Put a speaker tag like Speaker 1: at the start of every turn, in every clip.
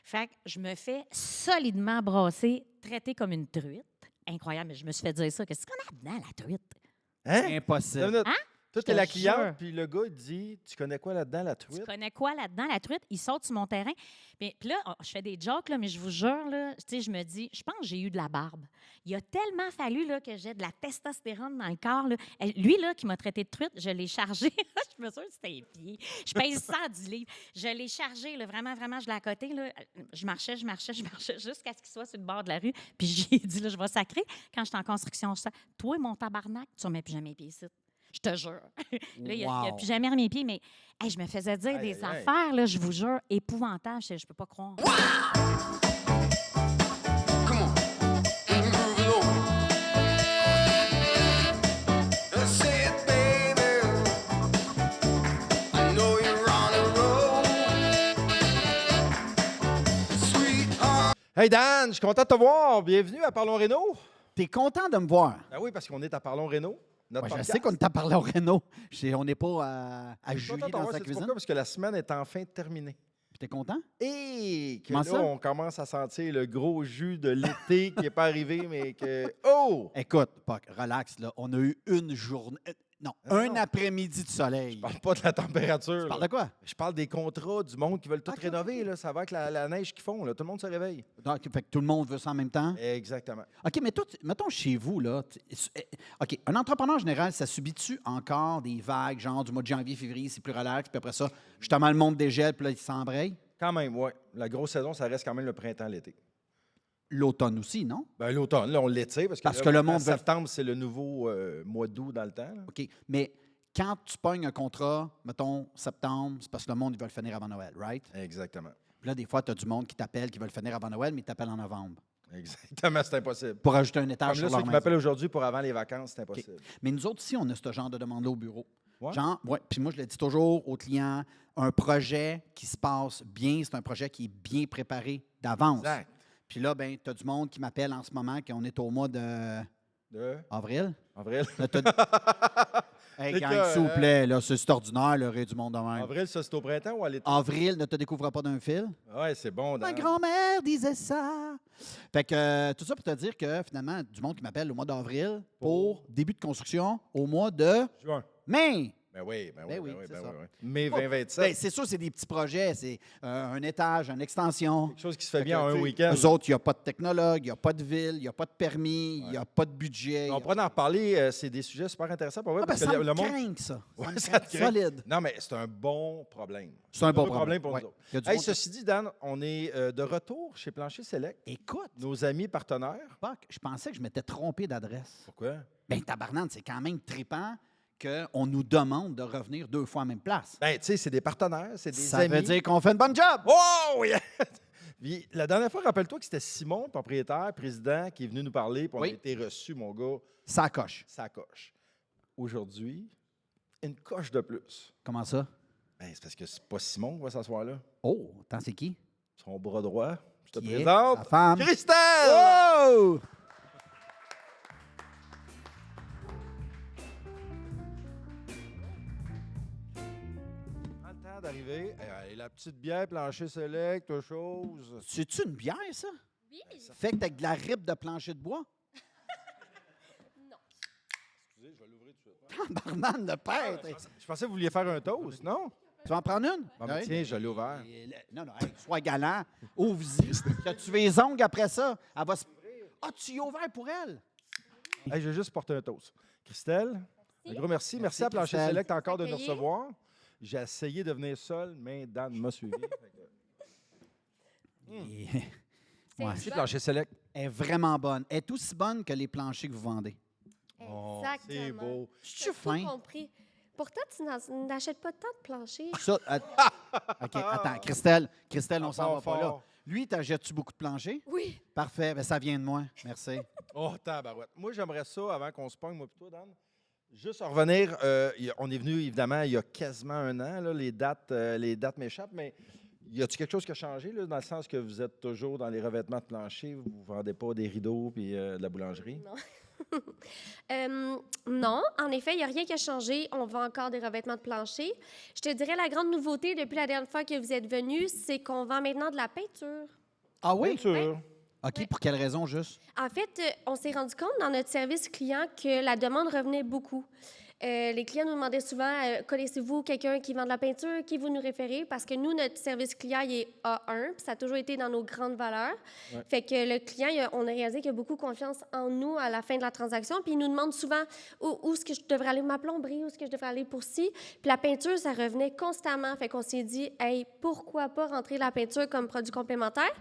Speaker 1: Fait que je me fais solidement brasser, traiter comme une truite. Incroyable, mais je me suis fait dire ça. Qu'est-ce qu'on a dedans, la truite?
Speaker 2: Hein?
Speaker 3: Impossible.
Speaker 2: Deux minutes.
Speaker 1: Hein?
Speaker 2: Toi,
Speaker 1: Je
Speaker 2: t'es
Speaker 1: te
Speaker 2: la cliente,
Speaker 1: jure.
Speaker 2: puis le gars, il dit tu connais quoi là-dedans, la
Speaker 1: Tu
Speaker 2: truite?
Speaker 1: connais quoi là-dedans, la truite? Il saute sur mon terrain. Puis là, je fais des jokes, là, mais je vous jure, là, je me dis, je pense que j'ai eu de la barbe. Il a tellement fallu là, que j'ai de la testostérone dans le corps. Là. Lui, là, qui m'a traité de truite, je l'ai chargé. Je me souviens que c'était un pied. Je pèse 110 livres. Je l'ai chargé, là, vraiment, vraiment, je l'ai à côté. Là. Je marchais jusqu'à ce qu'il soit sur le bord de la rue. Puis j'ai dit, là, je vais sacrer. Quand j'étais en construction, je dis, toi, mon tabarnak, tu ne remets plus jamais les pieds ici. Je te jure. Là, il n'a
Speaker 3: Wow.
Speaker 1: plus jamais remis mes pieds, mais hey, je me faisais dire
Speaker 2: Aïe,
Speaker 1: des
Speaker 2: aïe, aïe.
Speaker 1: affaires, là, je vous jure, épouvantables. Je ne peux pas croire.
Speaker 4: Come on, and move it over. Say it, baby. I know you're on a roll, sweetheart.
Speaker 2: Hey Dan, je suis content de te voir. Bienvenue à Parlons Réno.
Speaker 3: T'es content de me voir?
Speaker 2: Ah oui, parce qu'on est à Parlons Réno. Notre
Speaker 3: Ouais, je
Speaker 2: podcast.
Speaker 3: sais qu'on t'a parlé au Renault. On n'est pas à
Speaker 2: Je suis
Speaker 3: Julie
Speaker 2: content de te
Speaker 3: dans
Speaker 2: voir,
Speaker 3: sa
Speaker 2: sais-tu
Speaker 3: cuisine.
Speaker 2: pourquoi? Parce que la semaine est enfin terminée.
Speaker 3: Puis t'es content?
Speaker 2: Et que
Speaker 3: Comment
Speaker 2: là,
Speaker 3: ça?
Speaker 2: on commence à sentir le gros jus de l'été qui n'est pas arrivé, mais que. Oh!
Speaker 3: Écoute, Puck, relax, là. On a eu une journée. Non,
Speaker 2: Non,
Speaker 3: un
Speaker 2: non.
Speaker 3: après-midi de soleil.
Speaker 2: Je parle pas de la température.
Speaker 3: Tu
Speaker 2: là.
Speaker 3: parles de quoi?
Speaker 2: Je parle des contrats du monde qui veulent tout
Speaker 3: Ok,
Speaker 2: rénover. Là. Ça va avec la neige qu'ils font. Là. Tout le monde se réveille.
Speaker 3: Donc, fait que tout le monde veut ça en même temps?
Speaker 2: Exactement.
Speaker 3: OK, mais toi, mettons chez vous, là. OK, un entrepreneur en général, ça subit-tu encore des vagues, genre du mois de janvier, février, c'est plus relax, puis après ça, justement, le monde dégèle, puis là, il s'embraye?
Speaker 2: Quand même, oui. La grosse saison, ça reste quand même le printemps-l'été.
Speaker 3: L'automne aussi, non?
Speaker 2: Ben, l'automne, là, on l'étire parce que,
Speaker 3: Parce
Speaker 2: là,
Speaker 3: que le
Speaker 2: maintenant,
Speaker 3: monde veut-
Speaker 2: septembre, c'est le nouveau mois d'août dans le temps. là.
Speaker 3: OK, mais quand tu pognes un contrat, mettons septembre, c'est parce que le monde, ils veut le finir avant Noël, right?
Speaker 2: Exactement.
Speaker 3: Puis là, des fois, tu as du monde qui t'appelle, qui veut le finir avant Noël, mais ils t'appellent en novembre
Speaker 2: Exactement, c'est impossible.
Speaker 3: pour ajouter un
Speaker 2: Comme
Speaker 3: étage
Speaker 2: là,
Speaker 3: sur
Speaker 2: ceux
Speaker 3: leur
Speaker 2: qui
Speaker 3: maison.
Speaker 2: m'appellent aujourd'hui pour avant les vacances, c'est
Speaker 3: OK.
Speaker 2: impossible.
Speaker 3: Mais nous autres, ici, on a ce genre de demande-là au bureau.
Speaker 2: Ouais.
Speaker 3: Genre, ouais, puis moi, je le dis toujours aux clients, un projet qui se passe bien, c'est un projet qui est bien préparé d'avance.
Speaker 2: Exact.
Speaker 3: Puis là, ben, tu as du monde qui m'appelle en ce moment, qu'on est au mois de
Speaker 2: De
Speaker 3: avril.
Speaker 2: avril.
Speaker 3: Là, hey,
Speaker 2: C'est
Speaker 3: gang,
Speaker 2: que,
Speaker 3: s'il vous plaît, là, c'est ordinaire, le ré du monde de même.
Speaker 2: Avril, ça, c'est au printemps ou à l'été?
Speaker 3: Avril, ne te découvre pas d'un fil.
Speaker 2: Oui, c'est bon.
Speaker 3: Ma
Speaker 2: Dan.
Speaker 3: grand-mère disait ça. Fait que tout ça pour te dire que finalement, du monde qui m'appelle au mois d'avril pour début de construction au mois de
Speaker 2: Juin.
Speaker 3: mai.
Speaker 2: Ben oui, ben oui,
Speaker 3: Ben oui,
Speaker 2: ben oui,
Speaker 3: c'est
Speaker 2: ben
Speaker 3: ça.
Speaker 2: oui, oui. Mai
Speaker 3: Ben,
Speaker 2: 2027.
Speaker 3: c'est sûr, c'est des petits projets. C'est un étage, une extension.
Speaker 2: Quelque chose qui se fait
Speaker 3: Fait
Speaker 2: bien
Speaker 3: que,
Speaker 2: en
Speaker 3: tu
Speaker 2: un
Speaker 3: sais,
Speaker 2: week-end.
Speaker 3: Eux autres, il n'y a pas de technologue, il n'y a pas de ville, il n'y a pas de permis, il n'y a pas de budget.
Speaker 2: On pourrait en reparler. C'est des sujets super intéressants pour vrai.
Speaker 3: Ah, ben,
Speaker 2: parce que
Speaker 3: ça me
Speaker 2: le monde.
Speaker 3: craint, ça. Ça
Speaker 2: Ouais,
Speaker 3: me
Speaker 2: ça
Speaker 3: craint.
Speaker 2: te craint.
Speaker 3: Solide.
Speaker 2: Non, mais c'est un bon problème.
Speaker 3: C'est un bon
Speaker 2: problème pour
Speaker 3: Ouais.
Speaker 2: nous autres.
Speaker 3: Il y a du
Speaker 2: Hey,
Speaker 3: monde-
Speaker 2: ceci dit, Dan, on est de retour chez Plancher Select,
Speaker 3: Écoute,
Speaker 2: nos amis partenaires.
Speaker 3: Buck, je pensais que je m'étais trompé d'adresse.
Speaker 2: Pourquoi?
Speaker 3: Ben, tabarnane, c'est quand même trippant qu'on nous demande de revenir 2 fois à la même place.
Speaker 2: Ben, tu sais, c'est des partenaires, c'est des
Speaker 3: Ça
Speaker 2: amis.
Speaker 3: veut dire qu'on fait une bonne job.
Speaker 2: Oh, oui! Puis, la dernière fois, rappelle-toi que c'était Simon, le propriétaire, président, qui est venu nous parler, puis on
Speaker 3: Oui.
Speaker 2: a été reçus, mon gars,
Speaker 3: Ça coche.
Speaker 2: sa coche. Aujourd'hui, une coche de plus.
Speaker 3: Comment ça?
Speaker 2: Ben, c'est parce que c'est pas Simon qui va s'asseoir là.
Speaker 3: Oh, attends, c'est qui?
Speaker 2: Son bras droit. Je te
Speaker 3: Qui est
Speaker 2: présente.
Speaker 3: sa femme.
Speaker 2: Christelle!
Speaker 3: Oh!
Speaker 2: Prends le temps d'arriver. Et la petite bière, plancher select, autre chose.
Speaker 3: C'est-tu une bière, ça?
Speaker 5: Oui.
Speaker 3: Fait que t'as de la rip de plancher de bois?
Speaker 2: Excusez, je vais l'ouvrir tout de suite.
Speaker 3: Tabarnane de pète!
Speaker 2: Je pensais que vous vouliez faire un toast, non?
Speaker 3: Tu vas en prendre une?
Speaker 2: Bon, ben, tiens, je l'ai ouvert.
Speaker 3: Non, non, hey, sois galant. Ouvre-y. Tu les ongles après ça. Elle va se... Ah, tu y as ouvert pour elle?
Speaker 2: Hey, je vais juste porter un toast. Christelle, un gros merci. Merci à Plancher
Speaker 3: Christelle.
Speaker 2: Select encore de nous
Speaker 5: Accueillir.
Speaker 2: recevoir. J'ai essayé de venir seul, mais Dan m'a suivi.
Speaker 3: Et-
Speaker 5: C'est
Speaker 3: Ouais.
Speaker 2: Merci
Speaker 5: bon.
Speaker 2: Plancher Select.
Speaker 3: Elle est vraiment bonne. Elle est aussi bonne que les planchers que vous vendez.
Speaker 2: Oh,
Speaker 5: Exactement.
Speaker 2: c'est beau.
Speaker 3: Je suis
Speaker 5: T'as tout
Speaker 3: fin.
Speaker 5: compris. Pourtant, tu n'achètes pas tant de planchers.
Speaker 3: Ça, OK, attends. Christelle, on s'en va
Speaker 2: Fort,
Speaker 3: pas là.
Speaker 2: fort.
Speaker 3: Lui, t'achètes-tu beaucoup de planchers?
Speaker 5: Oui.
Speaker 3: Parfait. Ben, ça vient de moi. Merci.
Speaker 2: Oh, tabarouette. Moi, j'aimerais ça, avant qu'on se pogne, moi plutôt, Dan, juste en revenir. On est venu, évidemment, il y a quasiment un an. Là, les dates m'échappent, mais y a-t-il quelque chose qui a changé, là, dans le sens que vous êtes toujours dans les revêtements de plancher, vous ne vendez pas des rideaux puis de la boulangerie?
Speaker 5: Non. Non, en effet, il n'y a rien qui a changé. On vend encore des revêtements de plancher. Je te dirais, la grande nouveauté depuis la dernière fois que vous êtes venu, c'est qu'on vend maintenant de la peinture.
Speaker 3: Ah oui?
Speaker 2: Peinture.
Speaker 3: OK, pour quelle raison, juste?
Speaker 5: En fait, on s'est rendu compte dans notre service client que la demande revenait beaucoup. Les clients nous demandaient souvent connaissez-vous quelqu'un qui vend de la peinture, qui vous nous référez? Parce que nous, notre service client, il est A1, puis ça a toujours été dans nos grandes valeurs.
Speaker 2: Ouais.
Speaker 5: Fait que le client, on a réalisé qu'il a beaucoup confiance en nous à la fin de la transaction, puis il nous demande souvent où est-ce que je devrais aller ma plomberie, où est-ce que je devrais aller pour ci. Puis la peinture, ça revenait constamment. Fait qu'on s'est dit, hey, pourquoi pas rentrer la peinture comme produit complémentaire?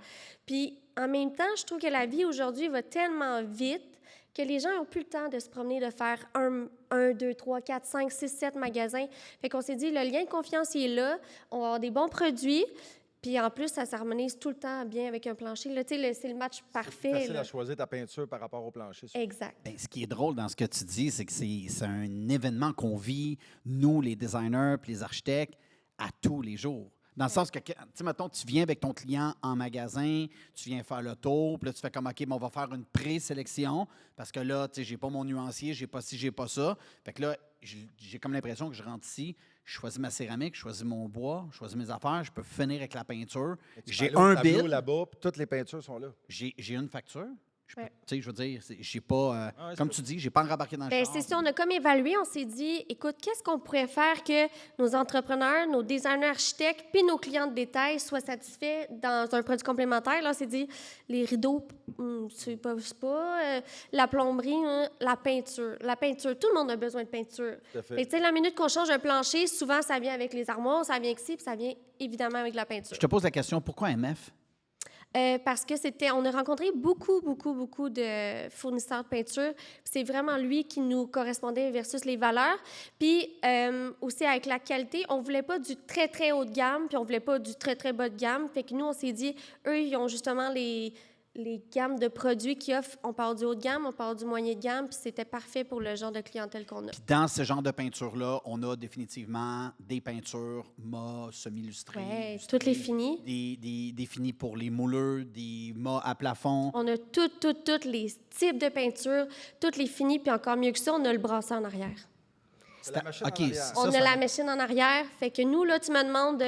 Speaker 5: Puis en même temps, je trouve que la vie aujourd'hui va tellement vite que les gens n'ont plus le temps de se promener, de faire 1, 2, 3, 4, 5, 6, 7 magasins. Fait qu'on s'est dit, le lien de confiance, il est là. On va avoir des bons produits. Puis en plus, ça s'harmonise tout le temps bien avec un plancher. Là, c'est le match parfait.
Speaker 2: Facile
Speaker 5: là.
Speaker 2: à choisir ta peinture par rapport au plancher.
Speaker 5: Exact.
Speaker 3: Ben, ce qui est drôle dans ce que tu dis, c'est que c'est un événement qu'on vit, nous, les designers puis les architectes, à tous les jours. Dans le sens que, tu sais, mettons, tu viens avec ton client en magasin, tu viens faire le tour, puis là, tu fais comme, OK, mais on va faire une présélection, parce que là, tu sais, j'ai pas mon nuancier, j'ai pas ci, j'ai pas ça. Fait que là, j'ai comme l'impression que je rentre ici, je choisis ma céramique, je choisis mon bois, je choisis mes affaires, je peux finir avec la peinture. J'ai un bill,
Speaker 2: là-bas, puis toutes les peintures sont là.
Speaker 3: j'ai une facture.
Speaker 5: Ouais.
Speaker 3: Tu sais, je veux dire, j'ai pas,
Speaker 2: Ah ouais,
Speaker 3: comme
Speaker 2: c'est
Speaker 3: tu dis, j'ai pas rembarqué dans le
Speaker 5: Bien,
Speaker 3: char.
Speaker 5: c'est ça, on a comme évalué, on s'est dit, écoute, qu'est-ce qu'on pourrait faire que nos entrepreneurs, nos designers architectes, puis nos clients de détail soient satisfaits dans un produit complémentaire. Là, on s'est dit, les rideaux, c'est pas. La plomberie, la peinture. La peinture, tout le monde a besoin de peinture.
Speaker 2: Tout à fait.
Speaker 5: Fait que, tu sais, la minute qu'on change un plancher, souvent, ça vient avec les armoires, ça vient ici, puis ça vient évidemment avec la peinture.
Speaker 3: Je te pose la question, pourquoi MF?
Speaker 5: Parce que on a rencontré beaucoup de fournisseurs de peinture. Puis c'est vraiment lui qui nous correspondait versus les valeurs. Puis aussi avec la qualité, on voulait pas du très, très haut de gamme, puis on voulait pas du très, très bas de gamme. Fait que nous, on s'est dit, eux, ils ont justement les gammes de produits qu'ils offrent. On part du haut de gamme, on part du moyen de gamme, puis c'était parfait pour le genre de clientèle qu'on a.
Speaker 3: Puis dans ce genre de peinture-là, on a définitivement des peintures mâts, semi-lustrées.
Speaker 5: Ouais,
Speaker 3: lustrées,
Speaker 5: toutes les finies.
Speaker 3: Des finis pour les mouleurs, des mâts à plafond.
Speaker 5: On a tous les types de peinture, toutes les finis, puis encore mieux que ça, on a le brasseur en arrière.
Speaker 2: C'est la machine
Speaker 3: OK,
Speaker 2: en arrière.
Speaker 3: ça,
Speaker 5: On a la machine en arrière. Fait que nous, là, tu me demandes,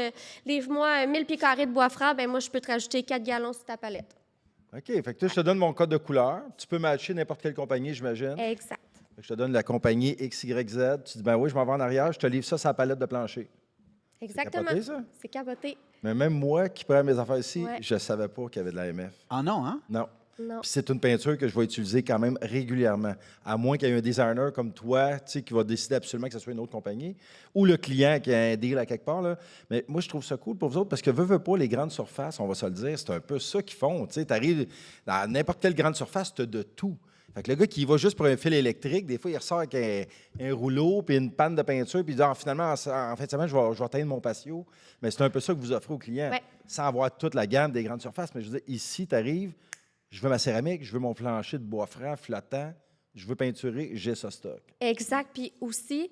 Speaker 5: livre-moi 1000 pieds carrés de bois franc, ben moi, je peux te rajouter 4 gallons sur ta palette.
Speaker 2: OK. Fait que toi, je te donne mon code de couleur. Tu peux matcher n'importe quelle compagnie, j'imagine.
Speaker 5: Exact.
Speaker 2: Fait que je te donne la compagnie XYZ. Tu dis, ben oui, je m'en vais en arrière, je te livre ça sur la palette de plancher.
Speaker 5: Exactement.
Speaker 2: capoté, ça?
Speaker 5: C'est capoté.
Speaker 2: Mais même moi qui prends mes affaires ici,
Speaker 5: Ouais.
Speaker 2: je ne savais pas qu'il y avait de la MF.
Speaker 3: Ah non, hein?
Speaker 2: Non.
Speaker 5: Non.
Speaker 2: Puis c'est une peinture que je vais utiliser quand même régulièrement. À moins qu'il y ait un designer comme toi, tu sais, qui va décider absolument que ce soit une autre compagnie, ou le client qui a un deal à quelque part. Là. Mais moi, je trouve ça cool pour vous autres parce que veux pas, les grandes surfaces, on va se le dire, c'est un peu ça qu'ils font. Tu arrives dans n'importe quelle grande surface, tu as de tout. Fait que le gars qui va juste pour un fil électrique, des fois, il ressort avec un rouleau puis une panne de peinture, puis il dit finalement, en fin de semaine, je vais teindre mon patio. Mais c'est un peu ça que vous offrez aux clients,
Speaker 5: Ouais.
Speaker 2: sans avoir toute la gamme des grandes surfaces. Mais je veux dire, ici, tu arrives, je veux ma céramique, je veux mon plancher de bois franc, flottant, je veux peinturer, j'ai ça stock.
Speaker 5: Exact. Puis aussi,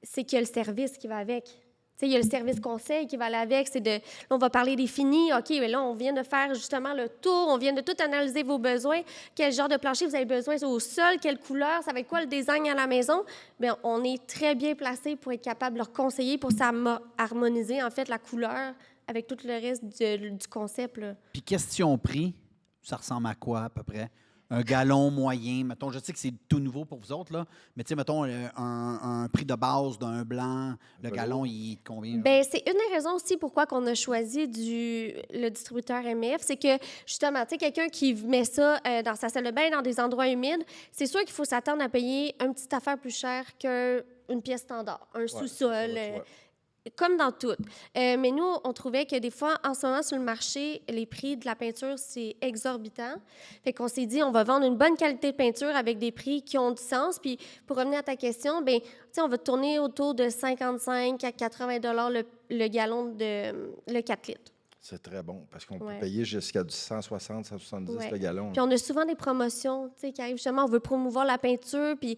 Speaker 5: c'est qu'il y a le service qui va avec. Tu sais, il y a le service conseil qui va aller avec. Là, on va parler des finis. OK, mais là, on vient de faire justement le tour. On vient de tout analyser vos besoins. Quel genre de plancher vous avez besoin au sol? Quelle couleur? Ça va être quoi le design à la maison? Bien, on est très bien placé pour être capable de leur conseiller pour harmoniser, en fait, la couleur avec tout le reste du concept. Là.
Speaker 3: Puis question prix, ça ressemble à quoi à peu près? Un gallon moyen, mettons, je sais que c'est tout nouveau pour vous autres, là, mais tu sais, mettons, un prix de base d'un blanc, le gallon, il est de combien? là?
Speaker 5: Bien, c'est une des raisons aussi pourquoi on a choisi le distributeur MF, c'est que, justement, tu sais, quelqu'un qui met ça dans sa salle de bain, dans des endroits humides, c'est sûr qu'il faut s'attendre à payer une petite affaire plus chère qu'une pièce standard, un sous-sol.
Speaker 2: tu vois.
Speaker 5: Comme dans tout. Mais nous, on trouvait que des fois, en ce moment, sur le marché, les prix de la peinture, c'est exorbitant. Fait qu'on s'est dit, on va vendre une bonne qualité de peinture avec des prix qui ont du sens. Puis, pour revenir à ta question, bien, tu sais, on va tourner autour de 55 à 80 $ le gallon le 4 litres.
Speaker 2: C'est très bon parce qu'on
Speaker 5: Ouais.
Speaker 2: peut payer jusqu'à du 160, 170
Speaker 5: Ouais.
Speaker 2: le gallon.
Speaker 5: Puis, on a souvent des promotions, tu sais, qui arrivent justement, on veut promouvoir la peinture, puis...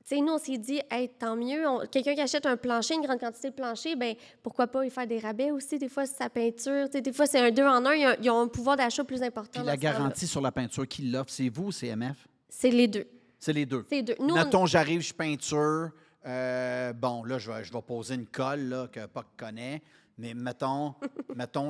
Speaker 5: Tu sais, nous, on s'est dit, hey, tant mieux. Quelqu'un qui achète un plancher, une grande quantité de plancher, bien, pourquoi pas y faire des rabais aussi, des fois, c'est sa peinture. Tu sais, des fois, c'est un 2 en 1. Ils ont un pouvoir d'achat plus important.
Speaker 3: Puis
Speaker 5: dans
Speaker 3: la
Speaker 5: ce temps-là.
Speaker 3: garantie sur la peinture, qui l'offre, c'est vous ou c'est MF?
Speaker 5: C'est les deux.
Speaker 3: C'est les deux.
Speaker 5: C'est deux. Nous, on-
Speaker 3: Mettons, j'arrive, je peinture. Bon, là, je vais poser une colle là, que Puck connaît. Mais mettons,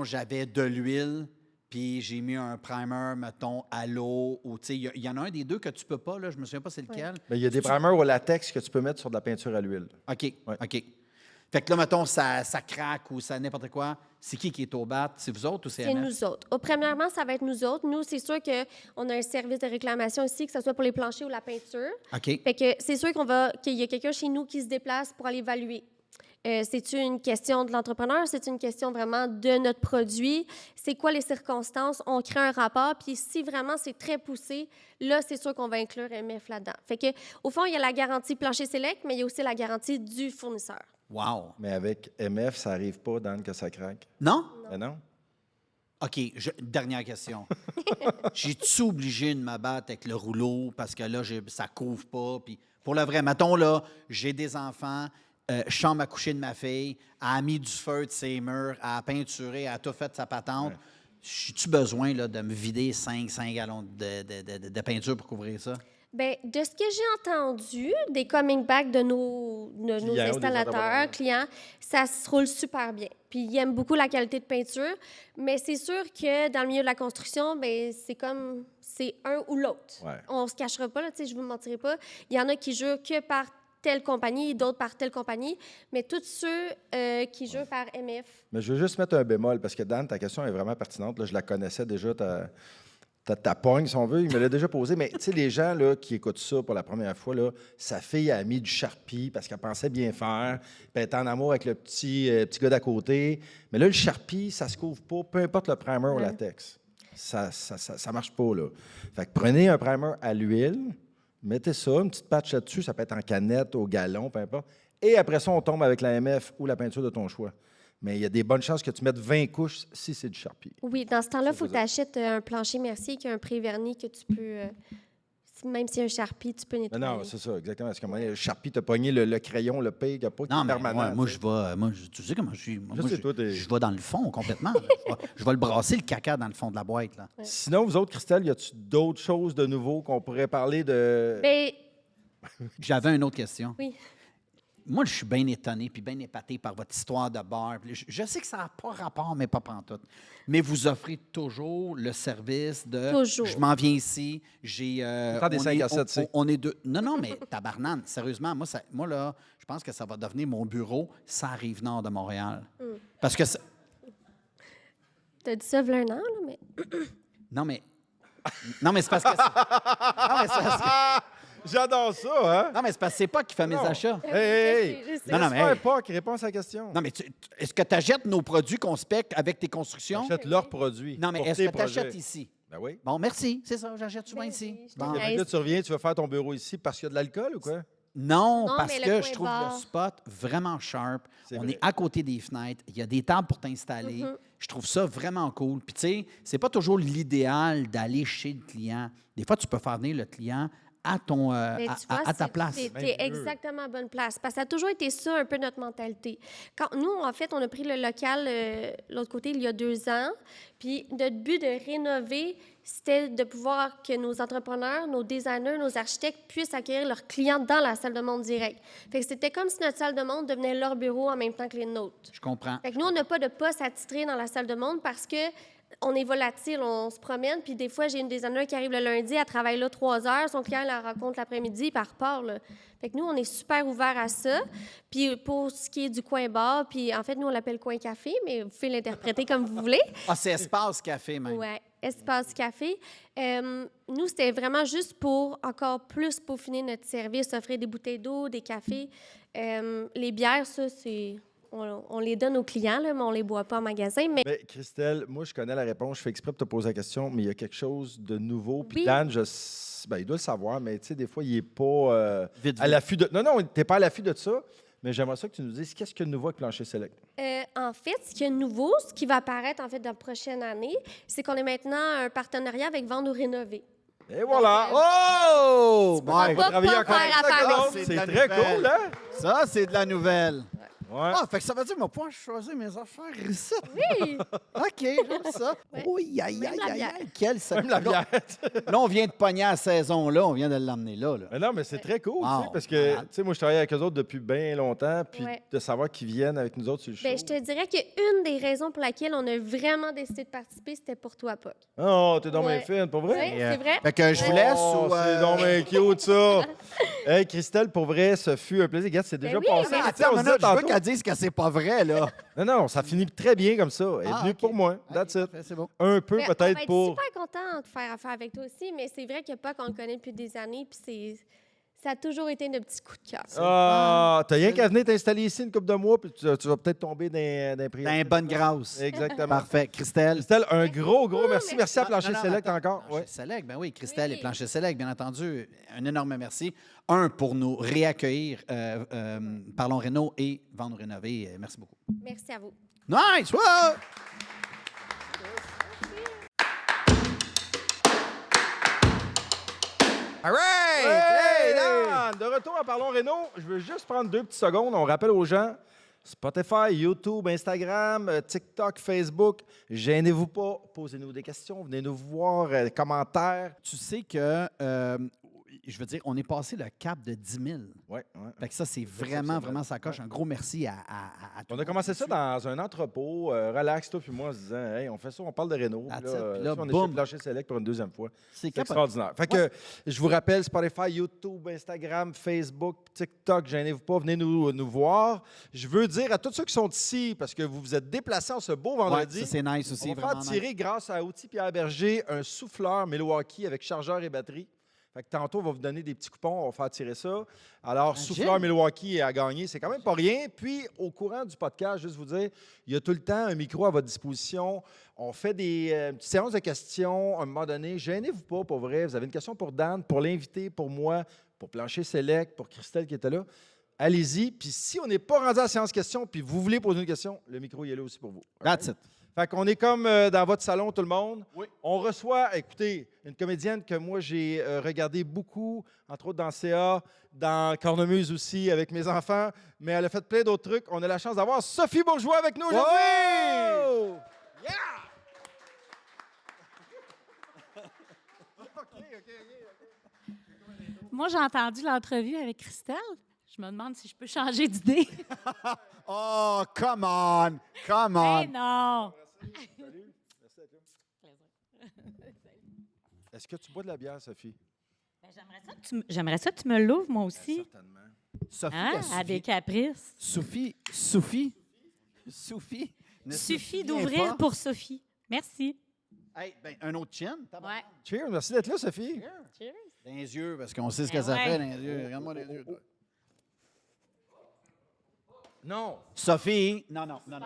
Speaker 3: j'avais de l'huile, puis j'ai mis un primer, mettons, à l'eau. Ou, tu sais, il y en a un des deux que tu peux pas, là. Je me souviens pas c'est lequel.
Speaker 2: Mais il y a des primers au latex que tu peux mettre sur de la peinture à l'huile.
Speaker 3: OK,
Speaker 2: Ouais.
Speaker 3: OK. Fait que là, mettons, ça craque ou ça n'importe quoi. C'est qui est au bat? C'est vous autres ou c'est
Speaker 5: C'est
Speaker 3: MF?
Speaker 5: nous autres. Premièrement, ça va être nous autres. Nous, c'est sûr qu'on a un service de réclamation ici, que ce soit pour les planchers ou la peinture.
Speaker 3: OK.
Speaker 5: Fait que c'est sûr qu'il y a quelqu'un chez nous qui se déplace pour aller évaluer. C'est-tu une question de l'entrepreneur? C'est une question vraiment de notre produit? C'est quoi les circonstances? On crée un rapport, puis si vraiment c'est très poussé, là, c'est sûr qu'on va inclure MF là-dedans. Fait que, au fond, il y a la garantie plancher select, mais il y a aussi la garantie du fournisseur.
Speaker 3: Wow.
Speaker 2: Mais avec MF, ça n'arrive pas, Dan, que ça craque.
Speaker 3: Non?
Speaker 2: Ben non?
Speaker 3: OK, dernière question. J'ai-tu obligé de me battre avec le rouleau parce que là, ça couvre pas? Puis pour le vrai, mettons, là, j'ai des enfants, chambre à coucher de ma fille, elle a mis du feu de ses murs, elle a peinturé, elle a tout fait sa patente.
Speaker 2: Ouais.
Speaker 3: J'ai-tu besoin là, de me vider 5 gallons de peinture pour couvrir ça?
Speaker 5: Bien, de ce que j'ai entendu des coming back de nos
Speaker 2: Clients ou des
Speaker 5: installateurs,
Speaker 2: entrepreneurs.
Speaker 5: clients, ça se roule super bien. Puis ils aiment beaucoup la qualité de peinture, mais c'est sûr que dans le milieu de la construction, bien, c'est un ou l'autre.
Speaker 2: Ouais.
Speaker 5: On se cachera pas, là, tu sais, je vous mentirai pas. Il y en a qui jurent que par telle compagnie, d'autres par telle compagnie, mais tous ceux qui jurent par MF.
Speaker 2: Mais je veux juste mettre un bémol, parce que Dan, ta question est vraiment pertinente. Là, je la connaissais déjà, ta pogne, si on veut. Il me l'a déjà posée. Mais tu sais, les gens là, qui écoutent ça pour la première fois, là, sa fille a mis du Sharpie parce qu'elle pensait bien faire. Puis elle est en amour avec le petit gars d'à côté. Mais là, le Sharpie, ça se couvre pas, peu importe le primer au latex. Ça marche pas, là. Fait que prenez un primer à l'huile, mettez ça, une petite patch là-dessus, ça peut être en canette, au gallon, peu importe. Et après ça, on tombe avec la MF ou la peinture de ton choix. Mais il y a des bonnes chances que tu mettes 20 couches si c'est du Sharpie.
Speaker 5: Oui, dans ce temps-là, il faut
Speaker 2: c'est
Speaker 5: que tu achètes un plancher Mercier qui a un pré-vernis que tu peux, même si y a un Sharpie, tu peux
Speaker 2: Mais
Speaker 5: nettoyer.
Speaker 2: non, c'est ça, exactement. Parce que le Sharpie t'a pogné le crayon, le P, il n'y a pas qui
Speaker 3: Non,
Speaker 2: est
Speaker 3: mais
Speaker 2: permanent.
Speaker 3: moi,
Speaker 2: tu sais.
Speaker 3: je vais. Tu sais comment je suis. Moi,
Speaker 2: sais, toi, t'es-
Speaker 3: je vais dans le fond complètement. Je vais le brasser, le caca, dans le fond de la boîte. Là.
Speaker 2: Sinon, vous autres, Christelle, y a-tu d'autres choses de nouveau qu'on pourrait parler de.
Speaker 5: Bien,
Speaker 3: J'avais une autre question.
Speaker 5: oui.
Speaker 3: Moi, je suis bien étonné puis bien épaté par votre histoire de bar. Puis je sais que ça n'a pas rapport, mais pas pantoute. Mais vous offrez toujours le service de...
Speaker 5: Toujours.
Speaker 3: Je m'en viens ici, j'ai...
Speaker 2: Temps des
Speaker 3: on
Speaker 2: 5
Speaker 3: est-
Speaker 2: à 7, c'est.
Speaker 3: on est deux... Non, mais tabarnane, sérieusement, moi, là, je pense que ça va devenir mon bureau, ça arrive nord de Montréal. Parce que...
Speaker 5: Tu as dit ça il y a un an, là, mais...
Speaker 3: Non, mais... Non, mais c'est parce que... Non, mais c'est parce que...
Speaker 2: J'adore ça, hein?
Speaker 3: Non, mais c'est parce que c'est pas qui fait mes
Speaker 2: Non.
Speaker 3: achats.
Speaker 2: Hey, hey,
Speaker 5: Je sais.
Speaker 3: Non, non, mais hey.
Speaker 2: pas qui répond à sa question.
Speaker 3: Non, mais est-ce que tu achètes nos produits qu'on spec avec tes constructions?
Speaker 2: Achète leurs produits.
Speaker 3: Non, mais
Speaker 2: pour
Speaker 3: est-ce
Speaker 2: tes
Speaker 3: que tu achètes
Speaker 2: projets.
Speaker 3: ici?
Speaker 2: Ben oui.
Speaker 3: Bon, merci. C'est ça, j'achète souvent
Speaker 5: Ben
Speaker 3: ici.
Speaker 5: oui, je
Speaker 3: Bon.
Speaker 5: te
Speaker 2: Fait que là, tu reviens, tu veux faire ton bureau ici parce qu'il y a de l'alcool ou quoi?
Speaker 3: Non,
Speaker 5: Non,
Speaker 3: parce
Speaker 5: mais le
Speaker 3: que
Speaker 5: coin
Speaker 3: je trouve
Speaker 5: bar.
Speaker 3: le spot vraiment sharp.
Speaker 2: C'est
Speaker 3: On
Speaker 2: vrai.
Speaker 3: est à côté des fenêtres. Il y a des tables pour t'installer. Je trouve ça vraiment cool. Puis, tu sais, c'est pas toujours l'idéal d'aller chez le client. Des fois, tu peux faire venir le client à ton
Speaker 5: Mais tu vois,
Speaker 3: à ta place.
Speaker 5: Tu
Speaker 2: Même
Speaker 5: es
Speaker 2: mieux.
Speaker 5: exactement à bonne place. Parce que ça a toujours été ça, un peu notre mentalité. Quand nous, en fait, on a pris le local, l'autre côté, il y a 2 ans. Puis notre but de rénover, c'était de pouvoir que nos entrepreneurs, nos designers, nos architectes puissent accueillir leurs clients dans la salle de monde direct. Fait que c'était comme si notre salle de monde devenait leur bureau en même temps que les nôtres.
Speaker 3: Je comprends.
Speaker 5: Fait que nous, on n'a pas de poste attitré dans la salle de monde parce que on est volatile, on se promène, puis des fois, j'ai une designer qui arrive le lundi, elle travaille là 3 heures, son client la rencontre l'après-midi, puis elle repart, là. Fait que nous, on est super ouverts à ça. Puis pour ce qui est du coin bar, puis en fait, nous, on l'appelle coin café, mais vous pouvez l'interpréter comme vous voulez.
Speaker 3: Ah, c'est espace café, même.
Speaker 5: Ouais, espace café. Nous, c'était vraiment juste pour encore plus peaufiner notre service, offrir des bouteilles d'eau, des cafés. Les bières, ça, c'est... On les donne aux clients, là, mais on les boit pas en magasin. Mais
Speaker 2: Ben, Christelle, moi, je connais la réponse. Je fais exprès pour te poser la question, mais il y a quelque chose de nouveau. Puis
Speaker 5: Oui.
Speaker 2: Dan, ben, il doit le savoir, mais tu sais, des fois, il n'est pas
Speaker 3: Vite,
Speaker 2: à
Speaker 3: vite.
Speaker 2: l'affût de. Non, non, tu n'es pas à l'affût de ça, mais j'aimerais ça que tu nous dises qu'est-ce qu'il y a de nouveau avec Plancher Select.
Speaker 5: en fait, ce qui est nouveau, ce qui va apparaître en fait dans la prochaine année, c'est qu'on est maintenant un partenariat avec Vendre ou Rénover.
Speaker 2: Et voilà!
Speaker 3: Oh!
Speaker 5: pourras
Speaker 3: my
Speaker 5: pas
Speaker 3: God.
Speaker 2: Travailler
Speaker 5: pas
Speaker 2: encore
Speaker 5: faire
Speaker 2: avec ça,
Speaker 5: affaire
Speaker 2: Colombe.
Speaker 5: avec
Speaker 3: C'est
Speaker 2: C'est
Speaker 3: de la
Speaker 2: très
Speaker 3: nouvelle.
Speaker 2: cool, hein?
Speaker 3: Ça, c'est de la nouvelle.
Speaker 2: Ouais.
Speaker 3: Ah, fait que ça veut dire que je vais pouvoir choisir mes affaires ici.
Speaker 5: Oui!
Speaker 3: OK, j'aime ça.
Speaker 5: Ouais.
Speaker 3: Oui, aïe,
Speaker 5: Même
Speaker 3: aïe,
Speaker 5: la
Speaker 3: aïe,
Speaker 5: bière.
Speaker 3: aïe. Quelle
Speaker 2: Même la bière.
Speaker 3: Là, on vient de pogner à la saison, là. On vient de l'emmener là.
Speaker 2: Mais non, mais c'est très cool, tu sais,
Speaker 3: Wow,
Speaker 2: parce que,
Speaker 3: malade.
Speaker 2: tu sais, moi, je travaille avec eux autres depuis bien longtemps, puis
Speaker 5: Ouais.
Speaker 2: de savoir qu'ils viennent avec nous autres sur le show.
Speaker 5: Ben, je te dirais qu'une des raisons pour laquelle on a vraiment décidé de participer, c'était pour toi, Puck.
Speaker 2: Oh, t'es donc bien
Speaker 5: Ouais.
Speaker 2: fine, pour
Speaker 5: Oui,
Speaker 2: vrai?
Speaker 5: c'est vrai.
Speaker 3: Fait que je vous laisse
Speaker 2: Oh,
Speaker 3: ou...
Speaker 2: c'est donc bien cute, ça! Hey, Christelle, pour vrai, ce fut un plaisir. Regarde, c'est déjà
Speaker 5: oui,
Speaker 2: passé.
Speaker 5: mais
Speaker 2: Tu sais,
Speaker 3: Attends,
Speaker 2: on se
Speaker 3: maintenant,
Speaker 2: disait
Speaker 3: je veux
Speaker 2: tantôt-
Speaker 3: qu'elle dise que c'est pas vrai, là.
Speaker 2: Non, ça finit très bien comme ça. Elle est
Speaker 3: Ah,
Speaker 2: venue
Speaker 3: ok.
Speaker 2: pour moi. That's
Speaker 3: OK,
Speaker 2: it.
Speaker 3: parfait, c'est bon.
Speaker 2: Un peu
Speaker 5: Ben, on va
Speaker 2: peut-être
Speaker 5: être
Speaker 2: pour...
Speaker 5: super content de faire affaire avec toi aussi, mais c'est vrai que Puck, on le connaît depuis des années, puis ça a toujours été notre petit coup de cœur.
Speaker 2: Ah, t'as rien qu'à venir t'installer ici une couple de mois, puis tu vas peut-être tomber dans les
Speaker 3: Dans une bonne grâce.
Speaker 2: Exactement.
Speaker 3: Parfait. Christelle.
Speaker 2: Christelle, un gros merci. Merci à
Speaker 3: Non,
Speaker 2: Plancher
Speaker 3: non,
Speaker 2: Select
Speaker 3: attends.
Speaker 2: encore.
Speaker 3: Plancher
Speaker 2: Ouais.
Speaker 3: Select, ben oui, Christelle
Speaker 5: Oui.
Speaker 3: et Plancher Select, bien entendu. Un énorme merci. Un, pour nous réaccueillir, Parlons Réno et Vendre Rénover. Merci beaucoup.
Speaker 5: Merci à vous.
Speaker 3: Nice! Ouais!
Speaker 2: All right! Hey, Dan! De retour à Parlons Réno, je veux juste prendre 2 petites secondes. On rappelle aux gens, Spotify, YouTube, Instagram, TikTok, Facebook, gênez-vous pas, posez-nous des questions, venez nous voir, commentaires.
Speaker 3: Tu sais que, je veux dire, on est passé le cap de 10 000.
Speaker 2: Ouais.
Speaker 3: Fait que ça, c'est vraiment, ça coche. Un gros merci à tout
Speaker 2: On
Speaker 3: le
Speaker 2: a
Speaker 3: monde
Speaker 2: commencé
Speaker 3: qui
Speaker 2: ça
Speaker 3: suit.
Speaker 2: dans un entrepôt, relax, toi puis moi, en se disant, hey, on fait ça, on parle de Réno.
Speaker 3: That's
Speaker 2: Puis
Speaker 3: it.
Speaker 2: là,
Speaker 3: Puis là,
Speaker 2: on est
Speaker 3: boum.
Speaker 2: chez Plancher Select pour une deuxième fois.
Speaker 3: C'est
Speaker 2: C'est
Speaker 3: capote.
Speaker 2: extraordinaire. Fait que je vous rappelle, Spotify, YouTube, Instagram, Facebook, TikTok, gênez-vous pas, venez nous voir. Je veux dire à tous ceux qui sont ici, parce que vous vous êtes déplacés en ce beau
Speaker 3: Ouais,
Speaker 2: vendredi,
Speaker 3: ça, c'est nice aussi.
Speaker 2: on va faire
Speaker 3: Vraiment
Speaker 2: tirer,
Speaker 3: nice.
Speaker 2: grâce à Outils Pierre Berger, un souffleur Milwaukee avec chargeur et batterie. Fait que tantôt, on va vous donner des petits coupons, on va faire tirer ça. Alors,
Speaker 3: Imagine.
Speaker 2: souffleur Milwaukee à gagner, c'est quand même pas rien. Puis, au courant du podcast, juste vous dire, il y a tout le temps un micro à votre disposition. On fait des petites séances de questions à un moment donné. Gênez-vous pas, pour vrai. Vous avez une question pour Dan, pour l'invité, pour moi, pour Plancher Select, pour Christelle qui était là. Allez-y. Puis, si on n'est pas rendu à la séance questions, puis vous voulez poser une question, le micro il est là aussi pour vous.
Speaker 3: That's it.
Speaker 2: Fait qu'on est comme dans votre salon, tout le monde.
Speaker 3: Oui.
Speaker 2: On reçoit, écoutez, une comédienne que moi, j'ai regardée beaucoup, entre autres dans CA, dans Cornemuse aussi, avec mes enfants, mais elle a fait plein d'autres trucs. On a la chance d'avoir Sophie Bourgeois avec nous aujourd'hui! Yeah!
Speaker 1: Moi, j'ai entendu l'entrevue avec Christelle. Je me demande si je peux changer d'idée.
Speaker 3: Oh, come on! Come on!
Speaker 1: Eh non!
Speaker 2: Salut. Merci d'être là. Est-ce que tu bois de la bière, Sophie?
Speaker 1: Ben, j'aimerais ça que tu me l'ouvres, moi aussi.
Speaker 2: Certainement.
Speaker 3: Sophie,
Speaker 1: Hein?
Speaker 3: a
Speaker 1: À des
Speaker 3: suffi.
Speaker 1: caprices.
Speaker 3: Sophie ne se
Speaker 1: Suffit
Speaker 3: souvient
Speaker 1: d'ouvrir
Speaker 3: pas.
Speaker 1: pour Sophie. Merci.
Speaker 3: Hey, ben, un autre chin?
Speaker 1: Ouais.
Speaker 2: Cheers, merci d'être là, Sophie.
Speaker 1: Cheers.
Speaker 3: Dans les yeux, parce qu'on sait ce que
Speaker 1: Ben
Speaker 3: ça
Speaker 1: ouais.
Speaker 3: fait dans les yeux. Regarde-moi les yeux. toi.
Speaker 2: Non.
Speaker 3: Sophie! Non.
Speaker 2: Tu as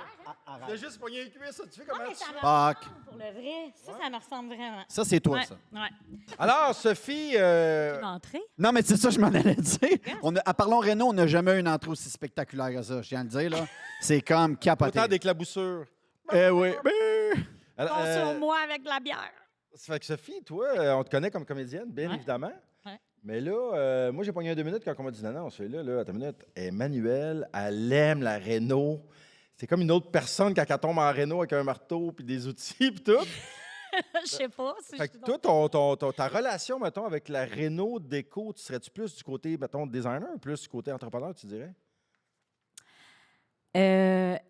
Speaker 3: Arrête.
Speaker 2: juste pogné les cuisses, tu fais comment
Speaker 1: mais
Speaker 2: tu
Speaker 1: ça
Speaker 2: fais?
Speaker 1: me
Speaker 3: Fuck.
Speaker 1: ressemble pour le vrai. Ça me ressemble vraiment.
Speaker 3: Ça, c'est toi,
Speaker 1: Ouais,
Speaker 3: ça.
Speaker 1: ouais.
Speaker 2: Alors, Sophie,
Speaker 1: Une entrée?
Speaker 3: Non, mais c'est ça que je m'en allais dire. À Parlons Réno, on n'a jamais eu une entrée aussi spectaculaire que ça. Je tiens à le dire, là. C'est comme capoté.
Speaker 2: autant d'éclaboussures.
Speaker 3: Eh oui.
Speaker 2: Alors,
Speaker 1: Consomme-moi avec de la bière.
Speaker 2: ça fait que Sophie, toi, on te connaît comme comédienne, bien
Speaker 1: Ouais.
Speaker 2: évidemment.
Speaker 1: Ouais.
Speaker 2: Mais là, moi, j'ai pogné un 2 minutes quand on m'a dit non, celui-là, attends une minute. Emmanuel, elle aime la Renault. C'est comme une autre personne quand elle tombe en Renault avec un marteau puis des outils puis tout.
Speaker 1: Je sais pas. Si
Speaker 2: Fait
Speaker 1: je
Speaker 2: que toi, ta relation, mettons, avec la Renault déco, tu serais-tu plus du côté, mettons, designer ou plus du côté entrepreneur, tu dirais?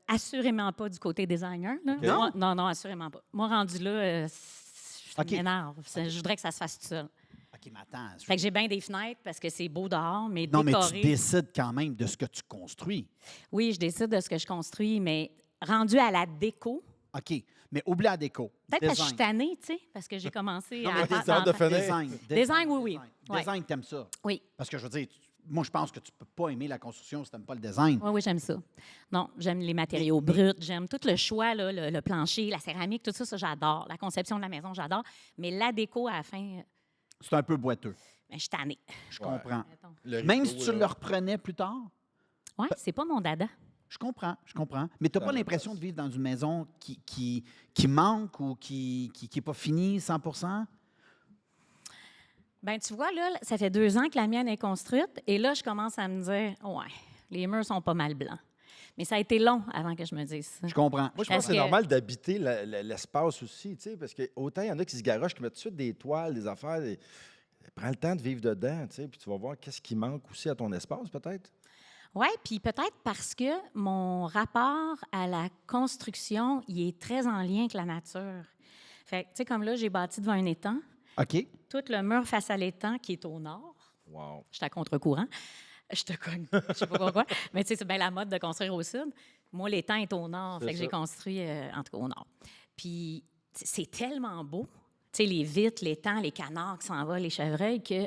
Speaker 1: Assurément pas du côté designer. Là.
Speaker 2: OK.
Speaker 1: Moi, non, assurément pas. Moi, rendu là, ça
Speaker 3: OK.
Speaker 1: m'énerve. Je voudrais que ça se fasse tout seul.
Speaker 3: OK, mais attends.
Speaker 1: Fait que j'ai bien des fenêtres parce que c'est beau dehors, mais
Speaker 3: Non, mais tu
Speaker 1: décoré.
Speaker 3: décides quand même de ce que tu construis.
Speaker 1: Oui, je décide de ce que je construis, mais rendu à la déco,
Speaker 3: OK, mais oublie la déco.
Speaker 1: peut-être parce que je suis
Speaker 3: Design.
Speaker 1: tannée, tu sais, parce que j'ai commencé
Speaker 2: Non,
Speaker 1: à...
Speaker 2: mais des heures de finir.
Speaker 3: Design.
Speaker 1: Design, oui, oui.
Speaker 3: Design.
Speaker 1: Ouais.
Speaker 3: Design, t'aimes ça.
Speaker 1: Oui,
Speaker 3: Parce que je veux dire, moi, je pense que tu peux pas aimer la construction si tu n'aimes pas le design.
Speaker 1: oui, j'aime ça. Non, j'aime les matériaux bruts, j'aime tout le choix, là, le plancher, la céramique, tout ça, ça, j'adore. La conception de la maison, j'adore. Mais la déco, à la fin,
Speaker 3: C'est un peu boiteux.
Speaker 1: ben, je suis tannée.
Speaker 3: Je
Speaker 2: Ouais.
Speaker 3: comprends.
Speaker 1: Mettons.
Speaker 2: Le
Speaker 3: Même
Speaker 2: rideau,
Speaker 3: si tu
Speaker 2: là.
Speaker 3: le reprenais plus tard,
Speaker 1: Ouais, c'est pas mon dada.
Speaker 3: je comprends. Mais tu n'as pas l'impression de vivre dans une maison qui manque ou qui n'est pas finie 100
Speaker 1: Ben tu vois, là, ça fait 2 ans que la mienne est construite, et là, je commence à me dire, ouais, les murs sont pas mal blancs. Mais ça a été long avant que je me dise ça.
Speaker 3: Je comprends.
Speaker 2: Moi, je pense
Speaker 1: Parce
Speaker 2: que c'est
Speaker 1: que-
Speaker 2: normal d'habiter l'espace aussi, tu sais, parce que autant il y en a qui se garochent, qui mettent tout de suite des toiles, des affaires. Prends le temps de vivre dedans, tu sais, puis tu vas voir qu'est-ce qui manque aussi à ton espace, peut-être.
Speaker 1: Oui, puis peut-être parce que mon rapport à la construction, il est très en lien avec la nature. Fait que, tu sais, comme là, j'ai bâti devant un étang.
Speaker 3: OK.
Speaker 1: Tout le mur face à l'étang qui est au nord.
Speaker 2: Wow.
Speaker 1: Je suis à contre-courant. Je te cogne. Je sais pas pourquoi. Mais tu sais, c'est bien la mode de construire au sud. Moi, l'étang est au nord.
Speaker 2: C'est
Speaker 1: Fait que
Speaker 2: ça.
Speaker 1: j'ai construit, en tout cas, au nord. Puis, c'est tellement beau. Tu sais, les vitres, l'étang, les canards qui s'en vont, les chevreuils, que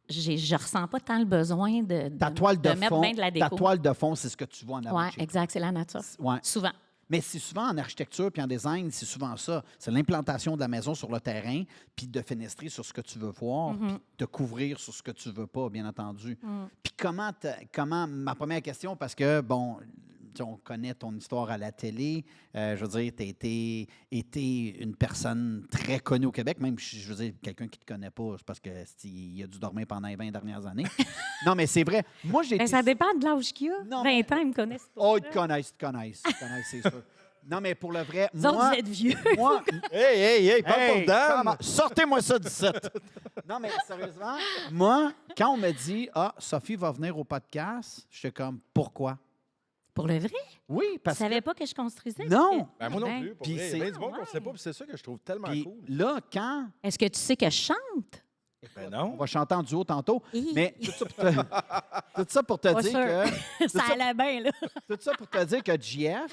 Speaker 1: je ressens pas tant le besoin de
Speaker 3: Ta toile de
Speaker 1: mettre
Speaker 3: fond,
Speaker 1: bien de la déco.
Speaker 3: ta toile de fond, c'est ce que tu vois en avant.
Speaker 1: Oui,
Speaker 3: de chez toi.
Speaker 1: exact, c'est la nature.
Speaker 3: Ouais.
Speaker 1: Souvent.
Speaker 3: Mais c'est souvent en architecture puis en design, c'est souvent ça. C'est l'implantation de la maison sur le terrain, puis de fenestrer sur ce que tu veux voir, puis de couvrir sur ce que tu veux pas, bien entendu. Puis comment, ma première question, parce que, bon, tu sais, on connaît ton histoire à la télé, je veux dire, tu as été une personne très connue au Québec, même, je veux dire, quelqu'un qui ne te connaît pas, c'est parce qu'il a dû dormir pendant les 20 dernières années. Non, mais c'est vrai. Moi, j'ai
Speaker 1: Ben,
Speaker 3: été...
Speaker 1: ça dépend de l'âge qu'il y a.
Speaker 3: Non,
Speaker 1: 20
Speaker 3: mais-
Speaker 1: ans, ils me connaissent pas.
Speaker 3: Oh, ils
Speaker 1: là.
Speaker 3: te connaissent, c'est sûr. Non, mais pour le vrai,
Speaker 1: Vous autres,
Speaker 3: moi...
Speaker 1: vous êtes vieux.
Speaker 3: moi
Speaker 2: Hey, parle
Speaker 3: Hey,
Speaker 2: pour Dan!
Speaker 3: comment- Sortez-moi ça du set. Non, mais sérieusement, moi, quand on me dit « Ah, Sophie va venir au podcast », j'étais comme « Pourquoi?
Speaker 1: Pour le vrai? »
Speaker 3: Oui,
Speaker 1: Tu
Speaker 3: parce que...
Speaker 1: savais pas que je construisais?
Speaker 3: Non.
Speaker 2: Ben, moi non
Speaker 1: Ben,
Speaker 2: plus. Pour
Speaker 3: Puis
Speaker 2: vrai.
Speaker 3: c'est-
Speaker 2: Il y a bien du monde qu'on ne
Speaker 1: Ouais.
Speaker 2: sait pas, puis c'est ça que je trouve tellement
Speaker 3: Puis
Speaker 2: cool.
Speaker 3: là, quand...
Speaker 1: Est-ce que tu sais que je chante?
Speaker 2: Ben
Speaker 3: On
Speaker 2: non.
Speaker 3: va chanter en duo tantôt,
Speaker 1: Hi.
Speaker 3: mais tout ça pour te, tout ça pour te
Speaker 1: Pas
Speaker 3: dire
Speaker 1: sûr.
Speaker 3: que...
Speaker 1: Ça allait bien, là.
Speaker 3: Tout ça pour te dire que JF,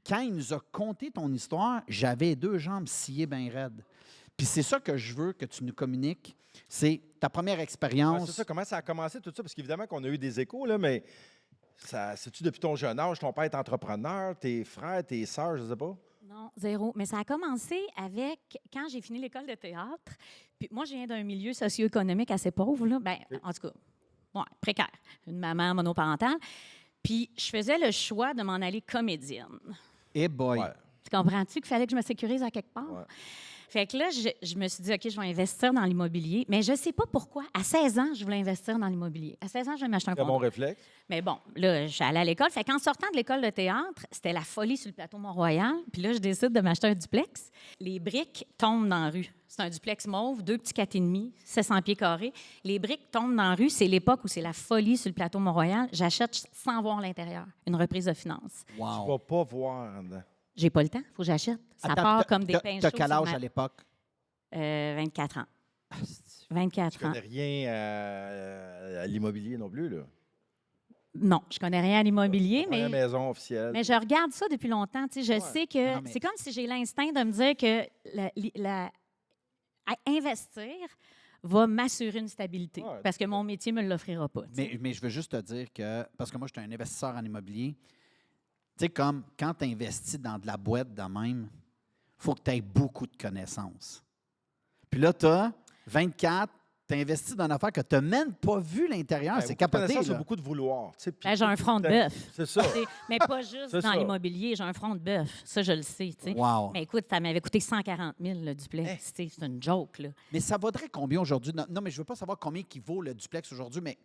Speaker 3: quand il nous a conté ton histoire, j'avais 2 jambes sciées bien raides. Puis c'est ça que je veux que tu nous communiques, c'est ta première
Speaker 2: Ouais,
Speaker 3: expérience.
Speaker 2: c'est ça, comment ça a commencé tout ça? Parce qu'évidemment qu'on a eu des échos, là, mais c'est-tu depuis ton jeune âge, ton père est entrepreneur, tes frères, tes sœurs, je ne sais pas?
Speaker 1: Non, zéro. Mais ça a commencé avec quand j'ai fini l'école de théâtre. Puis moi, je viens d'un milieu socio-économique assez pauvre, là. Ben, en tout cas, ouais, précaire. Une maman monoparentale. Puis je faisais le choix de m'en aller comédienne.
Speaker 3: Eh boy.
Speaker 2: Ouais.
Speaker 1: Tu comprends-tu qu'il fallait que je me sécurise à quelque part?
Speaker 2: Ouais.
Speaker 1: Fait que là, je me suis dit, OK, je vais investir dans l'immobilier. Mais je ne sais pas pourquoi. À 16 ans, je voulais investir dans l'immobilier. À 16 ans, je vais m'acheter un
Speaker 2: C'est mon
Speaker 1: compte.
Speaker 2: réflexe.
Speaker 1: Mais bon, là, je suis allée à l'école. Fait qu'en sortant de l'école de théâtre, c'était la folie sur le plateau Mont-Royal. Puis là, je décide de m'acheter un duplex. Les briques tombent dans la rue. C'est un duplex mauve, 2 petits 4,5, 700 pieds carrés. Les briques tombent dans la rue. C'est l'époque où c'est la folie sur le plateau Mont-Royal. J'achète sans voir l'intérieur. Une reprise de finances.
Speaker 2: Tu
Speaker 3: Wow.
Speaker 2: vas pas voir en dedans.
Speaker 1: J'ai pas le temps. Faut que j'achète. Ça
Speaker 3: Attends,
Speaker 1: part
Speaker 3: t'as-
Speaker 1: comme des
Speaker 3: t'as-
Speaker 1: pains
Speaker 3: T'as
Speaker 1: chauds
Speaker 3: quel
Speaker 1: sur
Speaker 3: âge
Speaker 1: ma-
Speaker 3: à l'époque?
Speaker 1: 24 ans.
Speaker 3: Ah, c'est-
Speaker 1: 24
Speaker 2: Tu
Speaker 1: ans.
Speaker 2: connais rien à l'immobilier non plus, là.
Speaker 1: Non, je connais rien à l'immobilier,
Speaker 2: Première
Speaker 1: mais...
Speaker 2: maison officielle.
Speaker 1: Mais je regarde ça depuis longtemps. Tu sais, je sais que
Speaker 3: Non, mais-
Speaker 1: c'est comme si j'ai l'instinct de me dire que investir va m'assurer une stabilité.
Speaker 2: Ouais,
Speaker 1: Parce que mon métier ne me l'offrira pas. tu sais.
Speaker 3: Mais je veux juste te dire que, parce que moi, je suis un investisseur en immobilier, tu sais, comme quand tu investis dans de la boîte de même, il faut que tu aies beaucoup de connaissances. Puis là, tu as 24, tu investis dans une affaire que tu n'as même pas vu l'intérieur. C'est capoté.
Speaker 2: Ça, c'est
Speaker 3: Là.
Speaker 2: beaucoup de vouloir. tu sais, puis
Speaker 1: Ben, j'ai un front de bœuf.
Speaker 2: C'est ça.
Speaker 1: Tu sais, mais pas juste
Speaker 2: C'est
Speaker 1: dans
Speaker 2: ça.
Speaker 1: l'immobilier, j'ai un front de bœuf. Ça, je le sais. tu sais.
Speaker 3: Wow.
Speaker 1: Mais écoute, ça m'avait coûté 140 000 le duplex. Tu sais, c'est une joke. Là.
Speaker 3: Mais ça vaudrait combien aujourd'hui? Non, non, mais je ne veux pas savoir combien qui vaut le duplex aujourd'hui, mais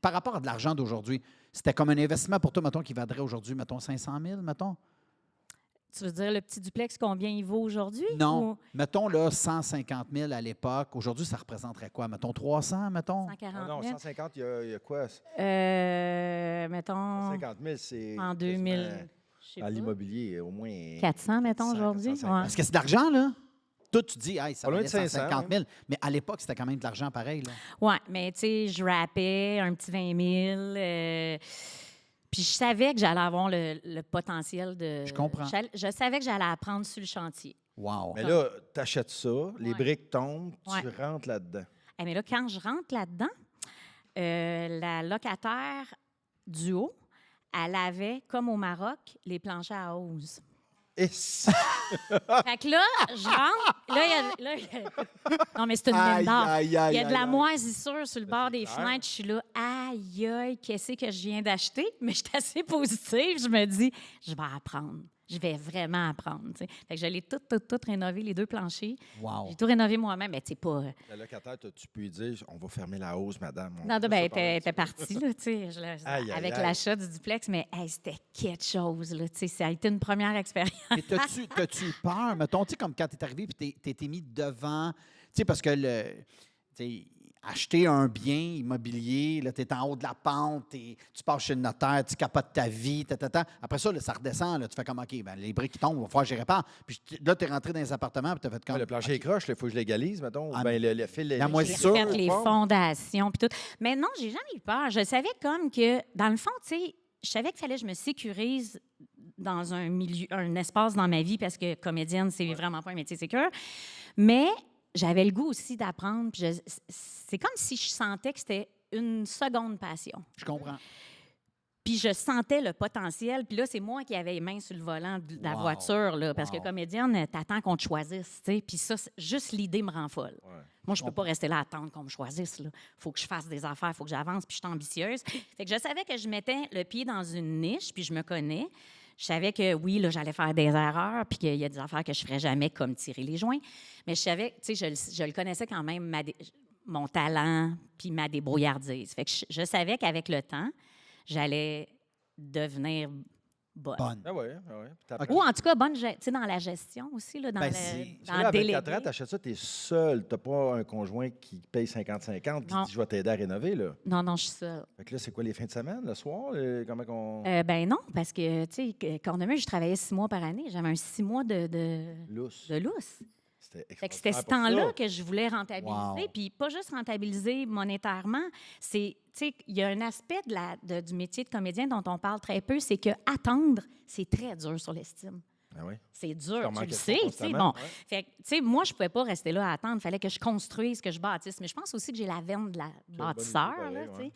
Speaker 3: par rapport à de l'argent d'aujourd'hui, c'était comme un investissement pour toi, mettons, qui vaudrait aujourd'hui, mettons, 500 000, mettons?
Speaker 1: Tu veux dire le petit duplex, combien il vaut aujourd'hui?
Speaker 3: Non.
Speaker 1: Ou
Speaker 3: Mettons, là, 150 000 à l'époque. Aujourd'hui, ça représenterait quoi? Mettons, 300, mettons?
Speaker 1: 140
Speaker 2: Non,
Speaker 1: 000?
Speaker 2: 150, il y a quoi?
Speaker 1: Mettons,
Speaker 2: 150 000, c'est.
Speaker 1: en 2000, je sais
Speaker 2: Dans
Speaker 1: pas,
Speaker 2: l'immobilier, au moins.
Speaker 1: 400, mettons,
Speaker 2: 400,
Speaker 1: aujourd'hui.
Speaker 2: 450.
Speaker 1: Ouais.
Speaker 3: Parce que c'est de l'argent, là. Toi, tu dis, hey, ça
Speaker 2: Pas loin
Speaker 3: valait
Speaker 2: de 500,
Speaker 3: 150 000. Mais à l'époque, c'était quand même de l'argent pareil, là.
Speaker 1: Oui, mais tu sais, je rappais un petit 20 000. Puis je savais que j'allais avoir le potentiel de.
Speaker 3: Je comprends.
Speaker 1: Je savais que j'allais apprendre sur le chantier.
Speaker 3: Wow.
Speaker 2: Mais là, tu achètes ça, les
Speaker 1: Ouais.
Speaker 2: briques tombent,
Speaker 1: Ouais.
Speaker 2: tu rentres là-dedans.
Speaker 1: Eh, mais là, quand je rentre là-dedans, la locataire du haut, elle avait, comme au Maroc, les planchers à hausse.
Speaker 2: Et si-
Speaker 1: Fait que là, je rentre. Non, mais c'est une mine d'or. Il y a de la moisissure sur le bord des
Speaker 2: clair.
Speaker 1: fenêtres. Je suis là, aïe, aïe, qu'est-ce que je viens d'acheter? Mais je suis assez positive. Je me dis, je vais apprendre. Je vais vraiment apprendre. Tu sais. Fait que je l'ai tout rénové, les 2 planchers.
Speaker 3: Wow.
Speaker 1: J'ai tout rénové moi-même, mais tu sais pas.
Speaker 2: Le locataire, tu peux lui dire on va fermer la hausse, madame. On
Speaker 1: Non,
Speaker 2: va
Speaker 1: ben,
Speaker 2: juste se parler
Speaker 1: t'es
Speaker 2: de
Speaker 1: parti, là, tu sais,
Speaker 2: Aïe,
Speaker 1: avec
Speaker 2: aïe.
Speaker 1: l'achat du duplex, mais hey, c'était quelque chose, là, tu sais, ça a été une première expérience.
Speaker 3: Mais t'as-tu eu peur, mettons, tu sais, comme quand t'es arrivé puis t'es mis devant, tu sais, parce que tu sais, acheter un bien immobilier, là, t'es en haut de la pente, tu passes chez le notaire, tu capotes ta vie, Après ça, là, ça redescend, là, tu fais comme, OK, ben, les briques qui tombent, il va falloir que j'y répare. Puis là, t'es rentré dans les appartements, puis t'as fait comme...
Speaker 2: Le plancher est croche, il faut que je l'égalise, mettons.
Speaker 3: Ah,
Speaker 2: Ben, le fil
Speaker 3: la
Speaker 2: électrique.
Speaker 3: moisissure.
Speaker 1: J'ai fait les
Speaker 2: forme.
Speaker 1: fondations, puis tout. Mais non, j'ai jamais eu peur. Je savais comme que, dans le fond, tu sais, je savais qu'il fallait que je me sécurise dans un milieu, un espace dans ma vie, parce que comédienne, c'est vraiment pas un métier sécure. Mais j'avais le goût aussi d'apprendre. Puis c'est comme si je sentais que c'était une seconde passion.
Speaker 3: Je comprends.
Speaker 1: Puis je sentais le potentiel. Puis là, c'est moi qui avais les mains sur le volant de la
Speaker 3: Wow.
Speaker 1: voiture, là, parce que
Speaker 3: Wow.
Speaker 1: comédienne, t'attends qu'on te choisisse. Tu sais. Puis ça, juste l'idée me rend folle.
Speaker 2: Ouais.
Speaker 1: Moi, je peux pas rester là à attendre qu'on me choisisse. Il faut que je fasse des affaires, il faut que j'avance, puis je suis ambitieuse. Fait que je savais que je mettais le pied dans une niche, puis je me connais. Je savais que, oui, là, j'allais faire des erreurs, puis qu'il y a des affaires que je ferais jamais, comme tirer les joints. Mais je savais, tu sais, je le connaissais quand même, mon talent, puis ma débrouillardise. Fait que je savais qu'avec le temps, j'allais devenir bonne.
Speaker 3: Bonne.
Speaker 2: Ah ouais, ah ouais. Puis
Speaker 3: OK.
Speaker 1: Ou en tout cas, bonne, tu sais, dans la gestion aussi, là, dans
Speaker 3: Ben,
Speaker 1: le,
Speaker 3: c'est-
Speaker 2: Parce que
Speaker 1: dans
Speaker 2: là,
Speaker 1: le
Speaker 2: avec 4 ans,
Speaker 1: délégué.
Speaker 2: tu achètes ça, tu es seul. Tu n'as pas un conjoint qui paye 50-50 qui
Speaker 1: Non.
Speaker 2: dit je vais t'aider à rénover. Là.
Speaker 1: Non, je suis seule.
Speaker 2: Fait que là, c'est quoi les fins de semaine, le soir? Comment qu'on.
Speaker 1: Ben non, parce que, tu sais, Cornemuse, je travaillais 6 mois par année. J'avais un 6 mois de
Speaker 2: Lousse.
Speaker 1: lousse.
Speaker 2: C'était
Speaker 1: Fait que c'était ce
Speaker 2: extraordinaire pour
Speaker 1: temps-là
Speaker 2: ça.
Speaker 1: que je voulais rentabiliser.
Speaker 3: Wow.
Speaker 1: Puis pas juste rentabiliser monétairement, c'est, tu sais, il y a un aspect du métier de comédien dont on parle très peu, c'est que attendre, c'est très dur sur l'estime.
Speaker 2: Ah ouais.
Speaker 1: C'est
Speaker 2: Tu
Speaker 1: dur,
Speaker 2: remets en
Speaker 1: tu le
Speaker 2: question
Speaker 1: sais, tu sais.
Speaker 2: constamment,
Speaker 1: Bon,
Speaker 2: ouais.
Speaker 1: fait que, tu sais, moi, je pouvais pas rester là à attendre. Il fallait que je construise, que je bâtisse. Mais je pense aussi que j'ai la veine de la
Speaker 2: une bonne
Speaker 1: bâtisseur,
Speaker 2: idée,
Speaker 1: là,
Speaker 2: pareil,
Speaker 1: tu sais.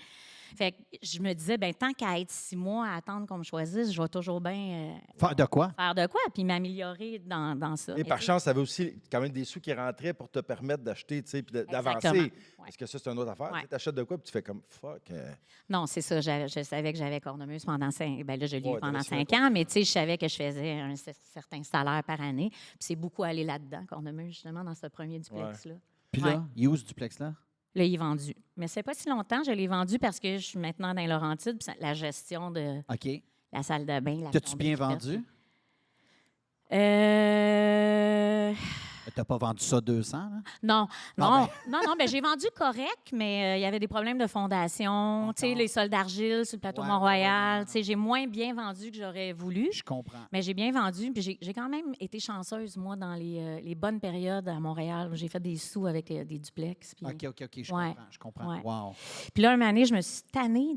Speaker 1: Fait que je me disais, ben tant qu'à être 6 mois à attendre qu'on me choisisse, je vais toujours bien
Speaker 3: Faire de quoi?
Speaker 1: faire de quoi, puis m'améliorer dans ça.
Speaker 2: Et
Speaker 1: Mais
Speaker 2: par
Speaker 1: tu sais,
Speaker 2: chance, tu avais aussi quand même des sous qui rentraient pour te permettre d'acheter, tu sais, puis d'avancer.
Speaker 1: Exactement. Ouais.
Speaker 2: Parce que ça, c'est une autre affaire.
Speaker 1: Ouais.
Speaker 2: Tu achètes de quoi, puis tu fais comme fuck.
Speaker 1: Non, c'est ça. Je savais que j'avais Cornemuse pendant 5 ben là, je l'ai eu
Speaker 2: Ouais,
Speaker 1: pendant
Speaker 2: t'avais
Speaker 1: 5 ans, mais tu sais, je savais que je faisais un certain salaire par année. Puis c'est beaucoup allé là-dedans, Cornemuse, justement, dans ce premier duplex-là.
Speaker 3: Puis
Speaker 1: Ouais.
Speaker 3: là, il est où ce duplex-là?
Speaker 1: Là, il est vendu. Mais c'est pas si longtemps, je l'ai vendu parce que je suis maintenant dans les Laurentides, puis la gestion de
Speaker 3: OK.
Speaker 1: la salle de bain. la
Speaker 3: T'as-tu bien
Speaker 1: plomberie,
Speaker 3: vendu? T'as pas vendu ça 200, là?
Speaker 1: Non,
Speaker 3: Ah,
Speaker 1: ben j'ai vendu correct, mais il y avait des problèmes de fondation, tu sais,
Speaker 3: Encore.
Speaker 1: les sols d'argile sur le plateau
Speaker 3: Ouais,
Speaker 1: Mont-Royal,
Speaker 3: ouais.
Speaker 1: tu sais, j'ai moins bien vendu que j'aurais voulu.
Speaker 3: Je comprends.
Speaker 1: Mais j'ai bien vendu, puis j'ai quand même été chanceuse, moi, dans les bonnes périodes à Montréal, où j'ai fait des sous avec des duplex. Puis,
Speaker 3: OK, je
Speaker 1: Ouais.
Speaker 3: comprends. Je comprends.
Speaker 1: Ouais.
Speaker 3: Wow.
Speaker 1: puis là, une année, je me suis tannée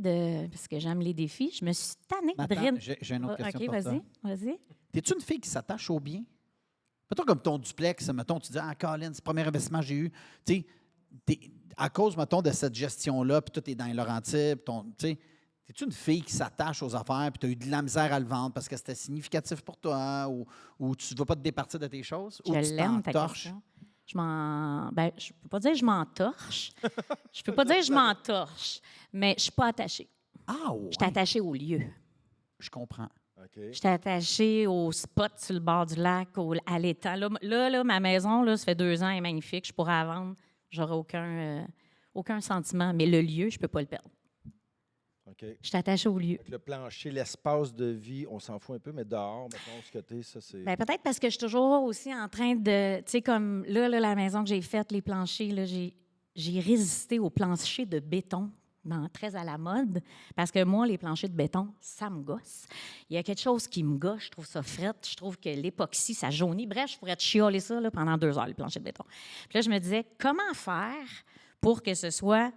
Speaker 1: parce que j'aime les défis, je me suis tannée de
Speaker 3: Attends,
Speaker 1: ride.
Speaker 3: j'ai une autre question
Speaker 1: OK,
Speaker 3: pour toi.
Speaker 1: vas-y.
Speaker 3: T'es-tu une fille qui s'attache au bien? Mettons comme ton duplex, mettons, tu dis, ah, Colin, c'est le premier investissement que j'ai eu. Tu sais, à cause, mettons, de cette gestion-là, puis toi, t'es dans les Laurentides, puis tu sais, t'es-tu une fille qui s'attache aux affaires, puis tu as eu de la misère à le vendre parce que c'était significatif pour toi, ou tu ne veux pas te départir de tes choses, ou tu
Speaker 1: Je l'aime, ta
Speaker 3: t'entorches?
Speaker 1: question. Je peux pas dire que je m'entorche. Je peux pas dire que je m'entorche, mais je suis pas attachée.
Speaker 3: Ah,
Speaker 1: Je suis
Speaker 3: ouais.
Speaker 1: attachée au lieu.
Speaker 3: Je comprends.
Speaker 2: OK.
Speaker 1: Je suis attachée au spot sur le bord du lac, à l'étang. Là, ma maison, là, ça fait 2 ans, elle est magnifique. Je pourrais la vendre. J'aurais aucun sentiment. Mais le lieu, je ne peux pas le perdre.
Speaker 2: OK.
Speaker 1: Je suis attachée au lieu.
Speaker 2: Fait que le plancher, l'espace de vie, on s'en fout un peu, mais dehors, mettons, ce côté, ça, c'est.
Speaker 1: Ben, peut-être parce que je suis toujours aussi en train de... Tu sais, comme là, la maison que j'ai faite, les planchers, là, j'ai résisté aux planchers de béton. Très à la mode, parce que moi, les planchers de béton, ça me gosse. Il y a quelque chose qui me gosse, je trouve ça frette, je trouve que l'époxy, ça jaunit. Bref, je pourrais te chialer ça là, pendant 2 heures, les planchers de béton. Puis là, je me disais, comment faire pour que ce soit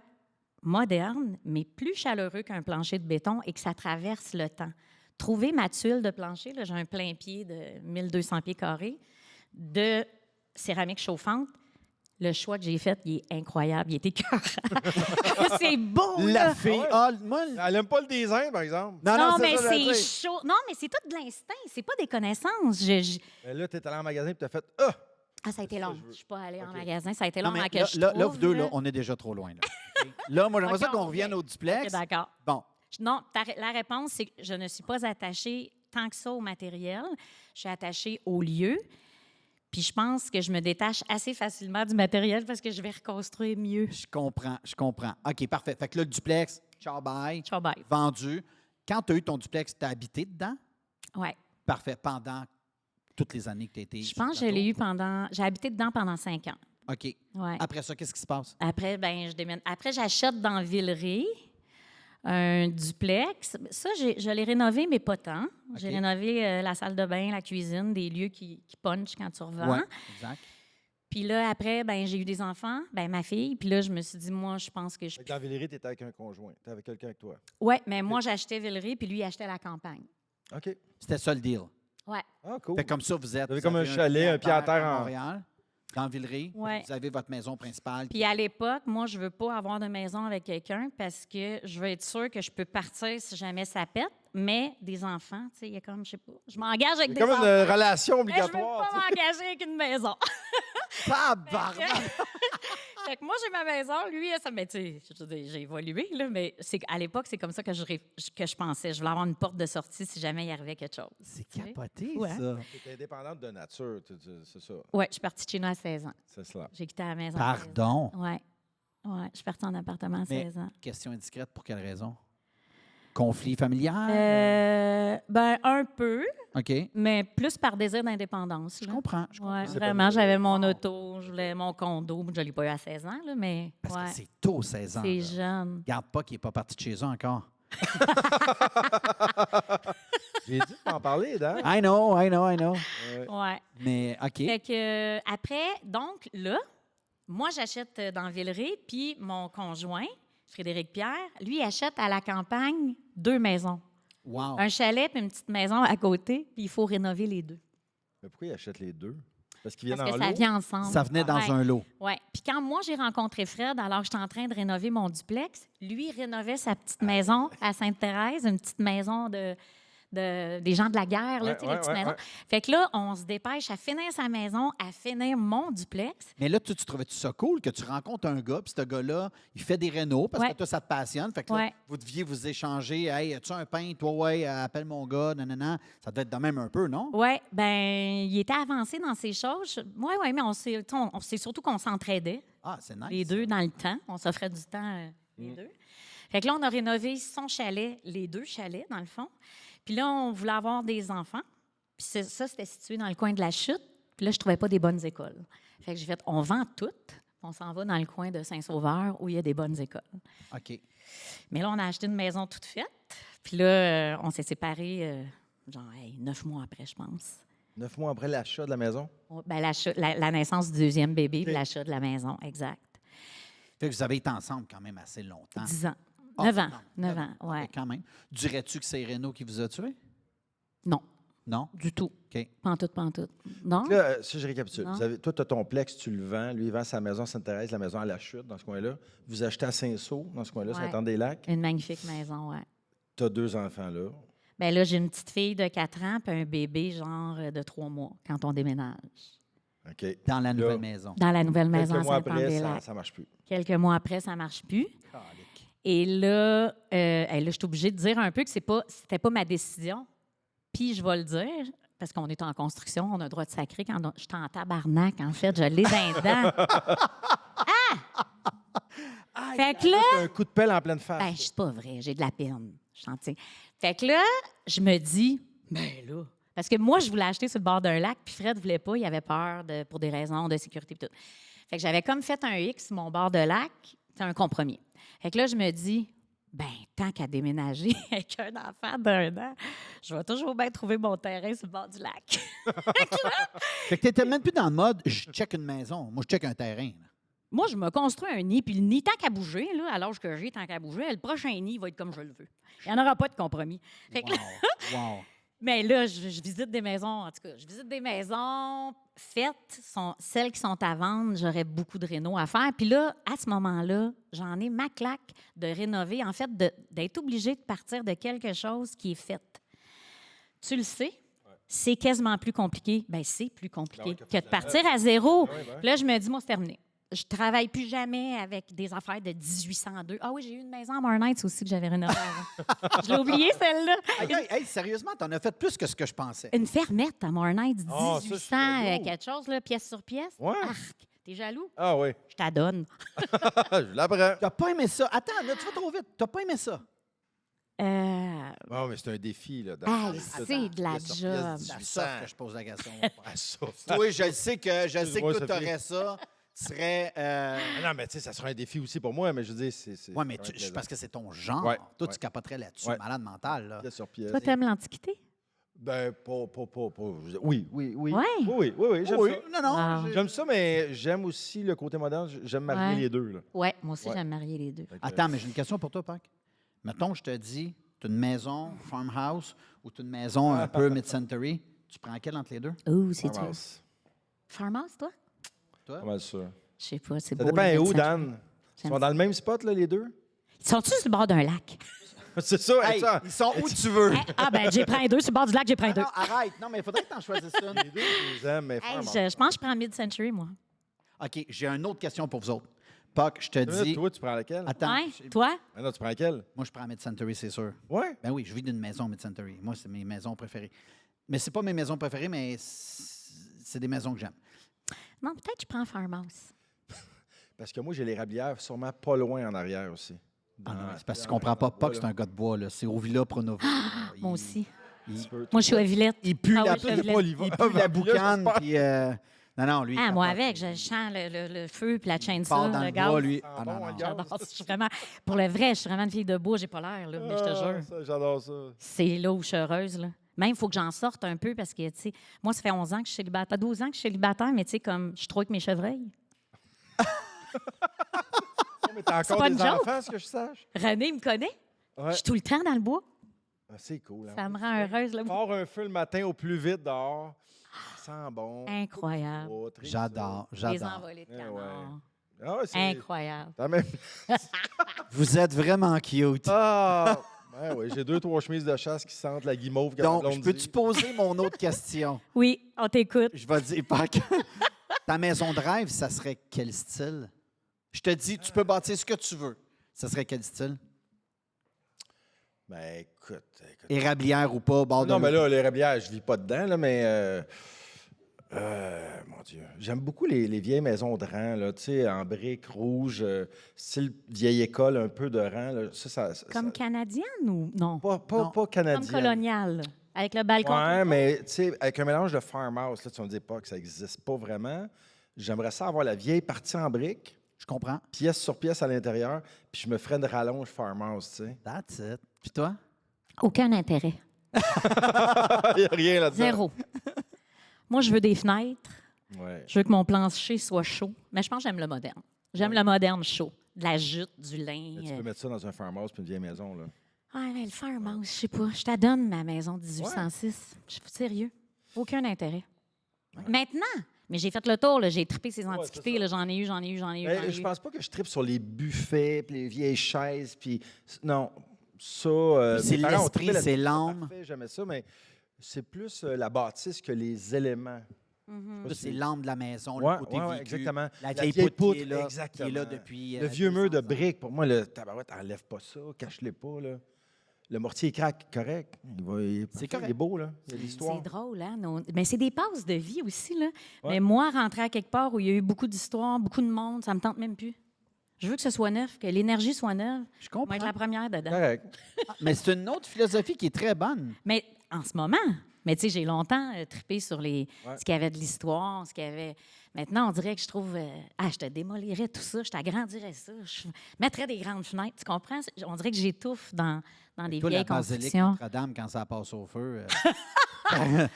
Speaker 1: moderne, mais plus chaleureux qu'un plancher de béton et que ça traverse le temps? Trouver ma tuile de plancher, là, j'ai un plein pied de 1200 pieds carrés de céramique chauffante. Le choix que j'ai fait, il est incroyable. Il est écœurant. C'est beau,
Speaker 3: La
Speaker 1: là.
Speaker 3: fille,
Speaker 2: Ah ouais?
Speaker 3: moi...
Speaker 2: Elle n'aime pas le design, par exemple.
Speaker 1: Non, mais
Speaker 3: ça, je veux
Speaker 1: c'est
Speaker 3: dire.
Speaker 1: chaud. Non, mais c'est tout de l'instinct. C'est pas des connaissances.
Speaker 2: Mais là, tu es allé en magasin et tu as fait Ah!
Speaker 1: Ah, ça a été
Speaker 2: C'est ça
Speaker 1: long.
Speaker 2: que je veux.
Speaker 1: Je suis pas allée en
Speaker 2: OK.
Speaker 1: magasin. Ça a été
Speaker 3: Non,
Speaker 1: long
Speaker 3: mais
Speaker 1: avant que
Speaker 3: là,
Speaker 1: je
Speaker 3: là,
Speaker 1: trouve.
Speaker 3: vous deux, là, on est déjà trop loin. Là, OK? Là, moi, j'aimerais ça
Speaker 1: OK,
Speaker 3: qu'on
Speaker 1: on
Speaker 3: revienne
Speaker 1: revient.
Speaker 3: au duplex.
Speaker 1: OK, d'accord.
Speaker 3: Bon,
Speaker 1: Non, la réponse, c'est que je ne suis pas attachée tant que ça au matériel. Je suis attachée au lieu. Puis je pense que je me détache assez facilement du matériel parce que je vais reconstruire mieux.
Speaker 3: Je comprends, je comprends. OK, parfait. Fait que là, le duplex, ciao, bye,
Speaker 1: Ciao, bye.
Speaker 3: vendu. Quand tu as eu ton duplex, tu as habité dedans?
Speaker 1: Ouais.
Speaker 3: Parfait. Pendant toutes les années que tu as été
Speaker 1: Je
Speaker 3: sur le
Speaker 1: pense que je l'ai
Speaker 3: plateau?
Speaker 1: eu j'ai habité dedans pendant 5 ans.
Speaker 3: OK.
Speaker 1: Ouais.
Speaker 3: Après ça, qu'est-ce qui se passe?
Speaker 1: Après, ben, je déménage. Après, j'achète dans Villeray un duplex. Ça, je l'ai rénové, mais pas tant. J'ai
Speaker 3: OK.
Speaker 1: rénové la salle de bain, la cuisine, des lieux qui punchent quand tu revends.
Speaker 3: Ouais, exact.
Speaker 1: Puis là, après, ben, j'ai eu des enfants, ben, ma fille. Puis là, je me suis dit, moi, je pense que je...
Speaker 2: Fait que dans Villeray, tu étais avec un conjoint. Tu avec quelqu'un avec toi.
Speaker 1: Ouais, mais moi, j'achetais Villeray, puis lui, il achetait la campagne.
Speaker 2: OK.
Speaker 3: C'était ça le deal.
Speaker 1: Ouais.
Speaker 2: Ah, cool.
Speaker 3: Fait que comme ça, vous êtes.
Speaker 2: Vous avez
Speaker 3: vous
Speaker 2: comme un
Speaker 3: avez
Speaker 2: chalet, un pied à terre en-
Speaker 3: Montréal, dans Villeray.
Speaker 1: Ouais.
Speaker 3: Vous avez votre maison principale.
Speaker 1: Puis à l'époque, moi, je veux pas avoir de maison avec quelqu'un parce que je veux être sûre que je peux partir si jamais ça pète. Mais des enfants, tu sais, il y a comme, je sais pas, je m'engage avec
Speaker 2: C'est
Speaker 1: des
Speaker 2: comme
Speaker 1: enfants.
Speaker 2: une relation
Speaker 1: Mais je veux
Speaker 2: obligatoire.
Speaker 1: pas m'engager avec une maison.
Speaker 3: Tabarnak!
Speaker 1: Fait que moi, j'ai ma maison. Lui, ça, mais tu sais, je veux dire, j'ai évolué, là, mais à l'époque, c'est comme ça que je pensais. Je voulais avoir une porte de sortie si jamais il arrivait quelque chose.
Speaker 3: C'est
Speaker 1: tu sais.
Speaker 3: capoté,
Speaker 1: Ouais.
Speaker 3: ça.
Speaker 2: Tu es indépendante de nature, c'est ça.
Speaker 1: Ouais, je suis partie de chez nous à 16 ans.
Speaker 2: C'est cela.
Speaker 1: J'ai quitté la maison. à 16 ans.
Speaker 3: Pardon.
Speaker 1: Ouais. Ouais, je suis partie en appartement à
Speaker 3: Mais-
Speaker 1: 16 ans.
Speaker 3: Question indiscrète, pour quelle raison? Conflit familial?
Speaker 1: Ben, un peu,
Speaker 3: OK.
Speaker 1: mais plus par désir d'indépendance.
Speaker 3: Je
Speaker 1: là.
Speaker 3: comprends. Je comprends.
Speaker 1: Ouais,
Speaker 2: C'est
Speaker 1: vraiment,
Speaker 2: pas-
Speaker 1: j'avais mon auto, je voulais mon condo. Je ne l'ai pas eu à 16 ans, là, mais
Speaker 3: Parce
Speaker 1: ouais,
Speaker 3: que c'est tôt, 16 ans.
Speaker 1: c'est
Speaker 3: là.
Speaker 1: jeune.
Speaker 3: Garde pas qu'il n'est pas parti de chez eux encore.
Speaker 2: J'ai dit de t'en parler, Dan.
Speaker 3: I know.
Speaker 1: Ouais.
Speaker 3: Mais OK.
Speaker 1: Fait que, après, donc, là, moi, j'achète dans Villeray, puis mon conjoint, Frédéric Pierre, lui, achète à la campagne 2 maisons.
Speaker 3: Wow.
Speaker 1: Un chalet puis une petite maison à côté, puis il faut rénover les 2.
Speaker 2: Mais pourquoi ils achètent les deux? Parce qu'ils viennent
Speaker 1: Parce que
Speaker 2: en
Speaker 1: ça
Speaker 2: lot?
Speaker 1: vient ensemble.
Speaker 3: Ça venait dans
Speaker 1: Ouais.
Speaker 3: un lot.
Speaker 1: Oui. Puis quand moi, j'ai rencontré Fred, alors que j'étais en train de rénover mon duplex, lui, il rénovait sa petite maison à Sainte-Thérèse, une petite maison des gens de la guerre, là,
Speaker 2: Ouais,
Speaker 1: tu sais, les
Speaker 2: ouais,
Speaker 1: petites
Speaker 2: ouais,
Speaker 1: maisons.
Speaker 2: ouais.
Speaker 1: Fait que là, on se dépêche à finir sa maison, à finir mon duplex.
Speaker 3: Mais là, tu trouvais-tu ça cool que tu rencontres un gars, puis ce gars-là, il fait des rénaux parce
Speaker 1: Ouais.
Speaker 3: que toi, ça te passionne. Fait que là,
Speaker 1: Ouais.
Speaker 3: vous deviez vous échanger. Hey, as-tu un pain? Toi, ouais, appelle mon gars. Nanana. Ça devait être de même un peu, non?
Speaker 1: Oui, ben il était avancé dans ces choses. Oui, mais c'est surtout qu'on s'entraidait,
Speaker 3: Ah, c'est nice.
Speaker 1: les deux, dans le temps. On s'offrait du temps, les deux. Fait que là, on a rénové son chalet, les 2 chalets, dans le fond. Puis là, on voulait avoir des enfants. Puis ça, c'était situé dans le coin de la Chute. Puis là, je trouvais pas des bonnes écoles. Fait que j'ai fait, on vend toutes. On s'en va dans le coin de Saint-Sauveur où il y a des bonnes écoles.
Speaker 3: OK.
Speaker 1: Mais là, on a acheté une maison toute faite. Puis là, on s'est séparés, 9 mois après, je pense.
Speaker 2: 9 mois après l'achat de la maison?
Speaker 1: Ben, la naissance du 2e bébé, puis
Speaker 2: OK.
Speaker 1: l'achat de la maison, exact.
Speaker 3: Fait que vous avez été ensemble quand même assez longtemps.
Speaker 1: 10 ans.
Speaker 3: Ah,
Speaker 1: 9 ans.
Speaker 3: non,
Speaker 1: 9 ans,
Speaker 3: OK,
Speaker 1: ouais.
Speaker 3: quand même. Dirais-tu que c'est Renaud qui vous a tué?
Speaker 1: Non,
Speaker 3: Non?
Speaker 1: du tout.
Speaker 3: OK.
Speaker 1: Pantoute. Non?
Speaker 2: Là, si je récapitule,
Speaker 1: Non.
Speaker 2: toi, tu as ton plex, tu le vends. Lui, il vend sa maison à Sainte-Thérèse, la maison à la Chute, dans ce coin-là. Vous achetez à Saint-Saul, dans ce coin-là,
Speaker 1: Ouais.
Speaker 2: Saint-Anne-des-Lacs.
Speaker 1: Une magnifique maison, ouais.
Speaker 2: Tu as 2 enfants là.
Speaker 1: Ben là, j'ai une petite fille de 4 ans puis un bébé, genre, de 3 mois, quand on déménage.
Speaker 2: OK.
Speaker 3: Dans la nouvelle
Speaker 2: Là,
Speaker 3: maison.
Speaker 1: Dans la nouvelle maison
Speaker 2: Quelques
Speaker 1: à
Speaker 2: mois après, ça
Speaker 1: Saint-Anne-des-Lacs.
Speaker 2: ne marche plus.
Speaker 1: Quelques mois après, ça ne marche plus.
Speaker 3: Calique.
Speaker 1: Et là, je suis obligée de dire un peu que c'était pas ma décision. Puis je vais le dire, parce qu'on est en construction, on a le droit de sacrer. Quand je suis en tabarnak, en fait, je l'ai dans les dents. Fait que là,
Speaker 2: C'est un coup de pelle en pleine face.
Speaker 1: ben, c'est pas vrai, j'ai de la peine. Je t'en tiens. Fait que là, je me dis, ben là, parce que moi, je voulais acheter sur le bord d'un lac, puis Fred voulait pas, il avait peur pour des raisons de sécurité et tout. Fait que j'avais comme fait un X sur mon bord de lac, c'est un compromis. Fait que là, je me dis, ben, tant qu'à déménager avec un enfant d'1 an, je vais toujours bien trouver mon terrain sur le bord du lac.
Speaker 3: Fait que t'étais même plus dans le mode, je check une maison. Moi, je check un terrain. là.
Speaker 1: Moi, je me construis un nid, puis le nid, tant qu'à bouger, là, à l'âge que j'ai, tant qu'à bouger, le prochain nid va être comme je le veux. Il n'y en aura pas de compromis. Fait que là,
Speaker 3: Wow.
Speaker 1: mais là, je visite des maisons, en tout cas, je visite des maisons faites, celles qui sont à vendre, j'aurais beaucoup de réno à faire. Puis là, à ce moment-là, j'en ai ma claque de rénover, en fait, d'être obligée de partir de quelque chose qui est fait. Tu le sais, c'est quasiment plus compliqué. Bien, c'est plus compliqué
Speaker 2: Ah oui,
Speaker 1: que de partir à zéro. Puis là, je me dis, moi, c'est terminé. Je travaille plus jamais avec des affaires de 1802. Ah oui, j'ai eu une maison à Mornites aussi que j'avais rénovée avant. Je l'ai oublié, celle-là.
Speaker 3: Hey, sérieusement, t'en as fait plus que ce que je pensais.
Speaker 1: Une fermette à Mornites,
Speaker 2: Ah, ça, je suis
Speaker 1: 1800
Speaker 2: jaloux.
Speaker 1: quelque chose, là, pièce sur pièce.
Speaker 2: Ouais.
Speaker 1: Arc, t'es jaloux?
Speaker 2: Ah oui,
Speaker 1: Je t'adonne.
Speaker 2: je l'apprends.
Speaker 3: T'as pas aimé ça. Attends, là, tu vas trop vite. T'as pas aimé ça.
Speaker 2: Non, mais c'est un défi, là.
Speaker 1: Hey, c'est de la
Speaker 2: pièce sur pièce,
Speaker 1: job.
Speaker 3: C'est
Speaker 2: 1800.
Speaker 3: ça que je pose la question.
Speaker 2: Ah, ça.
Speaker 3: Oui, je sais que
Speaker 2: Excuse-moi,
Speaker 3: toi,
Speaker 2: Sophie.
Speaker 3: t'aurais ça. Tu serais.
Speaker 2: Ah non, mais tu sais, ça sera un défi aussi pour moi, mais je veux dire, c'est.
Speaker 3: Oui, mais
Speaker 2: ça va être plaisant.
Speaker 3: parce que c'est ton genre.
Speaker 2: Ouais,
Speaker 3: Toi,
Speaker 2: ouais.
Speaker 3: tu capoterais là-dessus,
Speaker 2: Ouais.
Speaker 3: malade mental. Là.
Speaker 2: Pièce sur pièce.
Speaker 1: Toi, t'aimes l'Antiquité?
Speaker 2: Ben, pas. Oui.
Speaker 1: Ouais?
Speaker 2: Oui, j'aime
Speaker 3: Oui,
Speaker 2: ça.
Speaker 3: non.
Speaker 1: Wow.
Speaker 3: j'ai-
Speaker 2: J'aime ça, mais j'aime aussi le côté moderne. J'aime marier
Speaker 1: Ouais.
Speaker 2: les deux, là.
Speaker 1: Oui, moi aussi,
Speaker 2: Ouais.
Speaker 1: j'aime marier les deux.
Speaker 2: Fait que,
Speaker 3: Attends, mais j'ai une question pour toi, Pac. Mettons, je te dis, tu as une maison farmhouse ou tu as une maison un peu mid-century. Tu prends quelle entre les deux?
Speaker 1: Oh, c'est dur.
Speaker 2: Farmhouse.
Speaker 1: Farmhouse, toi?
Speaker 2: Pas mal sûr.
Speaker 1: Je sais pas, c'est
Speaker 2: Ça
Speaker 1: beau.
Speaker 2: dépend
Speaker 1: le
Speaker 2: où,
Speaker 1: mid-century.
Speaker 2: Dan? Ils
Speaker 1: J'aime
Speaker 2: sont dans le même spot, là, les deux?
Speaker 1: Ils sont-tous sur le bord d'un lac?
Speaker 2: C'est ça,
Speaker 3: Hey,
Speaker 2: attends.
Speaker 3: ils sont où tu veux.
Speaker 1: Ah, ben, j'ai pris deux. Sur le bord du lac, j'ai pris deux.
Speaker 3: Non, arrête. Non, mais il faudrait que tu en choisisses une.
Speaker 2: Les deux, je les aime, mais
Speaker 1: Hey,
Speaker 2: Farmhouse.
Speaker 1: je pense que je prends mid-century, moi.
Speaker 3: OK, j'ai une autre question pour vous autres. Pac, je te
Speaker 2: Une minute,
Speaker 3: dis.
Speaker 2: Toi, tu prends laquelle?
Speaker 3: Attends.
Speaker 1: Ouais, toi?
Speaker 2: Ah non, tu prends laquelle?
Speaker 3: Moi, je prends mid-century, c'est sûr.
Speaker 2: Ouais.
Speaker 3: Ben oui, je vis d'une maison mid-century. Moi, c'est mes maisons préférées. Mais c'est pas mes maisons préférées, mais c'est des maisons que j'aime.
Speaker 1: Non, peut-être que je prends Farmhouse.
Speaker 2: Parce que moi, j'ai l'érablière sûrement pas loin en arrière aussi.
Speaker 3: Ah non, c'est parce que tu comprends pas. Pac, c'est un gars de bois, là. C'est au Villa Pronovo.
Speaker 1: Moi aussi.
Speaker 3: Il,
Speaker 1: Moi, je suis à Villette.
Speaker 3: il pue
Speaker 1: Ah
Speaker 3: la,
Speaker 1: oui, je suis à Villette.
Speaker 3: il pue la boucane, puis... non, lui...
Speaker 1: Ah,
Speaker 3: il
Speaker 1: moi,
Speaker 3: capote.
Speaker 1: avec, je sens le feu puis la chaîne
Speaker 3: Il part
Speaker 1: ça,
Speaker 3: dans
Speaker 1: le
Speaker 3: le
Speaker 1: gaz.
Speaker 3: bois, lui.
Speaker 2: Ah
Speaker 3: Ah,
Speaker 2: bon,
Speaker 3: non, non.
Speaker 2: regarde.
Speaker 1: J'adore. Je suis vraiment, pour le vrai, je suis vraiment une fille de bois. J'ai pas l'air, là, mais je te jure.
Speaker 2: Ça, j'adore ça.
Speaker 1: C'est là où je suis heureuse, là. Même, il faut que j'en sorte un peu parce que, tu sais, moi, ça fait 11 ans que je suis célibataire, 12 ans que je suis célibataire, mais tu sais, comme, je suis trop avec mes chevreuils.
Speaker 2: Oh, mais t'as
Speaker 1: C'est
Speaker 2: encore
Speaker 1: pas
Speaker 2: des
Speaker 1: une joke.
Speaker 2: enfants, ce que je sache?
Speaker 1: René me connaît.
Speaker 2: Ouais.
Speaker 1: Je suis tout le temps dans le bois.
Speaker 2: Ah, c'est cool.
Speaker 1: Ça me rend heureuse, là.
Speaker 2: Pars un feu le matin au plus vite dehors. Ça sent bon.
Speaker 1: Incroyable.
Speaker 2: Oh, très
Speaker 3: J'adore,
Speaker 1: Les
Speaker 3: j'adore.
Speaker 1: envolées de
Speaker 2: Eh
Speaker 1: canard.
Speaker 2: ouais. Ah, ouais, c'est...
Speaker 1: Incroyable.
Speaker 2: T'as même...
Speaker 3: Vous êtes vraiment cute.
Speaker 2: Ah! Ouais, ouais, j'ai 2-3 chemises de chasse qui sentent la guimauve. comme ma
Speaker 3: Donc,
Speaker 2: blonde
Speaker 3: je peux-tu
Speaker 2: dit.
Speaker 3: poser mon autre question?
Speaker 1: Oui, on t'écoute.
Speaker 3: Je vais dire, Pac, ta maison de rêve, ça serait quel style? Je te dis, tu peux bâtir ce que tu veux. Ça serait quel style?
Speaker 2: Ben, écoute.
Speaker 3: Érablière ou pas, bord de
Speaker 2: Non, mais
Speaker 3: l'eau?
Speaker 2: là, les réblières, je vis pas dedans, là, mais... mon Dieu. J'aime beaucoup les vieilles maisons de rang, là, tu sais, en briques rouges, style vieille école, un peu de rang. Là. Ça,
Speaker 1: Comme canadienne ou non?
Speaker 2: pas
Speaker 3: Non.
Speaker 1: Comme
Speaker 2: canadien.
Speaker 1: coloniale, avec le balcon.
Speaker 2: Ouais, mais tu sais, avec un mélange de farmhouse, là, tu vas me dire pas que ça n'existe pas vraiment. J'aimerais ça avoir la vieille partie en briques,
Speaker 3: Je comprends.
Speaker 2: pièce sur pièce à l'intérieur, puis je me ferais une rallonge farmhouse, tu sais.
Speaker 3: That's it. Puis toi?
Speaker 1: Aucun intérêt.
Speaker 2: Il n'y a rien là-dedans.
Speaker 1: Zéro. Moi, je veux des fenêtres.
Speaker 2: Ouais.
Speaker 1: Je veux que mon plancher soit chaud. Mais je pense que j'aime le moderne. J'aime le moderne chaud. De la jute, du lin.
Speaker 2: Mais tu peux mettre ça dans un farmhouse puis une vieille maison, là.
Speaker 1: Ouais, mais le farmhouse, je sais pas. Je t'adonne ma maison de 1806. Je suis sérieux. Aucun intérêt. Maintenant, mais j'ai fait le tour, là, j'ai trippé ces antiquités.
Speaker 2: c'est ça.
Speaker 1: Là, j'en ai eu.
Speaker 2: Ben, je pense pas que je tripe sur les buffets, puis les vieilles chaises, puis non, ça.
Speaker 3: Puis c'est
Speaker 2: mes parents ont
Speaker 3: l'esprit,
Speaker 2: trippé là-dessus,
Speaker 3: c'est l'âme.
Speaker 2: parfait, j'aimais ça, mais c'est plus la bâtisse que les éléments.
Speaker 1: Mhm.
Speaker 3: Là, c'est l'âme de la maison,
Speaker 2: Ouais,
Speaker 3: le côté
Speaker 2: ouais,
Speaker 3: vécu.
Speaker 2: exactement.
Speaker 3: La vieille poutre qui est là,
Speaker 2: exactement.
Speaker 3: qui est là depuis...
Speaker 2: Le vieux mur de
Speaker 3: 200 ans.
Speaker 2: briques, pour moi, le tabarouette, enlève pas ça, cache-les pas, là. Le mortier craque, correct. C'est
Speaker 3: correct.
Speaker 2: Il est beau, là. Il y a de l'histoire.
Speaker 1: C'est drôle, hein? Mais c'est des passes de vie aussi, là.
Speaker 2: Ouais.
Speaker 1: Mais moi, rentrer à quelque part où il y a eu beaucoup d'histoires, beaucoup de monde, ça me tente même plus. Je veux que ce soit neuf, que l'énergie soit neuve.
Speaker 3: Je
Speaker 1: Je vais
Speaker 3: comprends.
Speaker 1: être la première dedans.
Speaker 2: Correct.
Speaker 3: Mais c'est une autre philosophie qui est très bonne.
Speaker 1: Mais en ce moment, mais tu sais, j'ai longtemps trippé sur
Speaker 2: Ouais.
Speaker 1: ce qu'il y avait de l'histoire, ce qu'il y avait. Maintenant, on dirait que je trouve. Je te démolirais tout ça, je t'agrandirais ça, je mettrais des grandes fenêtres. Tu comprends? On dirait que j'étouffe dans des
Speaker 3: Toi,
Speaker 1: vieilles
Speaker 3: la basilique
Speaker 1: constructions.
Speaker 3: Notre-Dame, quand ça passe au feu,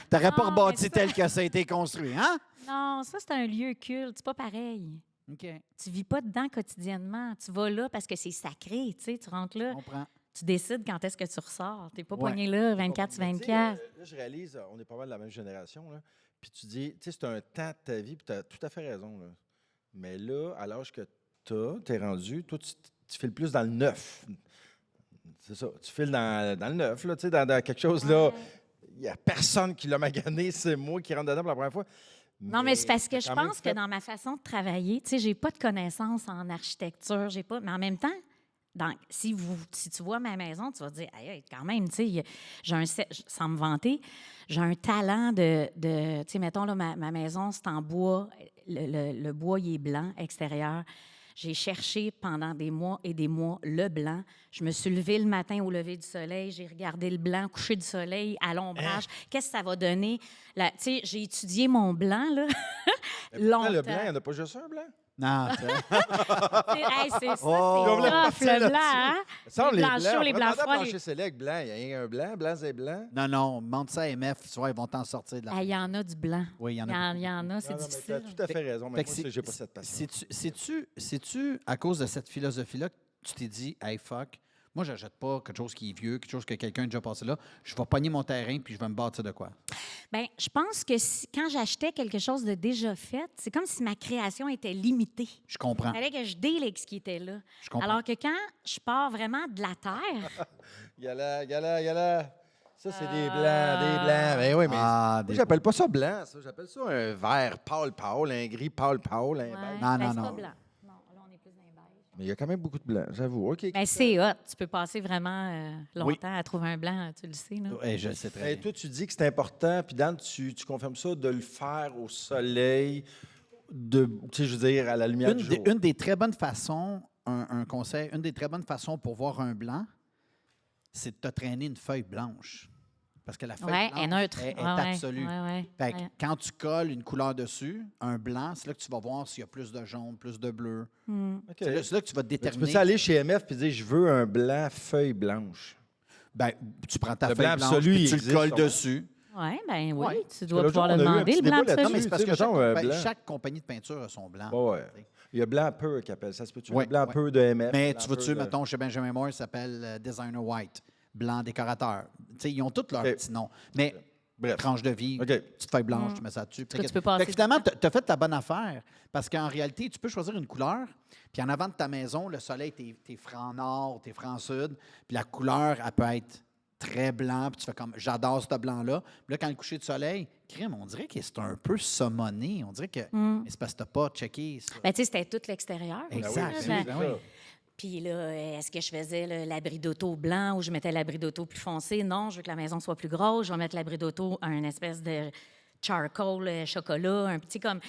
Speaker 3: t'aurais pas
Speaker 1: Non,
Speaker 3: rebâti
Speaker 1: mais
Speaker 3: tel que ça a été construit, hein?
Speaker 1: Non, ça, c'est un lieu culte. C'est pas pareil.
Speaker 3: OK,
Speaker 1: Tu vis pas dedans quotidiennement. Tu vas là parce que c'est sacré. Tu sais, tu rentres là,
Speaker 3: je comprends.
Speaker 1: tu décides quand est-ce que tu ressors. Tu n'es pas
Speaker 3: Ouais.
Speaker 1: poigné là 24 sur
Speaker 2: Mais tu sais,
Speaker 1: 24.
Speaker 2: Là, je réalise, on est pas mal de la même génération, là. Puis tu dis, tu sais, c'est un temps de ta vie, puis tu as tout à fait raison, là. Mais là, à l'âge que tu es rendu, toi, tu files plus dans le neuf. C'est ça. Tu files dans le neuf, là, tu sais, dans quelque chose, là.
Speaker 1: Ouais.
Speaker 2: Il n'y a personne qui l'a magané, c'est moi qui rentre dedans pour la première fois.
Speaker 1: Non, mais c'est parce que
Speaker 2: t'as
Speaker 1: je
Speaker 2: quand même
Speaker 1: pense
Speaker 2: fait-
Speaker 1: que dans ma façon de travailler, tu sais, j'ai pas de connaissances en architecture, j'ai pas, mais en même temps, si tu vois ma maison, tu vas te dire, aïe, aïe, quand même, tu sais, sans me vanter, j'ai un talent tu sais, mettons, là, ma maison, c'est en bois, le bois, il est blanc, extérieur. J'ai cherché pendant des mois et des mois le blanc. Je me suis levée le matin au lever du soleil, j'ai regardé le blanc, coucher du soleil, à l'ombrage. Qu'est-ce que ça va donner? Tu sais, j'ai étudié mon blanc, là,
Speaker 2: Mais pourtant,
Speaker 1: longtemps.
Speaker 2: le blanc, il n'y en a pas juste un blanc.
Speaker 3: Non, ça.
Speaker 1: C'est
Speaker 3: Oh.
Speaker 1: tough,
Speaker 2: partir
Speaker 1: le blanc,
Speaker 2: là-dessus.
Speaker 1: hein?
Speaker 2: Ça,
Speaker 1: Les blancs chauds, les blancs froids.
Speaker 2: Plancher Select, blanc. Il y a rien un blanc, blanc, c'est blanc.
Speaker 3: Non, non, monte ça à MF, tu vois, ils vont t'en sortir de là.
Speaker 1: Il y en a du blanc.
Speaker 3: Oui, il y en a.
Speaker 1: Il y en a, c'est
Speaker 2: Non, non, mais
Speaker 1: difficile.
Speaker 2: tu as tout à fait raison. Mais
Speaker 3: Fait que
Speaker 2: moi, j'ai pas cette passion.
Speaker 3: C'est-tu à cause de cette philosophie-là que tu t'es dit, hey, fuck, moi, je n'achète pas quelque chose qui est vieux, quelque chose que quelqu'un a déjà passé là. Je vais pogner mon terrain puis je vais me bâtir de quoi?
Speaker 1: Bien, je pense que quand j'achetais quelque chose de déjà fait, c'est comme si ma création était limitée.
Speaker 3: Je comprends.
Speaker 1: Il fallait que je deal avec ce qui était là.
Speaker 3: Je comprends.
Speaker 1: Alors que quand je pars vraiment de la terre,
Speaker 2: Il y a là. Ça, c'est des blancs, des blancs. Ben oui, mais
Speaker 3: Ah,
Speaker 2: moi, j'appelle pas ça blanc, ça. J'appelle ça un vert pâle, un gris pâle, un beige.
Speaker 3: Non,
Speaker 1: ben,
Speaker 3: non,
Speaker 1: c'est
Speaker 3: non.
Speaker 1: pas blanc. Non, là, on est plus dans les beiges.
Speaker 2: Mais il y a quand même beaucoup de blanc, j'avoue. OK.
Speaker 1: Ben, c'est hot. Tu peux passer vraiment longtemps à trouver un blanc, tu le sais. Là.
Speaker 3: Ouais, je le sais très
Speaker 2: Mais
Speaker 3: bien.
Speaker 2: toi, tu dis que c'est important, puis Dan, tu confirmes ça, de le faire au soleil, tu sais, je veux dire, à la lumière du jour.
Speaker 3: Une des très bonnes façons, un conseil, une des très bonnes façons pour voir un blanc, c'est de te traîner une feuille blanche. Parce que la feuille
Speaker 1: Oui,
Speaker 3: blanche
Speaker 1: est neutre.
Speaker 3: est
Speaker 1: Ouais, ouais,
Speaker 3: absolue.
Speaker 1: ouais.
Speaker 3: Fait que quand tu colles une couleur dessus, un blanc, c'est là que tu vas voir s'il y a plus de jaune, plus de bleu.
Speaker 2: OK.
Speaker 3: C'est là que tu vas
Speaker 2: Mais tu
Speaker 3: déterminer.
Speaker 2: peux aller chez MF et dire, je veux un blanc feuille blanche.
Speaker 3: Ben, tu prends ta
Speaker 2: Le
Speaker 3: feuille
Speaker 2: blanc
Speaker 3: blanche,
Speaker 2: absolu,
Speaker 3: puis
Speaker 2: il
Speaker 3: tu le
Speaker 2: existe,
Speaker 3: colles
Speaker 2: sûrement.
Speaker 3: dessus.
Speaker 1: Oui, ben oui.
Speaker 3: Ouais.
Speaker 1: Tu dois
Speaker 2: l'autre
Speaker 1: pouvoir
Speaker 2: jour,
Speaker 1: le
Speaker 2: on a eu un
Speaker 1: demander,
Speaker 2: petit
Speaker 1: le blanc
Speaker 2: débat là-dessus.
Speaker 3: Non, mais
Speaker 1: absolu.
Speaker 3: c'est parce
Speaker 2: tu
Speaker 3: que
Speaker 2: sais, mettons, blanc.
Speaker 3: chaque compagnie de peinture a son blanc.
Speaker 2: Ouais. Il y a blanc peu qui appelle ça. Se peut-tu?
Speaker 3: Ouais,
Speaker 2: Blanc
Speaker 3: ouais.
Speaker 2: peu de MF.
Speaker 3: Mais
Speaker 2: blanc
Speaker 3: tu vois-tu,
Speaker 2: peu de-
Speaker 3: mettons, chez Benjamin Moore, il s'appelle Designer White, blanc décorateur. Tu sais, ils ont tous leurs
Speaker 2: OK.
Speaker 3: petits noms. Mais
Speaker 2: Bref.
Speaker 3: tranche de vie,
Speaker 2: OK.
Speaker 3: petite feuille blanche, tu mets ça dessus.
Speaker 1: Que tu peux passer
Speaker 3: Fait que finalement, tu as fait ta bonne affaire. Parce qu'en réalité, tu peux choisir une couleur, puis en avant de ta maison, le soleil, t'es franc nord, t'es franc sud, puis la couleur, elle peut être très blanc, puis tu fais comme, j'adore ce blanc-là. Puis là, quand le coucher de soleil, crème, on dirait que c'est un peu saumonné. On dirait que, mais c'est parce que t'as pas checké ça.
Speaker 1: Ben, tu sais, c'était tout l'extérieur.
Speaker 3: Exact.
Speaker 1: aussi,
Speaker 3: Ben
Speaker 1: là.
Speaker 3: oui, ben oui.
Speaker 1: Puis là, est-ce que je faisais là, l'abri d'auto blanc ou je mettais l'abri d'auto plus foncé? Non, je veux que la maison soit plus grosse. Je vais mettre l'abri d'auto un espèce de charcoal, chocolat, un petit comme...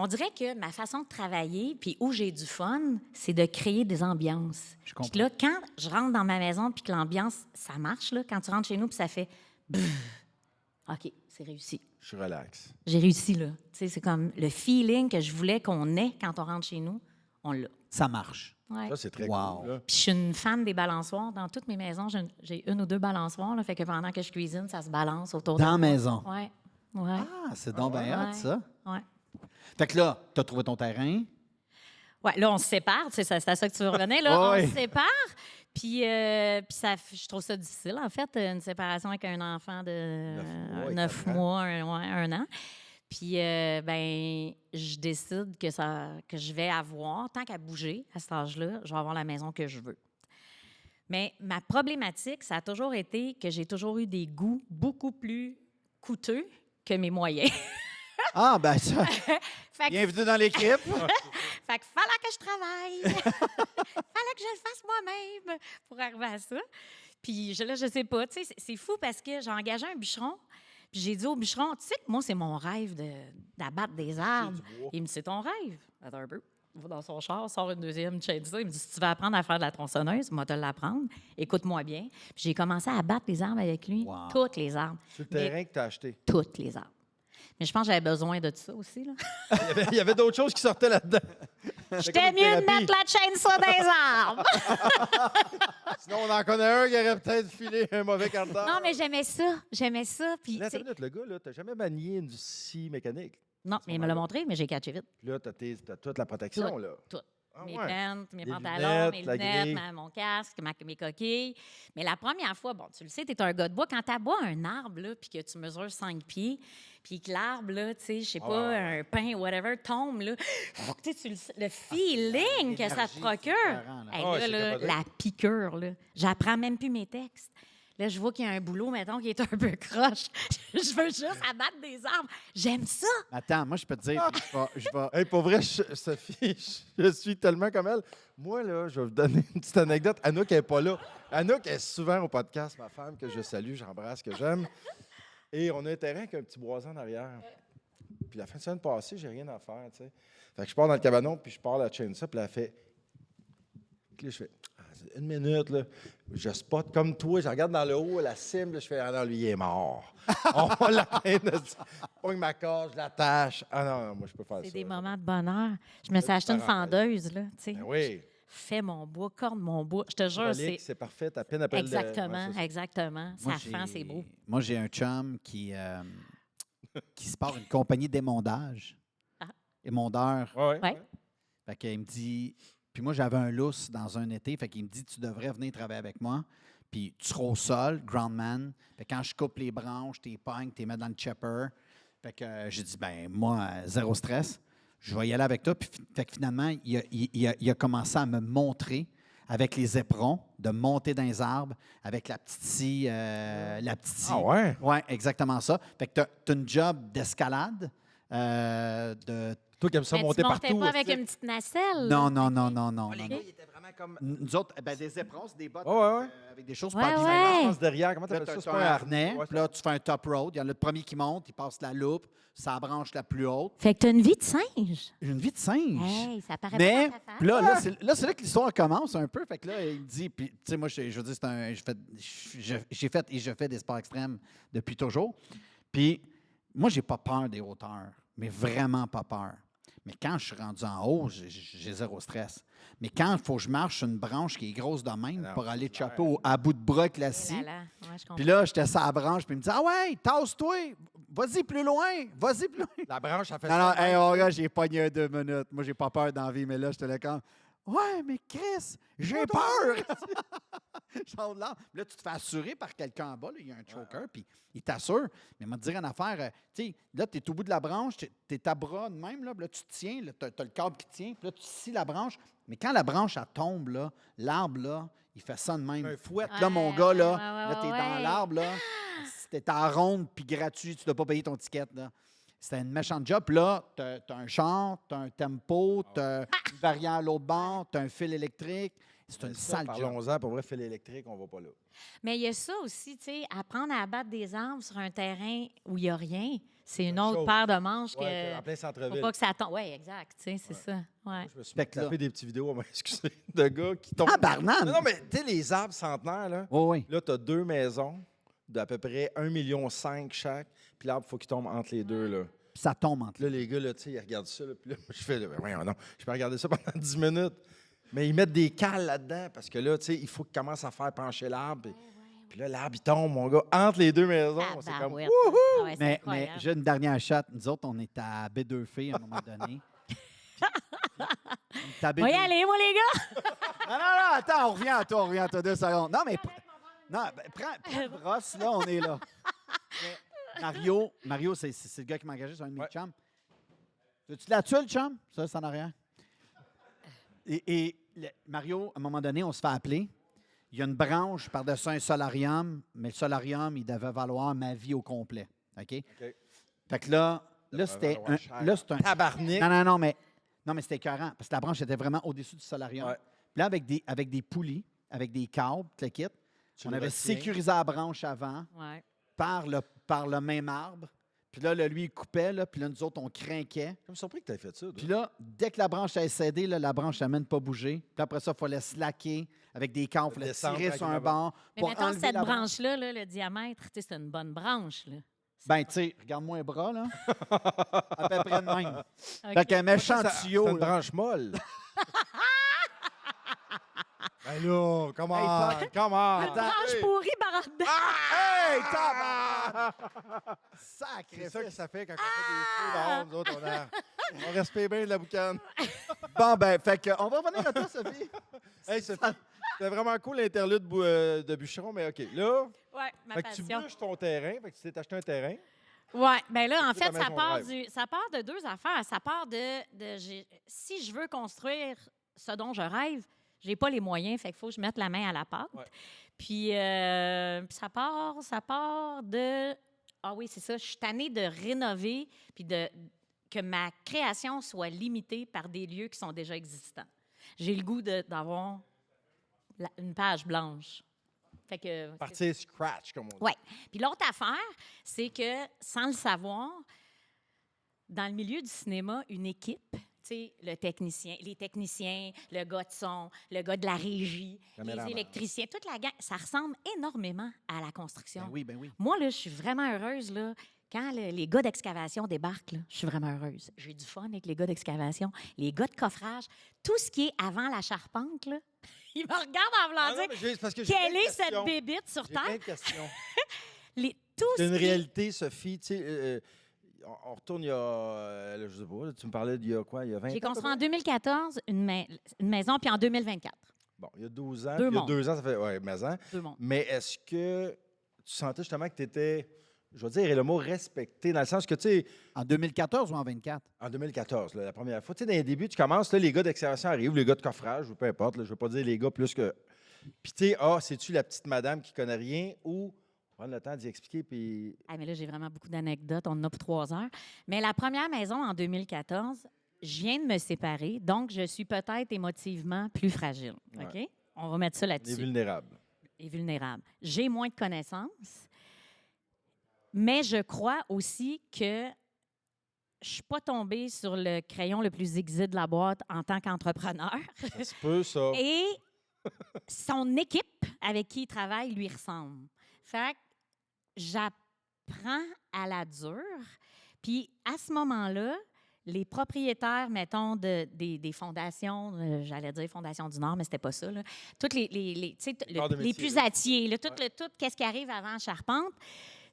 Speaker 1: On dirait que ma façon de travailler, puis où j'ai du fun, c'est de créer des ambiances.
Speaker 3: Je comprends.
Speaker 1: Puis là, quand je rentre dans ma maison puis que l'ambiance, ça marche, là, quand tu rentres chez nous puis ça fait... OK, c'est réussi.
Speaker 2: Je suis relax.
Speaker 1: J'ai réussi, là. Tu sais, c'est comme le feeling que je voulais qu'on ait quand on rentre chez nous, on l'a.
Speaker 3: Ça marche.
Speaker 1: Ouais.
Speaker 2: Ça, c'est très
Speaker 3: Wow.
Speaker 2: cool. Là.
Speaker 1: Puis je suis une fan des balançoires. Dans toutes mes maisons, j'ai une ou deux balançoires. Là, fait que pendant que je cuisine, ça se balance autour de
Speaker 3: Dans la
Speaker 1: moi.
Speaker 3: maison.
Speaker 1: Ouais. Ouais.
Speaker 3: Ah, c'est donc bien hot,
Speaker 1: Ouais.
Speaker 3: ça.
Speaker 1: Ouais.
Speaker 3: Fait que là, tu as trouvé ton terrain.
Speaker 1: Ouais, là, on se sépare. Tu sais, c'est à ça que tu veux revenir. Là,
Speaker 3: Ouais.
Speaker 1: on se sépare. Puis ça, je trouve ça difficile, en fait, une séparation avec un enfant de 9
Speaker 2: 4 ans.
Speaker 1: mois, un an. Puis, ben, je décide que je vais avoir, tant qu'à bouger à cet âge-là, je vais avoir la maison que je veux. Mais ma problématique, ça a toujours été que j'ai toujours eu des goûts beaucoup plus coûteux que mes moyens.
Speaker 3: Ah, ben ça.
Speaker 1: Fait que
Speaker 3: Bienvenue dans l'équipe.
Speaker 1: Fait qu'il fallait que je travaille. Fallait que je le fasse moi-même pour arriver à ça. Puis là, je sais pas. Tu sais, c'est fou parce que j'ai engagé un bûcheron. Puis j'ai dit au bûcheron, tu sais que moi, c'est mon rêve d'abattre des arbres. Il me dit, c'est ton rêve. Attends un peu. Il va dans son char, sort une deuxième chainsaw. Il me dit, si tu veux apprendre à faire de la tronçonneuse, moi, te l'apprendre. Écoute-moi bien. Puis j'ai commencé à abattre les arbres avec lui.
Speaker 3: Wow.
Speaker 1: Toutes les arbres.
Speaker 2: Sur le
Speaker 1: Mais
Speaker 2: terrain que tu as acheté.
Speaker 1: toutes les arbres. Mais je pense que j'avais besoin de ça aussi, là.
Speaker 2: Il y avait d'autres choses qui sortaient là-dedans.
Speaker 1: J'étais mieux de mettre la chainsaw dans les arbres.
Speaker 2: Sinon, on en connaît un qui aurait peut-être filé un mauvais quart d'heure.
Speaker 1: Non, mais j'aimais ça. J'aimais ça. Puis,
Speaker 2: Là,
Speaker 1: tu sais-
Speaker 2: attends une minute, le gars, là, t'as jamais manié une scie mécanique.
Speaker 1: non, mais il me l'a montré, mais j'ai catché vite.
Speaker 2: Puis là, t'as toute la protection,
Speaker 1: Tout.
Speaker 2: là.
Speaker 1: Tout.
Speaker 2: Ah
Speaker 1: Mes
Speaker 2: ouais.
Speaker 1: pentes, mes
Speaker 2: Les
Speaker 1: pantalons, mes
Speaker 2: lunettes, la
Speaker 1: lunettes,
Speaker 2: grille.
Speaker 1: mon casque, mes coquilles. Mais la première fois, bon, tu le sais, tu es un gars de bois. Quand tu aboies un arbre, là, puis que tu mesures 5 pieds, puis que l'arbre, là, tu sais, je sais pas, un pin, whatever, tombe, là, tu sais, le feeling que ça te
Speaker 3: l'énergie,
Speaker 1: procure.
Speaker 3: c'est différent, là.
Speaker 1: Hey,
Speaker 2: Ah ouais,
Speaker 1: là,
Speaker 2: c'est
Speaker 1: là,
Speaker 2: capoté.
Speaker 1: la piqûre, là. J'apprends même plus mes textes. Là, je vois qu'il y a un boulot, mettons, qui est un peu croche. Je veux juste abattre des arbres. J'aime ça.
Speaker 3: Attends, moi, je peux te dire, je vais.
Speaker 2: Hey, pour vrai, Sophie, je suis tellement comme elle. Moi, là, je vais vous donner une petite anecdote. Anouk n'est pas là. Anouk est souvent au podcast, ma femme, que je salue, j'embrasse, que j'aime. Et on a un terrain avec un petit boisin en arrière. Puis la fin de semaine passée, j'ai rien à faire, tu sais. Fait que je pars dans le cabanon, puis je pars la chaîne ça, puis elle fait... Puis là, je fais, c'est 1 minute, là. Je spot comme toi, je regarde dans le haut, la cime, là, je fais, ah non, lui, il est mort. On va l'atteindre. Je pogne ma corde, je l'attache. Ah non, moi, je peux faire ça.
Speaker 1: C'est des moments de bonheur. Je me suis acheté une fendeuse, là, tu sais.
Speaker 2: Ben oui.
Speaker 1: Fais mon bois, corde mon bois. Je te jure,
Speaker 2: Hydraulique,
Speaker 1: c'est...
Speaker 2: c'est parfait, ta pine appelle...
Speaker 1: Exactement,
Speaker 2: ouais, c'est ça.
Speaker 1: exactement.
Speaker 3: Moi,
Speaker 1: Ça fend, c'est beau.
Speaker 3: Moi, j'ai un chum qui se part une compagnie d'émondage.
Speaker 1: Ah.
Speaker 3: Émondeur.
Speaker 2: Ouais.
Speaker 1: Ouais.
Speaker 3: Fait qu'il me dit... Puis moi, j'avais un lousse dans un été. Fait qu'il me dit, tu devrais venir travailler avec moi. Puis tu seras au sol, groundman. Fait que quand je coupe les branches, t'es pognes, t'es mets dans le chopper. Fait que j'ai dit, ben moi, zéro stress. Je vais y aller avec toi. Puis fait que finalement, il a commencé à me montrer avec les éperons, de monter dans les arbres, avec la petite scie.
Speaker 2: Ah ouais?
Speaker 3: Oui, exactement ça. Fait que tu as une job d'escalade, de...
Speaker 2: Toi qui aimes ça
Speaker 1: Mais
Speaker 2: monter
Speaker 1: tu montais
Speaker 2: partout.
Speaker 1: pas avec
Speaker 2: hostie.
Speaker 1: une petite nacelle?
Speaker 3: Non, non, non, non, non.
Speaker 2: Les
Speaker 3: non,
Speaker 2: gars,
Speaker 3: non.
Speaker 2: ils étaient vraiment comme...
Speaker 3: Nous autres, ben, des éperons, c'est des bottes
Speaker 2: Ouais, ouais.
Speaker 3: avec des choses
Speaker 1: Ouais,
Speaker 3: pas abîmées.
Speaker 1: ouais.
Speaker 2: Je pense derrière, comment
Speaker 3: Là,
Speaker 2: t'appelles
Speaker 3: tu
Speaker 2: ça?
Speaker 3: as
Speaker 2: C'est pas
Speaker 3: un harnais,
Speaker 2: Ouais,
Speaker 3: puis là, tu fais un top road. Il y en a le premier qui monte, il passe la loupe, sa branche la plus haute.
Speaker 1: Fait que t'as une vie de singe.
Speaker 3: J'ai une vie de singe.
Speaker 1: Hey, ça paraît
Speaker 3: Mais,
Speaker 1: pas dans ta face.
Speaker 3: puis là, c'est là que l'histoire commence un peu. Fait que là, il me dit, puis, tu sais, moi, je veux dire, j'ai fait et je fais des sports extrêmes depuis toujours. Puis, moi, j'ai pas peur des hauteurs, mais vraiment pas peur. Mais quand je suis rendu en haut, j'ai zéro stress. Mais quand il faut que je marche sur une branche qui est grosse de même
Speaker 2: Non,
Speaker 3: pour aller
Speaker 2: c'est clair.
Speaker 3: chopper à bout de bras avec la
Speaker 1: Oh
Speaker 3: scie,
Speaker 1: là là. Ouais, je comprends.
Speaker 3: puis là, j'étais sur la branche, puis il me dit, ah ouais, tasse-toi, vas-y plus loin, vas-y plus loin.
Speaker 2: La branche, ça fait
Speaker 3: Non, non,
Speaker 2: ça.
Speaker 3: hey, oh, gars, j'ai pogné un 2 minutes. Moi, j'ai pas peur dans la vie, mais là, j'étais là quand. Ouais, mais Chris, j'ai peur! Genre là, là, tu te fais assurer par quelqu'un en bas, là, il y a un choker, puis il t'assure. Mais il m'a dit une affaire, tu sais, là, tu es au bout de la branche, tu es à bras de même, là, puis là tu te tiens, tu as le câble qui tient, puis là, tu scies la branche. Mais quand la branche, elle tombe, là, l'arbre, là, il fait ça de même.
Speaker 2: Un fouet.
Speaker 3: Là, mon gars, là,
Speaker 1: Ouais,
Speaker 3: là, t'es
Speaker 1: ouais,
Speaker 3: dans
Speaker 1: ouais.
Speaker 3: l'arbre, là. Si t'es en ronde puis gratuit, tu dois pas payer ton ticket, là. C'était une méchante job. Puis là, t'as un char, t'as un tempo, t'as une variant à l'autre bord, t'as un fil électrique. C'est une sale job.
Speaker 2: Parlons-en, pour vrai, fil électrique, on va pas là.
Speaker 1: Mais il y a ça aussi, tu sais, apprendre à abattre des arbres sur un terrain où il n'y a rien, c'est une
Speaker 2: Autre
Speaker 1: autre
Speaker 2: chose.
Speaker 1: paire de manches
Speaker 2: Ouais, en
Speaker 1: que.
Speaker 2: plein
Speaker 1: Faut
Speaker 2: centre-ville.
Speaker 1: pas que ça tombe. Oui, exact, tu sais, c'est ça. Ouais.
Speaker 2: Moi, je me suis
Speaker 3: Fait que là-
Speaker 2: tapé des petites vidéos, excusez, de gars qui tombent.
Speaker 3: Ah, barnane!
Speaker 2: Non, mais tu sais, les arbres centenaires, là,
Speaker 3: Oui, oui.
Speaker 2: là, tu as 2 maisons d'à peu près 1,5 million chaque, puis l'arbre, il faut qu'il tombe entre les deux, là.
Speaker 3: Puis ça tombe entre
Speaker 2: Puis là, les gars, là, tu sais, ils regardent ça, là, puis là, je fais, là, voyons, non, je peux regarder ça pendant 10 minutes. Mais ils mettent des cales là-dedans, parce que là, tu sais, il faut qu'ils commencent à faire pencher l'arbre. Puis là, l'arbre, il tombe, mon gars, entre les deux maisons. C'est comme,
Speaker 1: Tabarouette.
Speaker 2: wouhou!
Speaker 1: Ah ouais, c'est
Speaker 3: Mais
Speaker 1: incroyable.
Speaker 3: j'ai une dernière chatte. Nous autres, on est à B2F à un moment donné. On est à
Speaker 1: On va y
Speaker 3: B2F.
Speaker 1: aller, moi, les gars!
Speaker 3: Non, non, non, attends, on revient à toi 2 secondes. Non, mais non, ben, prends le brosse, là, on est là. Mais Mario, c'est le gars qui m'a engagé, c'est un de mes
Speaker 2: Ouais.
Speaker 3: chums. Tu la tué, le chum? Ça, c'est en arrière. Mario, à un moment donné, on se fait appeler. Il y a une branche par-dessus un solarium, mais le solarium, il devait valoir ma vie au complet. OK? Fait que là c'était
Speaker 2: valoir
Speaker 3: un.
Speaker 2: cher.
Speaker 3: Là, c'est un.
Speaker 2: Tabarnak!
Speaker 3: Non, mais c'était écœurant, parce que la branche était vraiment au-dessus du solarium.
Speaker 2: Ouais.
Speaker 3: Puis là, avec des poulies, avec des câbles, tout le kit,
Speaker 2: Tu
Speaker 3: on
Speaker 2: le
Speaker 3: avait
Speaker 2: retiens.
Speaker 3: sécurisé la branche avant
Speaker 1: Ouais.
Speaker 3: par le même arbre. Puis là, lui, il coupait, là, puis là, nous autres, on crinquait.
Speaker 2: Je suis surpris que tu aies fait ça. toi.
Speaker 3: Puis là, dès que la branche a cédé, là, la branche n'a même pas bougé. Puis après ça, il fallait slacker avec des câbles, il fallait
Speaker 2: Descendre
Speaker 3: tirer sur un
Speaker 2: tranquillement.
Speaker 3: banc
Speaker 1: Mais
Speaker 3: pour
Speaker 1: mettons,
Speaker 3: enlever
Speaker 1: cette
Speaker 3: la branche.
Speaker 1: branche-là, là, le diamètre, tu sais, c'est une bonne branche. Là.
Speaker 3: Ben, tu sais, regarde-moi un bras, là. À peu près de même.
Speaker 1: OK.
Speaker 3: Fait qu'un méchant
Speaker 2: Ça, c'est
Speaker 3: tuyau,
Speaker 2: une
Speaker 3: là.
Speaker 2: branche molle. Ben là, come
Speaker 3: Hey,
Speaker 2: on,
Speaker 3: pas-
Speaker 2: come on.
Speaker 3: Attends.
Speaker 1: Branche pourrie par en dedans.
Speaker 3: Hey, tabarnak! Sacré
Speaker 2: C'est ça que
Speaker 3: fils.
Speaker 2: ça fait quand on fait des feux dehors, nous autres, on respire bien de la boucane.
Speaker 3: Bon, ben, fait que, on va revenir à toi, Sophie.
Speaker 2: Hey, c'était vraiment cool l'interlude de bûcheron, mais OK. Là,
Speaker 1: Ouais, ma
Speaker 2: fait que tu
Speaker 1: passion.
Speaker 2: bûches ton terrain, fait que tu t'es acheté un terrain.
Speaker 1: Oui, bien là, en
Speaker 2: C'est
Speaker 1: fait,
Speaker 2: ta
Speaker 1: ça
Speaker 2: maison
Speaker 1: part,
Speaker 2: de
Speaker 1: ça part de deux affaires. Ça part si je veux construire ce dont je rêve, J'ai pas les moyens, fait qu'il faut que je mette la main à la pâte.
Speaker 2: Ouais.
Speaker 1: Puis ça part de... Ah oui, c'est ça. Je suis tannée de rénover puis que ma création soit limitée par des lieux qui sont déjà existants. J'ai le goût d'avoir une page blanche. Fait que...
Speaker 2: Partir scratch, comme on dit.
Speaker 1: Oui. Puis l'autre affaire, c'est que, sans le savoir, dans le milieu du cinéma, une équipe, tu sais, les techniciens, le gars de son, le gars de la régie,
Speaker 2: Caméraman.
Speaker 1: les électriciens, toute la gang, ça ressemble énormément à la construction.
Speaker 3: Ben oui.
Speaker 1: Moi, là, je suis vraiment heureuse, là. Quand les gars d'excavation débarquent, là, je suis vraiment heureuse. J'ai du fun avec les gars d'excavation, les gars de coffrage, tout ce qui est avant la charpente, là. Ils me regardent en voulant
Speaker 2: Ah non,
Speaker 1: dire
Speaker 2: mais c'est parce que j'ai
Speaker 1: quelle
Speaker 2: plein de
Speaker 1: est cette
Speaker 2: questions.
Speaker 1: bébite sur
Speaker 2: J'ai plein
Speaker 1: Terre?
Speaker 2: de questions.
Speaker 1: Tout
Speaker 2: C'est
Speaker 1: ce
Speaker 2: une
Speaker 1: qui est-
Speaker 2: réalité, Sophie. Tu sais, on retourne il y a, je sais pas, tu me parlais d'il y a quoi, il y a 20 ans?
Speaker 1: J'ai
Speaker 2: à peu
Speaker 1: construit en
Speaker 2: près?
Speaker 1: 2014 une maison, puis en 2024,
Speaker 2: Bon, il y a 12 ans.
Speaker 1: Deux
Speaker 2: puis il y a
Speaker 1: mondes.
Speaker 2: 2 ans, ça fait, ouais, maison.
Speaker 1: 2 mondes.
Speaker 2: Mais est-ce que tu sentais justement que tu étais, je veux dire, et le mot respecté, dans le sens que, tu sais,
Speaker 3: En 2014 ou en 24?
Speaker 2: en 2014, là, la première fois, tu sais, dans les débuts, tu commences, là, les gars d'excavation arrivent, les gars de coffrage, ou peu importe, là, je ne veux pas dire les gars plus que. Puis, tu sais, c'est-tu la petite madame qui connaît rien ou prendre le temps d'y expliquer, puis.
Speaker 1: Ah, mais là, j'ai vraiment beaucoup d'anecdotes. On en a pour 3 heures. Mais la première maison en 2014, je viens de me séparer, donc je suis peut-être émotivement plus fragile.
Speaker 2: Ouais.
Speaker 1: OK? On va mettre ça
Speaker 2: On est
Speaker 1: là-dessus.
Speaker 2: vulnérable.
Speaker 1: Et vulnérable. J'ai moins de connaissances, mais je crois aussi que je ne suis pas tombée sur le crayon le plus aiguisé de la boîte en tant qu'entrepreneur.
Speaker 2: Ça se peut, ça.
Speaker 1: Et son équipe avec qui il travaille lui ressemble. Fait que j'apprends à la dure. Puis à ce moment-là, les propriétaires, mettons, des fondations, j'allais dire Fondation du Nord, mais c'était pas ça, là. Toutes tu sais,
Speaker 2: Corps de
Speaker 1: les
Speaker 2: métier,
Speaker 1: pusatiers, là, tout,
Speaker 2: Ouais.
Speaker 1: tout qu'est-ce qui arrive avant la charpente,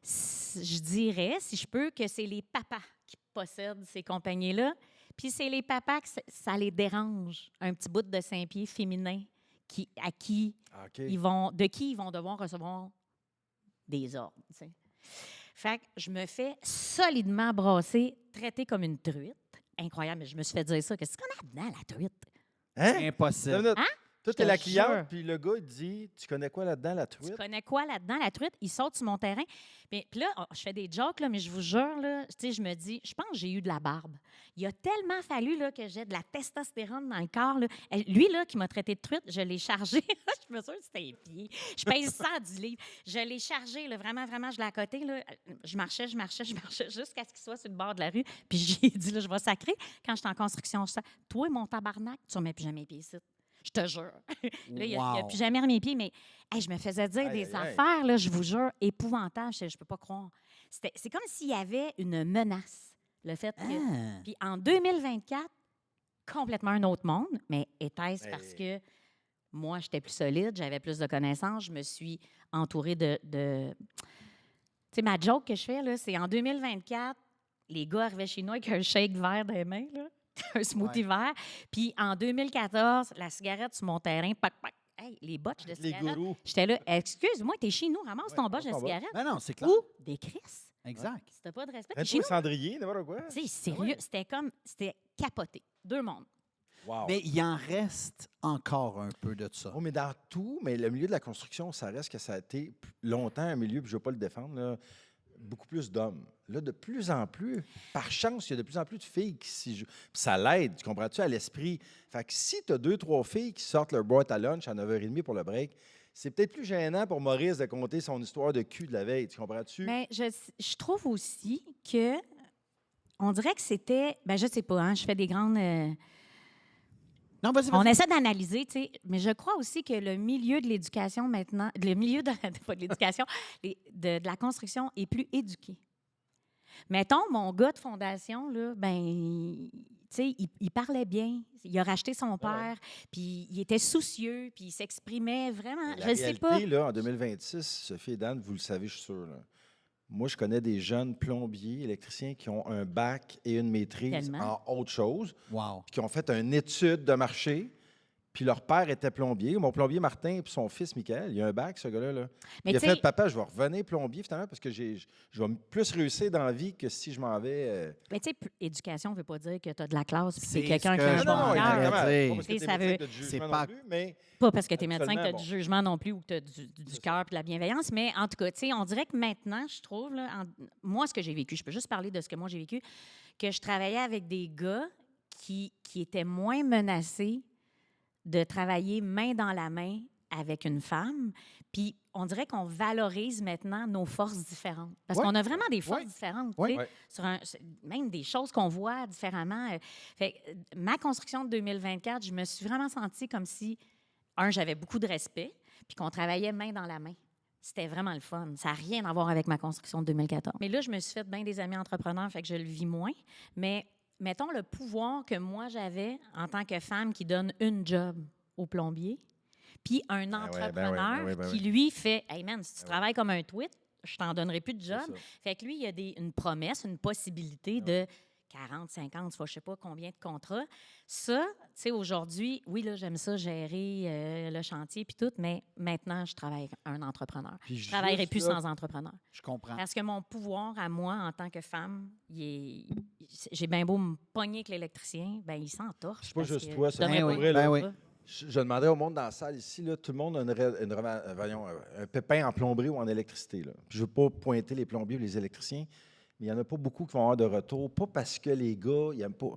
Speaker 1: je dirais, si je peux, que c'est les papas qui possèdent ces compagnies-là. Puis c'est les papas que ça les dérange, un petit bout de 5 pieds féminin de qui ils vont devoir recevoir des ordres. Tu sais. Fait que je me fais solidement brasser, traiter comme une truite. Incroyable, mais je me suis fait dire ça. Qu'est-ce qu'on a dedans, la truite?
Speaker 2: Hein?
Speaker 3: Impossible.
Speaker 2: Toi,
Speaker 1: Je
Speaker 2: t'es
Speaker 1: te
Speaker 2: la cliente,
Speaker 1: jure.
Speaker 2: puis le gars, il dit, tu connais quoi là-dedans, la
Speaker 1: Tu
Speaker 2: truite?
Speaker 1: connais quoi là-dedans, la truite? Il saute sur mon terrain. Puis là, je fais des jokes, là, mais je vous jure, là, tu sais, je me dis, je pense que j'ai eu de la barbe. Il a tellement fallu là, que j'ai de la testostérone dans le corps. Là. Lui, là, qui m'a traité de truite, je l'ai chargé. Je me souviens que c'était les pieds. Je pèse 110 livres. Je l'ai chargé, là, vraiment, je l'ai à côté. Là. Je marchais jusqu'à ce qu'il soit sur le bord de la rue. Puis j'ai dit, là, je vais sacrer. Quand j'étais en construction, je dis, toi, mon tabarnak, tu ne remets plus jamais les pieds ici. Je te jure. Là, il n'a
Speaker 3: Wow.
Speaker 1: plus jamais remis les pieds, mais hey, je me faisais dire
Speaker 2: Aïe,
Speaker 1: des
Speaker 2: aïe, aïe.
Speaker 1: affaires, là, je vous jure, épouvantables. Je ne peux pas croire. C'est comme s'il y avait une menace. Le fait que.
Speaker 3: Ah.
Speaker 1: Puis en 2024, complètement un autre monde, mais était-ce
Speaker 2: Hey.
Speaker 1: parce que moi, j'étais plus solide, j'avais plus de connaissances, je me suis entourée de... Tu sais, ma joke que je fais, là, c'est en 2024, les gars arrivaient chez nous avec un shake vert dans les mains, là, un smoothie vert. Puis en 2014, la cigarette sur mon terrain, pac, pac. Hey, les botches de
Speaker 2: Les
Speaker 1: cigarette.
Speaker 2: gourous.
Speaker 1: J'étais là, excuse-moi, t'es chez nous, ramasse
Speaker 2: Ouais,
Speaker 1: ton botch de
Speaker 2: ramasse ton
Speaker 1: cigarette.
Speaker 3: Ben non, c'est clair.
Speaker 1: Ou des crisses.
Speaker 3: Exact.
Speaker 1: Si t'as pas de respect.
Speaker 2: Un
Speaker 1: Puis chez nous,
Speaker 2: cendrier, n'importe quoi.
Speaker 1: tu sais, sérieux, c'était capoté. 2 mondes.
Speaker 2: Wow.
Speaker 3: Mais il en reste encore un peu de ça.
Speaker 2: Oh, mais dans tout, mais le milieu de la construction, ça reste que ça a été longtemps un milieu, puis je ne veux pas le défendre, là, beaucoup plus d'hommes. Là, de plus en plus, par chance, il y a de plus en plus de filles qui s'y jouent. Puis ça l'aide, tu comprends-tu, à l'esprit. Fait que si tu as 2-3 filles qui sortent leur boîte à lunch à 9h30 pour le break, c'est peut-être plus gênant pour Maurice de compter son histoire de cul de la veille, tu comprends-tu?
Speaker 1: Mais je trouve aussi que on dirait que c'était, ben je sais pas, hein, je fais des grandes.
Speaker 3: Non, vas-y,
Speaker 1: On
Speaker 3: vas-y.
Speaker 1: essaie d'analyser, tu sais, mais je crois aussi que le milieu de l'éducation maintenant, le milieu de, pas de l'éducation, de la construction est plus éduqué. Mettons, mon gars de fondation, là, ben, tu sais, il parlait bien, il a racheté son
Speaker 2: Ah ouais.
Speaker 1: père, puis il était soucieux, puis il s'exprimait vraiment,
Speaker 2: La
Speaker 1: je ne sais
Speaker 2: réalité,
Speaker 1: pas.
Speaker 2: là, en 2026, Sophie et Dan, vous le savez, je suis sûr. Là. Moi, je connais des jeunes plombiers, électriciens qui ont un bac et une maîtrise
Speaker 1: Tellement.
Speaker 2: en autre chose,
Speaker 3: Wow.
Speaker 2: puis qui ont fait une étude de marché, Puis leur père était plombier. Mon plombier Martin puis son fils Michael, il a un bac, ce gars-là. Là.
Speaker 1: Mais
Speaker 2: Il a
Speaker 1: tu sais-
Speaker 2: fait, papa, je vais revenir plombier finalement parce que je vais plus réussir dans la vie que si je m'en vais.
Speaker 1: Mais tu sais, éducation ne veut pas dire que tu as de la classe et que
Speaker 3: C'est
Speaker 1: tu es quelqu'un
Speaker 3: ce
Speaker 1: qui a
Speaker 3: que
Speaker 1: un
Speaker 3: je
Speaker 1: bon
Speaker 3: m'en
Speaker 1: cœur.
Speaker 3: allais
Speaker 2: exactement.
Speaker 3: dire.
Speaker 2: Pas parce que
Speaker 1: Tu sais,
Speaker 2: t'es
Speaker 1: ça
Speaker 2: médecin
Speaker 1: veut-
Speaker 2: que t'as du
Speaker 3: c'est
Speaker 2: jugement
Speaker 3: pas-
Speaker 2: non plus, mais
Speaker 1: Pas parce que tu es médecin que tu as
Speaker 2: Absolument,
Speaker 1: du
Speaker 2: bon.
Speaker 1: jugement non plus ou que tu as du cœur et de la bienveillance. Mais en tout cas, tu sais, on dirait que maintenant, je trouve, là, moi, ce que j'ai vécu, je peux juste parler de ce que moi j'ai vécu, que je travaillais avec des gars qui étaient moins menacés de travailler main dans la main avec une femme. Puis on dirait qu'on valorise maintenant nos forces différentes. Parce
Speaker 2: Ouais.
Speaker 1: qu'on a vraiment des forces
Speaker 2: Ouais.
Speaker 1: différentes,
Speaker 3: Ouais.
Speaker 1: tu sais,
Speaker 2: Ouais.
Speaker 1: même des choses qu'on voit différemment. Fait que, ma construction de 2024, je me suis vraiment sentie comme si, j'avais beaucoup de respect, puis qu'on travaillait main dans la main. C'était vraiment le fun. Ça n'a rien à voir avec ma construction de 2014. Mais là, je me suis fait bien des amis entrepreneurs, fait que je le vis moins. Mais mettons le pouvoir que moi j'avais en tant que femme qui donne une job au plombier, puis un
Speaker 2: ouais, ben ouais,
Speaker 1: entrepreneur
Speaker 2: ben ouais, ben
Speaker 1: qui,
Speaker 2: ouais.
Speaker 1: lui, fait « Hey man, si tu
Speaker 2: Ben ouais.
Speaker 1: travailles comme un tweet, je t'en donnerai plus de job.
Speaker 2: C'est ça. »
Speaker 1: Fait que lui, il y a une promesse, une possibilité de 40, 50, je ne sais pas combien de contrats. Ça, tu sais, aujourd'hui, oui, là, j'aime ça, gérer le chantier puis tout, mais maintenant, je travaille avec un entrepreneur.
Speaker 2: Puis
Speaker 1: Je ne travaillerai
Speaker 2: juste
Speaker 1: plus
Speaker 2: là-
Speaker 1: sans entrepreneur.
Speaker 3: Je comprends.
Speaker 1: Parce que mon pouvoir à moi, en tant que femme, j'ai bien beau me pogner avec l'électricien, ben il s'entorche.
Speaker 2: C'est pas
Speaker 1: parce
Speaker 2: juste
Speaker 1: que
Speaker 2: toi,
Speaker 1: je
Speaker 2: ça.
Speaker 1: donnerais
Speaker 3: Ben
Speaker 1: pas
Speaker 3: oui,
Speaker 1: de
Speaker 2: ben
Speaker 1: contrat.
Speaker 3: oui.
Speaker 2: Je demandais au monde dans la salle ici, là, tout le monde a un pépin en plomberie ou en électricité. Là. Puis je ne veux pas pointer les plombiers ou les électriciens, mais il n'y en a pas beaucoup qui vont avoir de retour. Pas parce que les gars, ils aiment pas.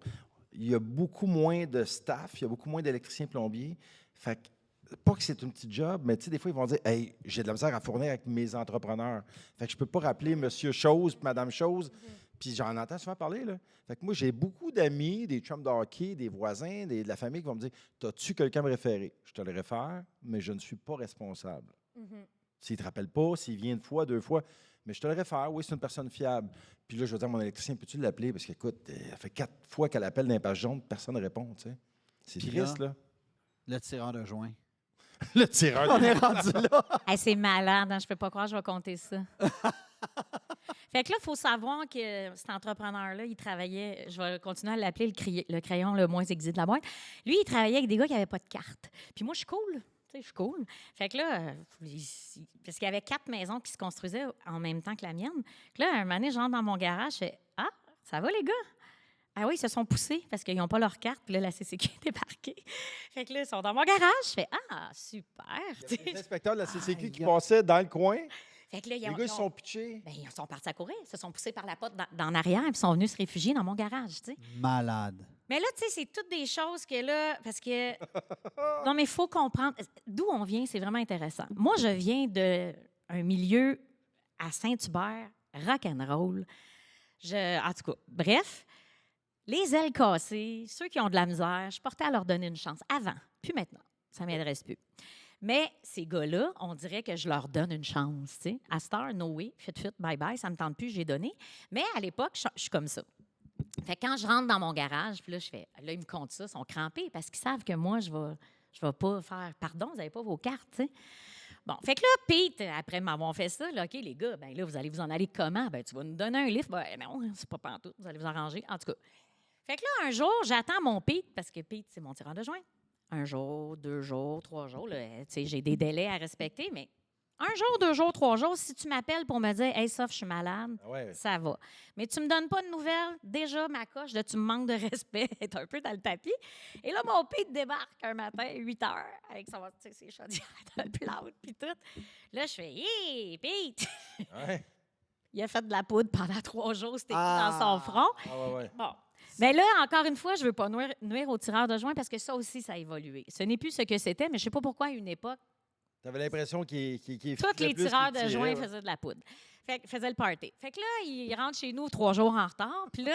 Speaker 2: Il y a beaucoup moins de staff, il y a beaucoup moins d'électriciens plombiers. Fait que, pas que c'est une petite job, mais tu sais, des fois, ils vont dire Hey, j'ai de la misère à fournir avec mes entrepreneurs. Fait que je peux pas rappeler Monsieur Chose puis Madame Chose. Puis j'en entends souvent parler. Là. Fait que moi, j'ai beaucoup d'amis, des chums de hockey, des voisins, de la famille qui vont me dire T'as-tu quelqu'un à me référer? Je te le réfère, mais je ne suis pas responsable. S'il ne te rappelle pas, s'il vient une fois, deux fois, mais je te le réfère, oui, c'est une personne fiable. Puis là, je vais dire à mon électricien, peux-tu l'appeler? Parce qu'écoute, elle fait 4 fois qu'elle appelle d'un page jaune, personne ne répond, tu sais. C'est
Speaker 3: Puis
Speaker 2: triste, là.
Speaker 3: Le tireur de joint.
Speaker 2: Le tireur.
Speaker 3: On est rendu là.
Speaker 1: Hey, c'est malade, hein? Je peux pas croire que je vais compter ça. Fait que là, il faut savoir que cet entrepreneur-là, il travaillait, je vais continuer à l'appeler le crayon le moins aiguisé de la boîte. Lui, il travaillait avec des gars qui n'avaient pas de carte. Puis moi, je suis cool. Tu sais, je suis cool. Fait que là, parce qu'il y avait 4 maisons qui se construisaient en même temps que la mienne. Fait que là, un moment donné, je rentre dans mon garage, je fais « Ah, ça va les gars? » Ah oui, ils se sont poussés parce qu'ils n'ont pas leur carte. Puis là, la CCQ est débarquée. Fait que là, ils sont dans mon garage. Je fais « Ah, super! »
Speaker 2: Il y a les inspecteurs de la CCQ
Speaker 3: Aïe,
Speaker 2: qui
Speaker 3: aïe.
Speaker 2: passaient dans le coin.
Speaker 1: Fait que là,
Speaker 2: Les gars, ils se sont pitchés.
Speaker 1: ben, ils sont partis à courir. Ils se sont poussés par la porte dans l'arrière puis sont venus se réfugier dans mon garage, tu sais.
Speaker 3: Malade.
Speaker 1: Mais là, tu sais, c'est toutes des choses que là, parce que... Non, mais il faut comprendre. D'où on vient, c'est vraiment intéressant. Moi, je viens d'un milieu à Saint-Hubert, rock'n'roll. En tout cas, bref, les ailes cassées, ceux qui ont de la misère, je portais à leur donner une chance. Avant, puis maintenant. Ça ne m'intéresse plus. Mais ces gars-là, on dirait que je leur donne une chance. Tu sais. À Star, no way, fit, bye-bye, ça ne me tente plus, j'ai donné. Mais à l'époque, je suis comme ça. Fait que quand je rentre dans mon garage, puis là, là, ils me comptent ça, ils sont crampés parce qu'ils savent que moi, je vais pas faire « Pardon, vous n'avez pas vos cartes, tu sais. » Bon, fait que là, Pete, après m'avoir fait ça, là, OK, les gars, ben là, vous allez vous en aller comment? Ben tu vas nous donner un livre. Ben non, c'est pas pantoute, vous allez vous arranger. En tout cas. Fait que là, un jour, j'attends mon Pete, parce que Pete, c'est mon tireur de joint. 1 jour, 2 jours, 3 jours, là, tu sais, j'ai des délais à respecter, mais 1 jour, 2 jours, 3 jours, si tu m'appelles pour me dire « Hey, Soph, je suis malade
Speaker 2: Ah ouais.
Speaker 1: ça va. Mais tu me donnes pas de nouvelles, déjà, ma coche de tu me manques de respect est un peu dans le tapis. Et là, mon Pete débarque un matin, 8 heures, avec ses chaudières de plâtre, puis tout. Là, je fais « Hey, Pete!
Speaker 2: Ouais. »
Speaker 1: Il a fait de la poudre pendant 3 jours, c'était
Speaker 3: Ah.
Speaker 1: dans son front.
Speaker 2: Ah ouais, ouais.
Speaker 1: Bon. Mais là, encore une fois, je ne veux pas nuire aux tireurs de joint parce que ça aussi, ça a évolué. Ce n'est plus ce que c'était, mais je ne sais pas pourquoi, à une époque,
Speaker 2: Tu avais l'impression qu'il
Speaker 1: tous les tireurs de joint faisaient de la poudre. Fait faisaient le party. Fait que là, il rentre chez nous 3 jours en retard. Puis là,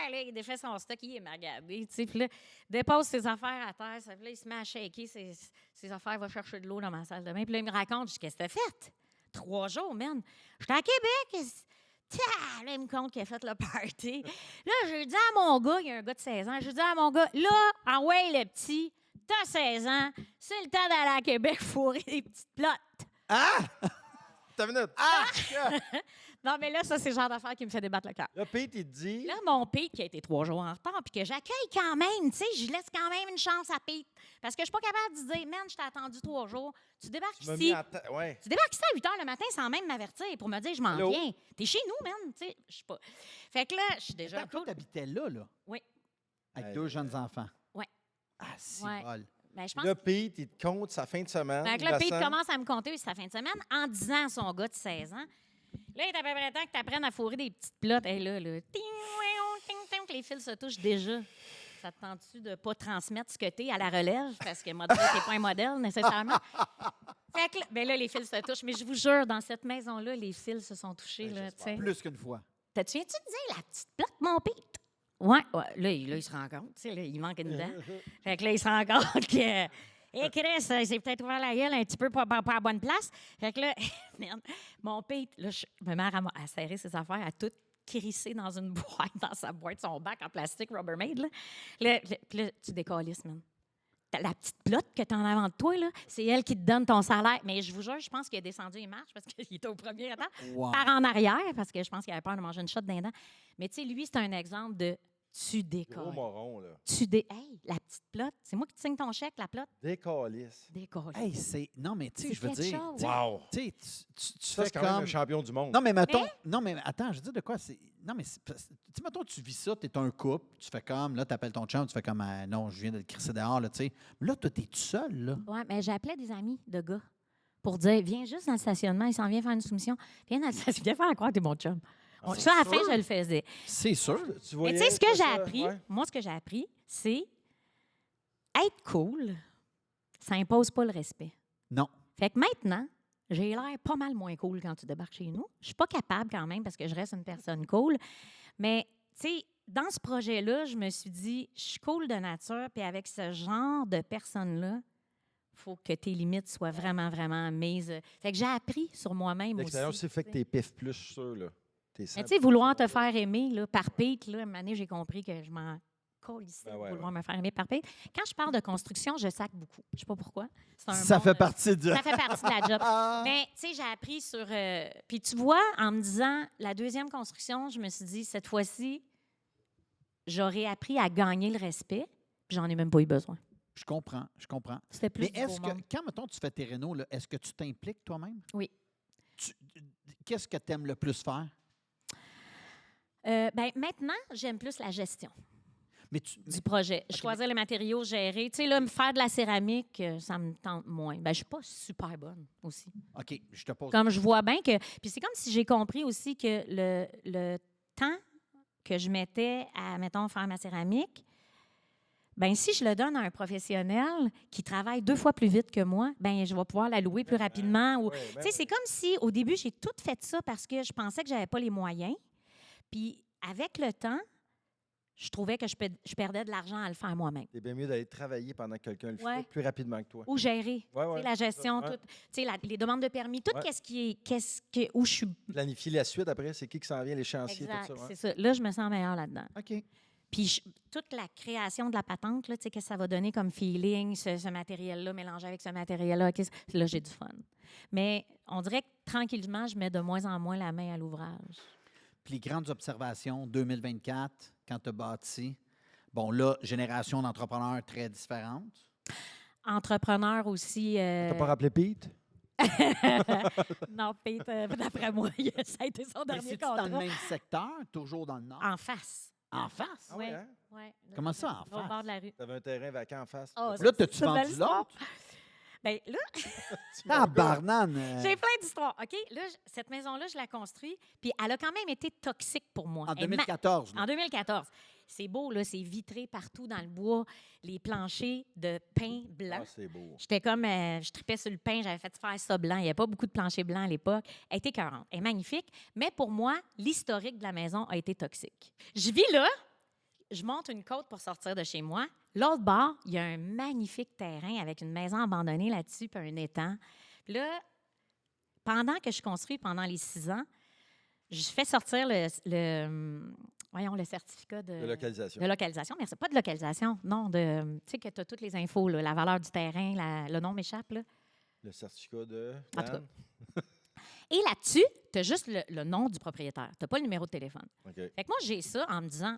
Speaker 1: là, il défait son stock, il est magadé. Tu sais, puis là, dépose ses affaires à terre. Puis là, il se met à shaker ses affaires, va chercher de l'eau dans ma salle de bain. Puis là, il me raconte, je dis, qu'est-ce que t'as fait? 3 jours, man. J'étais à Québec. Là, il me compte qu'il a fait le party. Là, je dis à mon gars, il y a un gars de 16 ans, je dis à mon gars, là, en ouais, le petit, t'as 16 ans, c'est le temps d'aller à Québec fourrer des petites plottes.
Speaker 3: Ah!
Speaker 2: T'as une minute.
Speaker 1: Non, mais là, ça, c'est le genre d'affaire qui me fait débattre le cœur.
Speaker 2: Là, Pete, il te dit...
Speaker 1: Là, mon Pete, qui a été 3 jours en retard, puis que j'accueille quand même, tu sais, je laisse quand même une chance à Pete. Parce que je suis pas capable de dire, man, je t'ai attendu 3 jours. Tu débarques
Speaker 2: Tu m'as
Speaker 1: ici.
Speaker 2: mis à ouais.
Speaker 1: Tu débarques ici à 8 h le matin sans même m'avertir pour me dire, je m'en
Speaker 2: Allô?
Speaker 1: viens. T'es chez nous, man. Tu sais, je sais pas. Fait que là, je suis déjà.
Speaker 3: Attends, toi, t'habitais là,
Speaker 1: Oui.
Speaker 3: avec 2 jeunes enfants.
Speaker 1: Ouais.
Speaker 3: Ah, c'est
Speaker 1: Ouais.
Speaker 3: bol.
Speaker 1: Ben, je pense
Speaker 2: Là, Pete, il te compte sa fin de semaine.
Speaker 1: Fait que
Speaker 2: il
Speaker 1: là,
Speaker 2: la
Speaker 1: Pete
Speaker 2: sent.
Speaker 1: commence à me compter sa fin de semaine en disant à son gars de 16 ans. Là, il est à peu près temps que tu apprennes à fourrer des petites plottes. Et là, ting, ting, ting, que les fils se touchent déjà. Ça te tente-tu de ne pas transmettre ce que t'es à la relève? Parce que moi, t'es pas un modèle nécessairement. Fait que là, ben là, les fils se touchent. Mais je vous jure, dans cette maison-là, les fils se sont touchés.
Speaker 2: Ben,
Speaker 1: Là,
Speaker 2: j'espère.
Speaker 1: tu sais.
Speaker 3: Plus qu'une fois.
Speaker 1: Viens-tu de dire la petite plotte, mon Pete? Ouais. Là, il se rend compte. Tu sais, là, il manque une dent. Fait que là, il se rend compte que... Hé, Chris, c'est peut-être ouvert la gueule un petit peu pas à la bonne place. Fait que là, merde, mon Pete, là, ma mère a serré ses affaires, a tout crissé dans une boîte, dans sa boîte, son bac en plastique Rubbermaid. Puis là, tu décalisses, man. La petite plotte que tu en avant de toi, là, c'est elle qui te donne ton salaire. Mais je vous jure, je pense qu'il a descendu les marches parce qu'il était au premier étage.
Speaker 3: Wow.
Speaker 1: Par en arrière, parce que je pense qu'il avait peur de manger une shot d'un dent. Mais tu sais, lui, c'est un exemple de tu
Speaker 2: Gros
Speaker 1: décolles.
Speaker 2: moron, là.
Speaker 1: Hey, la petite plotte, c'est moi qui te signe ton chèque, la plotte.
Speaker 2: Décalisse.
Speaker 1: Décolle.
Speaker 3: Hey, c'est. Non, mais tu sais,
Speaker 1: C'est
Speaker 3: je veux
Speaker 1: quelque
Speaker 3: dire.
Speaker 1: chose.
Speaker 3: tu sais,
Speaker 2: Wow.
Speaker 3: Tu sais, tu
Speaker 2: Ça,
Speaker 3: fais
Speaker 2: c'est quand même un
Speaker 3: comme.
Speaker 2: champion du monde.
Speaker 3: Non, mais mettons. Non, mais attends, je veux dire de quoi? Non, mais. Tu sais, mettons, tu vis ça, tu es un couple, tu fais comme. Là, tu appelles ton chum, tu fais comme. Non, je viens de le crisser dehors, là, tu sais. Mais là, toi, t'es tout seul, là.
Speaker 1: Oui, mais j'appelais des amis de gars pour dire viens juste dans le stationnement, il s'en vient faire une soumission. Viens dans le stationnement, viens faire croire que t'es mon chum. Ça, à la fin, je le faisais.
Speaker 3: C'est sûr.
Speaker 2: Tu
Speaker 1: Mais
Speaker 2: voyais,
Speaker 1: tu sais, ce que
Speaker 2: toi,
Speaker 1: j'ai
Speaker 2: ça?
Speaker 1: appris,
Speaker 2: Ouais.
Speaker 1: moi, ce que j'ai appris, c'est être cool, ça impose pas le respect.
Speaker 3: Non.
Speaker 1: Fait que maintenant, j'ai l'air pas mal moins cool quand tu débarques chez nous. Je suis pas capable quand même parce que je reste une personne cool. Mais, tu sais, dans ce projet-là, je me suis dit, je suis cool de nature, puis avec ce genre de personnes-là, il faut que tes limites soient vraiment, vraiment mises. Fait que j'ai appris sur moi-même aussi.
Speaker 2: L'expérience aussi fait que t'es pif plus, je suis sûr, là. T'es
Speaker 1: Mais
Speaker 2: simple.
Speaker 1: tu sais, vouloir te faire aimer là, par Pete, là, à un moment donné, j'ai compris que je m'en colissais
Speaker 2: Ben
Speaker 1: de
Speaker 2: ouais,
Speaker 1: vouloir me faire aimer par Pete. Quand je parle de construction, je sac beaucoup. Je sais pas pourquoi. C'est un
Speaker 3: Ça
Speaker 1: monde,
Speaker 3: fait partie de.
Speaker 1: ça fait partie de la job. Mais, tu sais, j'ai appris sur... puis tu vois, en me disant, la deuxième construction, je me suis dit, cette fois-ci, j'aurais appris à gagner le respect, puis j'en ai même pas eu besoin.
Speaker 3: Je comprends, je comprends.
Speaker 1: C'était plus
Speaker 3: Mais
Speaker 1: du
Speaker 3: est-ce
Speaker 1: beau
Speaker 3: que,
Speaker 1: monde.
Speaker 3: quand, mettons, tu fais tes rénaux, là, est-ce que tu t'impliques toi-même?
Speaker 1: Oui.
Speaker 3: Qu'est-ce que tu aimes le plus faire?
Speaker 1: Ben, maintenant, j'aime plus la gestion
Speaker 3: Mais
Speaker 1: du projet. Choisir les matériaux, gérer. Tu sais, là, me faire de la céramique, ça me tente moins. Ben, je suis pas super bonne aussi.
Speaker 3: OK, je te pose.
Speaker 1: Comme je vois bien que... Puis c'est comme si j'ai compris aussi que le temps que je mettais à, mettons, faire ma céramique, ben si je le donne à un professionnel qui travaille 2 fois plus vite que moi, ben je vais pouvoir la louer plus rapidement. Ou,
Speaker 2: Ouais, ben
Speaker 1: tu sais, c'est comme si, au début, j'ai tout fait ça parce que je pensais que j'avais pas les moyens. Puis avec le temps, je trouvais que je perdais de l'argent à le faire moi-même.
Speaker 2: C'est bien mieux d'aller travailler pendant que quelqu'un le
Speaker 1: Ouais.
Speaker 2: fait plus rapidement que toi.
Speaker 1: Ou gérer.
Speaker 2: Ouais,
Speaker 1: Tu sais,
Speaker 2: ouais.
Speaker 1: la gestion,
Speaker 2: Ouais.
Speaker 1: tout, tu sais, les demandes de permis, tout
Speaker 2: Ouais.
Speaker 1: où je suis.
Speaker 2: Planifier la suite après, c'est qui s'en vient, les chantiers,
Speaker 1: Exact,
Speaker 2: tout ça.
Speaker 1: c'est ça. Là, je me sens meilleure là-dedans.
Speaker 3: OK.
Speaker 1: Puis toute la création de la patente, là, tu sais, qu'est-ce que ça va donner comme feeling, ce matériel-là, mélangé avec ce matériel-là, là, j'ai du fun. Mais on dirait que tranquillement, je mets de moins en moins la main à l'ouvrage.
Speaker 3: Puis les grandes observations 2024, quand tu as bâti, bon, là, génération d'entrepreneurs très différente.
Speaker 1: Entrepreneur aussi.
Speaker 2: T'as pas rappelé Pete?
Speaker 1: Non, Pete, d'après moi, ça a été son
Speaker 3: Mais
Speaker 1: dernier
Speaker 3: c'est-tu dans
Speaker 1: contrat.
Speaker 3: le même secteur, toujours dans le Nord?
Speaker 1: En face.
Speaker 3: En face?
Speaker 2: Ah ouais,
Speaker 1: Ouais.
Speaker 2: hein?
Speaker 1: Ouais.
Speaker 3: Comment ça, en
Speaker 1: Au
Speaker 3: face?
Speaker 1: bord de la rue.
Speaker 2: T'avais un terrain vacant en face.
Speaker 1: Oh,
Speaker 3: Là, t'as-tu
Speaker 1: c'est une belle
Speaker 3: vendu
Speaker 1: histoire.
Speaker 3: l'autre?
Speaker 1: Bien, là,
Speaker 3: Tabarnane!
Speaker 1: j'ai plein d'histoires. OK? Là, cette maison-là, je la construis, puis elle a quand même été toxique pour moi.
Speaker 3: En
Speaker 1: Elle m'a-
Speaker 3: 2014. là.
Speaker 1: En 2014. C'est beau, là, c'est vitré partout dans le bois, les planchers de pain blanc.
Speaker 2: Ah, c'est beau.
Speaker 1: J'étais comme, je tripais sur le pain, j'avais fait faire ça blanc. Il n'y avait pas beaucoup de planchers blancs à l'époque. Elle était écœurante, elle est magnifique. Mais pour moi, l'historique de la maison a été toxique. Je vis là, je monte une côte pour sortir de chez moi. L'autre bord, il y a un magnifique terrain avec une maison abandonnée là-dessus, puis un étang. Puis là, pendant que je construis, pendant les 6 ans, je fais sortir le certificat
Speaker 2: De localisation.
Speaker 1: de localisation. Merci. Pas de localisation, non. Tu sais que tu as toutes les infos, là, la valeur du terrain, le nom m'échappe. Là.
Speaker 2: Le certificat de...
Speaker 1: En tout cas.
Speaker 2: Dan?
Speaker 1: Et là-dessus, tu as juste le nom du propriétaire. Tu n'as pas le numéro de téléphone.
Speaker 2: OK.
Speaker 1: Fait que moi, j'ai ça en me disant,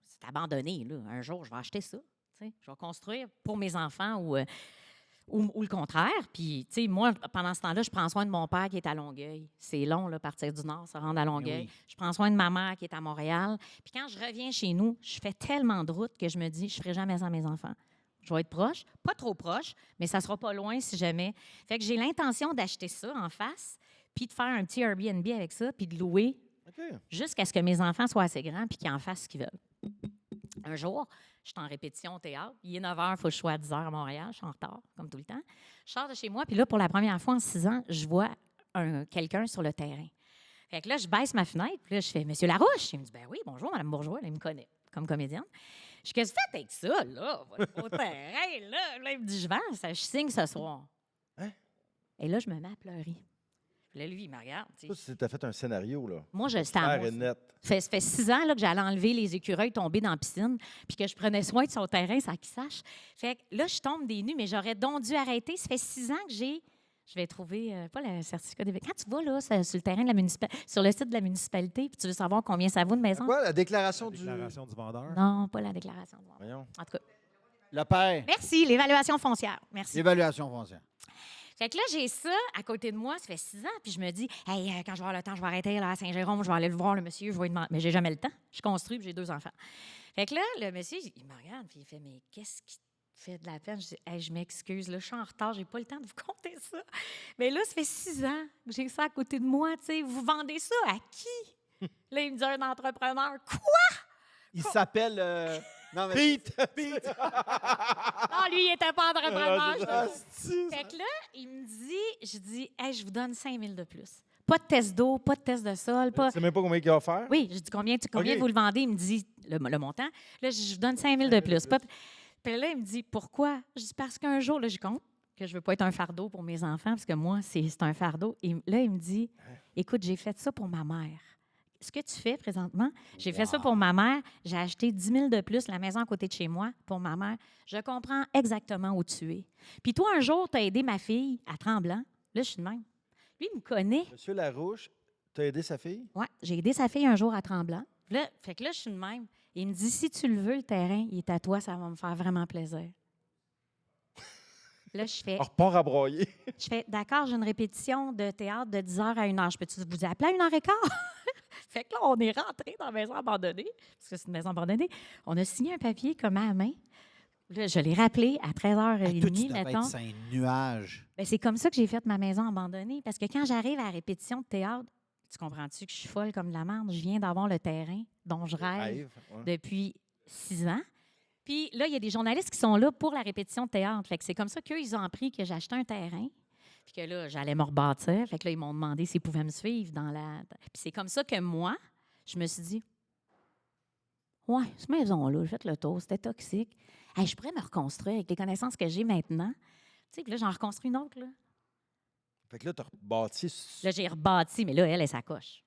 Speaker 1: c'est abandonné, là. Un jour, je vais acheter ça. Tu sais, je vais construire pour mes enfants ou le contraire. Puis, tu sais, moi, pendant ce temps-là, je prends soin de mon père qui est à Longueuil. C'est long, là, partir du Nord, se rendre à Longueuil.
Speaker 3: oui.
Speaker 1: Je prends soin de ma mère qui est à Montréal. Puis quand je reviens chez nous, je fais tellement de route que je me dis, je ne ferai jamais ça à mes enfants. Je vais être proche, pas trop proche, mais ça sera pas loin si jamais. Fait que j'ai l'intention d'acheter ça en face, puis de faire un petit Airbnb avec ça, puis de louer
Speaker 2: OK.
Speaker 1: jusqu'à ce que mes enfants soient assez grands puis qu'ils en fassent ce qu'ils veulent. Un jour, je suis en répétition au théâtre. Il est 9 h, il faut que je sois à 10 h à Montréal. Je suis en retard, comme tout le temps. Je sors de chez moi, puis là, pour la première fois en 6 ans, je vois quelqu'un sur le terrain. Fait que là, je baisse ma fenêtre, puis là, je fais « Monsieur Larouche! » Il me dit « Ben oui, bonjour, Mme Bourgeois. » Là, il me connaît comme comédienne. Je dis « Qu'est-ce que vous faites avec ça, là, votre beau terrain, là? » Là, il me dit « Je vends, ça, je signe ce soir.
Speaker 2: Hein?
Speaker 1: Et là, je me mets à pleurer. Là, lui, il me regarde. tu sais.
Speaker 2: Ça, c'est- t'as fait un scénario, là.
Speaker 1: Moi, je c'était à
Speaker 2: Clair
Speaker 1: moi,
Speaker 2: et
Speaker 1: ça.
Speaker 2: net.
Speaker 1: Ça fait 6 ans là, que j'allais enlever les écureuils tombés dans la piscine, puis que je prenais soin de son terrain, ça qui sache. Fait que là, je tombe des nues, mais j'aurais donc dû arrêter. Ça fait 6 ans que je vais trouver, pas le certificat d'éviction. Quand tu vas là, sur le terrain de la municipalité, sur le site de la municipalité, puis tu veux savoir combien ça vaut de maison?
Speaker 2: Quoi, la déclaration du...
Speaker 6: Déclaration du vendeur.
Speaker 1: Non, pas la déclaration de vente.
Speaker 2: Voyons.
Speaker 1: En tout cas,
Speaker 3: Le père,
Speaker 1: merci, l'évaluation foncière. Merci.
Speaker 3: évaluation foncière.
Speaker 1: Fait que là, j'ai ça à côté de moi, ça fait 6 ans, puis je me dis, hey, quand je vais avoir le temps, je vais arrêter là, à Saint-Jérôme, je vais aller le voir, le monsieur, je vais lui demander. Mais j'ai jamais le temps. Je construis, puis j'ai 2 enfants. Fait que là, le monsieur, il me regarde, puis il fait, mais qu'est-ce qui te fait de la peine? Je dis, hey, je m'excuse, là, je suis en retard, j'ai pas le temps de vous compter ça. Mais là, ça fait 6 ans que j'ai ça à côté de moi, tu sais. Vous vendez ça à qui? Là, il me dit, un entrepreneur. Quoi?
Speaker 3: Il s'appelle... non, mais
Speaker 2: Pete!
Speaker 1: Non, lui, il était pas entrepreneur. je te
Speaker 2: Ah,
Speaker 1: jure.
Speaker 2: c'est-
Speaker 1: Fait que là, il me dit, je dis, hey, je vous donne 5 000 de plus. Pas de test d'eau, pas de test de sol, pas.
Speaker 2: Tu sais même pas combien il a offert?
Speaker 1: Oui, je dis combien
Speaker 2: OK.
Speaker 1: vous le vendez? Il me dit le montant. Là, je vous donne 5 000 de plus. Puis là, il me dit pourquoi? Je dis parce qu'un jour, là, je compte que je veux pas être un fardeau pour mes enfants, parce que moi, c'est un fardeau. Et là, il me dit écoute, j'ai fait ça pour ma mère. Ce que tu fais présentement, j'ai fait ça pour ma mère. J'ai acheté 10 000 de plus, la maison à côté de chez moi, pour ma mère. Je comprends exactement où tu es. Puis toi, un jour, tu as aidé ma fille à Tremblant. Là, je suis de même. Lui, il me connaît.
Speaker 2: Monsieur Larouche, t'as aidé sa fille?
Speaker 1: Oui, j'ai aidé sa fille un jour à Tremblant. Là, fait que là, je suis de même. Il me dit, si tu le veux, le terrain, il est à toi, ça va me faire vraiment plaisir. Là, je fais,
Speaker 2: On repart à broyer.
Speaker 1: d'accord, j'ai une répétition de théâtre de 10 h à 1 h. Je peux-tu vous appeler à 1 h 15? Fait que là, on est rentré dans la maison abandonnée, parce que c'est une maison abandonnée. On a signé un papier comme à la main. Là, je l'ai rappelé à 13h30,
Speaker 3: toi, tu devais
Speaker 1: mettons.
Speaker 3: être sur un nuage.
Speaker 1: Ben, c'est comme ça que j'ai fait ma maison abandonnée. Parce que quand j'arrive à la répétition de théâtre, tu comprends-tu que je suis folle comme de la merde? Je viens d'avoir le terrain dont je rêve
Speaker 2: Rêve, ouais.
Speaker 1: depuis 6 ans. Puis là, il y a des journalistes qui sont là pour la répétition de théâtre. Fait que c'est comme ça qu'eux, ils ont appris que j'achetais un terrain. Puis que là, j'allais me rebâtir. Fait que là, ils m'ont demandé s'ils pouvaient me suivre dans la... Puis c'est comme ça que moi, je me suis dit, ouais, cette maison-là, j'ai fait le tour, c'était toxique. Hey, je pourrais me reconstruire avec les connaissances que j'ai maintenant. Tu sais, puis là, j'en reconstruis une autre, là.
Speaker 2: Fait que là, t'as rebâti...
Speaker 1: Là, j'ai rebâti, mais là, elle est sa coche.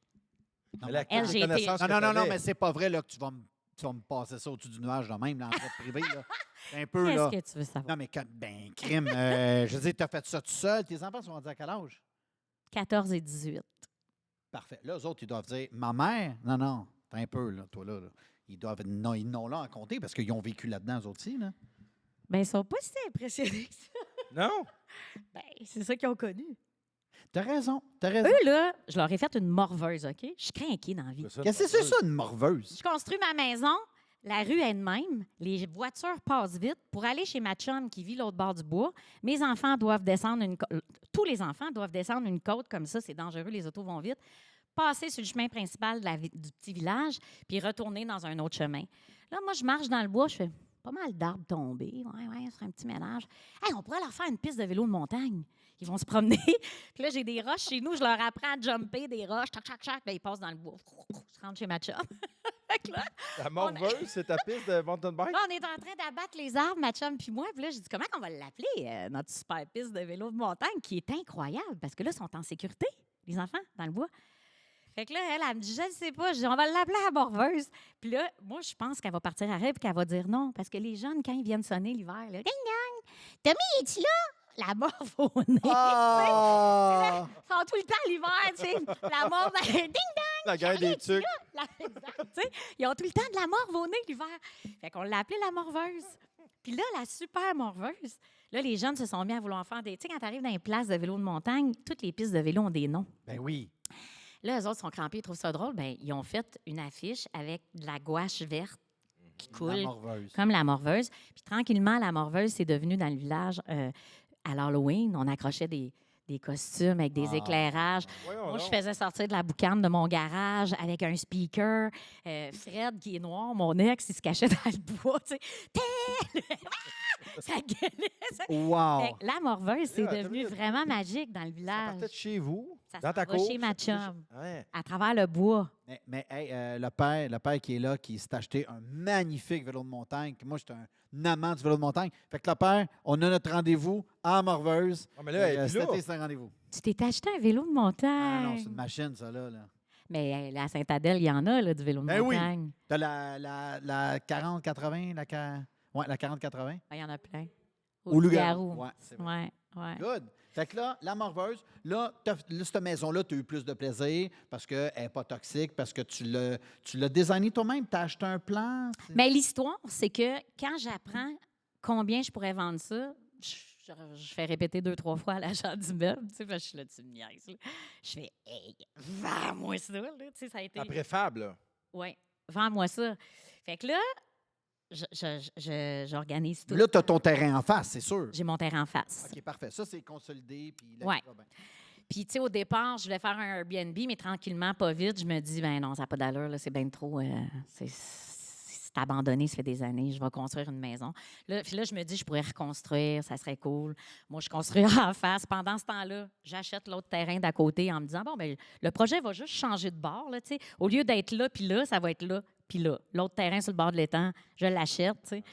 Speaker 3: Non,
Speaker 2: Elle a
Speaker 1: elle,
Speaker 2: les
Speaker 1: j'ai été-
Speaker 2: connaissances
Speaker 3: non,
Speaker 2: que
Speaker 3: non, non,
Speaker 2: t'avais.
Speaker 3: mais c'est pas vrai là, que tu vas me passer ça au-dessus du nuage de même, dans le privé. Là. C'est un peu, là.
Speaker 1: Qu'est-ce que tu veux savoir?
Speaker 3: Non, mais ben, crime. Je veux dire, tu as fait ça tout seul. Tes enfants sont rendus à quel âge?
Speaker 1: 14 et 18.
Speaker 3: Parfait. Là, eux autres, ils doivent dire ma mère. Non, non. T'es un peu, là, toi, là. Ils doivent. Non, ils n'ont là à compter parce qu'ils ont vécu là-dedans, eux autres aussi, là.
Speaker 1: Bien, ils sont pas si impressionnés que ça.
Speaker 2: Non?
Speaker 1: Ben, c'est ça qu'ils ont connu.
Speaker 3: T'as raison. T'as raison.
Speaker 1: Eux, là, je leur ai fait une morveuse, OK? Je suis craquée dans la vie.
Speaker 3: Qu'est-ce que c'est ça, une morveuse?
Speaker 1: Je construis ma maison, la rue est de même, les voitures passent vite. Pour aller chez ma chum qui vit l'autre bord du bois, mes enfants doivent descendre tous les enfants doivent descendre une côte comme ça, c'est dangereux, les autos vont vite. Passer sur le chemin principal du petit village, puis retourner dans un autre chemin. Là, moi, je marche dans le bois, je fais pas mal d'arbres tombés. Ouais, c'est un petit ménage. Hey, on pourrait leur faire une piste de vélo de montagne. Ils vont se promener. Puis là, j'ai des roches chez nous, je leur apprends à jumper des roches, tac, tac, tac. Là, ils passent dans le bois. Je rentre chez ma chum. Fait que là,
Speaker 2: Ta morveuse, c'est ta piste de mountain bike?
Speaker 1: là, on est en train d'abattre les arbres, ma chum puis moi. Puis là, je dis, comment on va l'appeler, notre super piste de vélo de montagne, qui est incroyable, parce que là, ils sont en sécurité, les enfants, dans le bois. Fait que là, elle me dit, je ne sais pas, je dis, on va l'appeler la morveuse. Puis là, moi, je pense qu'elle va partir à rêve et qu'elle va dire non, parce que les jeunes, quand ils viennent sonner l'hiver, là, ding dong, Tommy, es-tu là? la morve au nez.
Speaker 3: Ah!
Speaker 1: Ils sont tout le temps l'hiver, tu sais. La morve, ding dong!
Speaker 2: La guerre des tucs.
Speaker 1: Exact, tu sais. Ils ont tout le temps de la morve au nez l'hiver. Fait qu'on l'a appelée la morveuse. Puis là, la super morveuse, là, les jeunes se sont mis à vouloir faire des... Tu sais, quand tu arrives dans les places de vélo de montagne, toutes les pistes de vélo ont des noms.
Speaker 3: Ben oui.
Speaker 1: Là, eux autres sont crampés, ils trouvent ça drôle. Bien, ils ont fait une affiche avec de la gouache verte qui
Speaker 3: La
Speaker 1: coule
Speaker 3: morveuse.
Speaker 1: comme la morveuse. Puis tranquillement, la morveuse, c'est devenu dans le village, à l'Halloween, on accrochait des costumes avec des
Speaker 3: Ah.
Speaker 1: éclairages.
Speaker 2: Voyons
Speaker 1: Moi, je
Speaker 2: donc.
Speaker 1: faisais sortir de la boucane de mon garage avec un speaker. Fred, qui est noir, mon ex, il se cachait dans le bois, tu sais. Ça gueulait. Ça...
Speaker 3: Wow!
Speaker 1: Fait que la morveuse, c'est
Speaker 2: attends une
Speaker 1: devenu
Speaker 2: minute.
Speaker 1: vraiment magique dans le
Speaker 2: Ça
Speaker 1: village.
Speaker 2: partait de chez vous,
Speaker 1: Ça
Speaker 2: dans
Speaker 1: s'en
Speaker 2: ta
Speaker 1: va
Speaker 2: cour.
Speaker 1: chez ma chum.
Speaker 2: Ouais.
Speaker 1: À travers le bois.
Speaker 3: Mais hey, le père qui est là, qui s'est acheté un magnifique vélo de montagne. que Moi, j'étais un amant du vélo de montagne. Fait que le père, on a notre rendez-vous à Morveuse.
Speaker 2: Ah, mais là, elle est plus
Speaker 3: Cet
Speaker 2: là.
Speaker 3: été, c'est un rendez-vous.
Speaker 1: Tu t'es acheté un vélo de
Speaker 3: Ah
Speaker 1: montagne.
Speaker 3: non, c'est une machine, ça, là.
Speaker 1: Mais là, à Saint-Adèle, il y en a, là, du vélo de
Speaker 3: Ben oui.
Speaker 1: montagne.
Speaker 3: T'as la 40-80, ouais, la 40-80.
Speaker 1: Ben, il y en a plein.
Speaker 3: Au loup-garou. Ouais, c'est vrai.
Speaker 1: Ouais.
Speaker 3: Good. Fait que là, la morveuse, là, cette maison-là, tu as eu plus de plaisir parce qu'elle n'est pas toxique, parce que tu l'as designée toi-même, tu as acheté un plan.
Speaker 1: Mais l'histoire, c'est que quand j'apprends combien je pourrais vendre ça, je fais répéter 2-3 fois à l'agent du meuble, tu sais, parce que je suis là, tu me niaises, là. Je fais, hey, vends-moi ça, là, tu sais, ça a été...
Speaker 2: Après Fab, là.
Speaker 1: Oui, vends-moi ça. Fait que là, j'organise tout.
Speaker 3: Là, tu as ton terrain en face, c'est sûr.
Speaker 1: J'ai mon terrain en face.
Speaker 3: OK, parfait. Ça, c'est consolidé. Puis là,
Speaker 1: Ouais.
Speaker 3: tout va bien.
Speaker 1: Puis, tu sais, au départ, je voulais faire un Airbnb, mais tranquillement, pas vite, je me dis, ben non, ça n'a pas d'allure, là, c'est bien trop. C'est abandonné, ça fait des années, je vais construire une maison. Là, puis là, je me dis, je pourrais reconstruire, ça serait cool. Moi, je construirai en face. Pendant ce temps-là, j'achète l'autre terrain d'à côté en me disant, bon, ben le projet va juste changer de bord, là, tu sais. Au lieu d'être là, ça va être là, puis là. L'autre terrain sur le bord de l'étang, je l'achète, tu sais.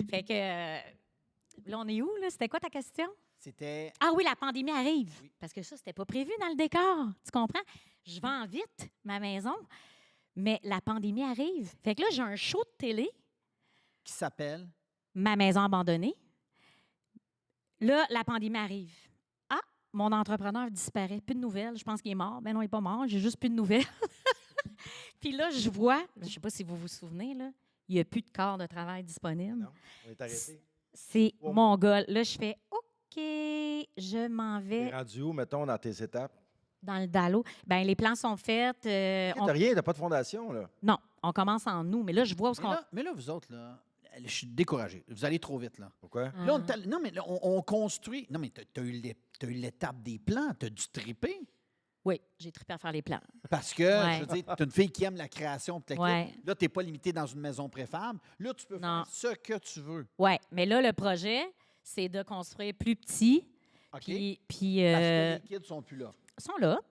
Speaker 1: Fait que, là, on est où, là? C'était quoi ta question?
Speaker 3: C'était.
Speaker 1: Ah oui, la pandémie arrive.
Speaker 3: Oui.
Speaker 1: Parce que ça, c'était pas prévu dans le décor. Tu comprends? Je vends vite ma maison, mais la pandémie arrive. Fait que là, j'ai un show de télé,
Speaker 3: Qui s'appelle.
Speaker 1: ma maison abandonnée. Là, la pandémie arrive. Ah, mon entrepreneur disparaît. Plus de nouvelles. Je pense qu'il est mort. Ben non, il n'est pas mort. J'ai juste plus de nouvelles. Puis là, je vois, je ne sais pas si vous vous souvenez, là, il n'y a plus de corps de travail disponible.
Speaker 2: Non, on est arrêté.
Speaker 1: C'est
Speaker 2: Wow.
Speaker 1: mon gars. Là, je fais OK, je m'en
Speaker 2: T'es
Speaker 1: vais
Speaker 2: rendu où, mettons, dans tes étapes?
Speaker 1: dans le Dalo. Bien, les plans sont faits.
Speaker 2: T'as rien, t'as pas de fondation, là.
Speaker 1: Non, on commence en nous, mais là, je vois où ce qu'on...
Speaker 3: Mais là, vous autres, là, je suis découragé. Vous allez trop vite, là.
Speaker 2: Pourquoi?
Speaker 1: Ah.
Speaker 3: Là, non, mais là, on construit. Non, mais tu as eu l'étape des plans. Tu as dû triper.
Speaker 1: Oui, j'ai trippé à faire les plans.
Speaker 3: Parce que,
Speaker 1: Ouais.
Speaker 3: je veux dire, tu es une fille qui aime la création. puis
Speaker 1: Ouais.
Speaker 3: Là, tu n'es pas limité dans une maison préfab. Là, tu peux
Speaker 1: Non.
Speaker 3: faire ce que tu veux.
Speaker 1: Oui, mais là, le projet, c'est de construire plus petit.
Speaker 3: OK?
Speaker 1: Puis
Speaker 3: Parce que les kids sont plus là.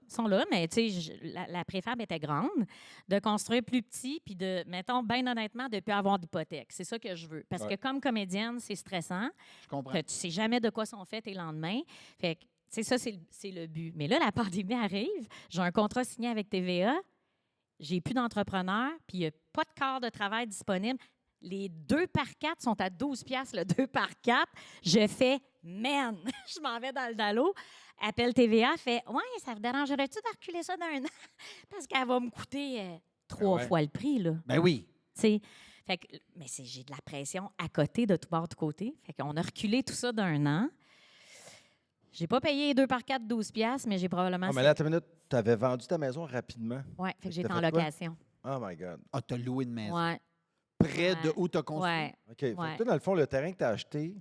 Speaker 1: sont là, mais tu sais, la préfab était grande. De construire plus petit, puis de, mettons, bien honnêtement, de ne plus avoir d'hypothèque. C'est ça que je veux. Parce
Speaker 2: Ouais.
Speaker 1: que comme comédienne, c'est stressant.
Speaker 3: Je comprends.
Speaker 1: Que tu sais jamais de quoi sont faits tes lendemains. Fait que, tu sais, ça, c'est le but. Mais là, la pandémie arrive. J'ai un contrat signé avec TVA. J'ai plus d'entrepreneur, puis il n'y a pas de quart de travail disponible. Les 2 par 4 sont à 12 piastres, le 2 par 4. Je fais, man, je m'en vais dans le Dalo. Appelle TVA, fait, ouais, ça vous dérangerait-tu de reculer ça d'un an? Parce qu'elle va me coûter 3
Speaker 2: ouais.
Speaker 1: fois le prix, là.
Speaker 3: Ben oui.
Speaker 1: Tu sais, fait que, mais j'ai de la pression à côté, de tout bord, de côté. Fait qu'on a reculé tout ça d'un an. J'ai pas payé 2 par 4, 12 piastres, mais j'ai probablement...
Speaker 2: Ah, mais là, attends une minute, t'avais vendu ta maison rapidement.
Speaker 1: Oui, fait que j'étais
Speaker 2: T'as
Speaker 1: en
Speaker 2: fait quoi?
Speaker 1: location.
Speaker 2: Oh my God.
Speaker 3: Ah, tu as loué une maison.
Speaker 1: Oui,
Speaker 3: Près de
Speaker 1: Ouais.
Speaker 3: où tu as construit.
Speaker 1: oui.
Speaker 2: OK. Fait
Speaker 1: Ouais.
Speaker 2: que toi, dans le fond, le terrain que t'as acheté,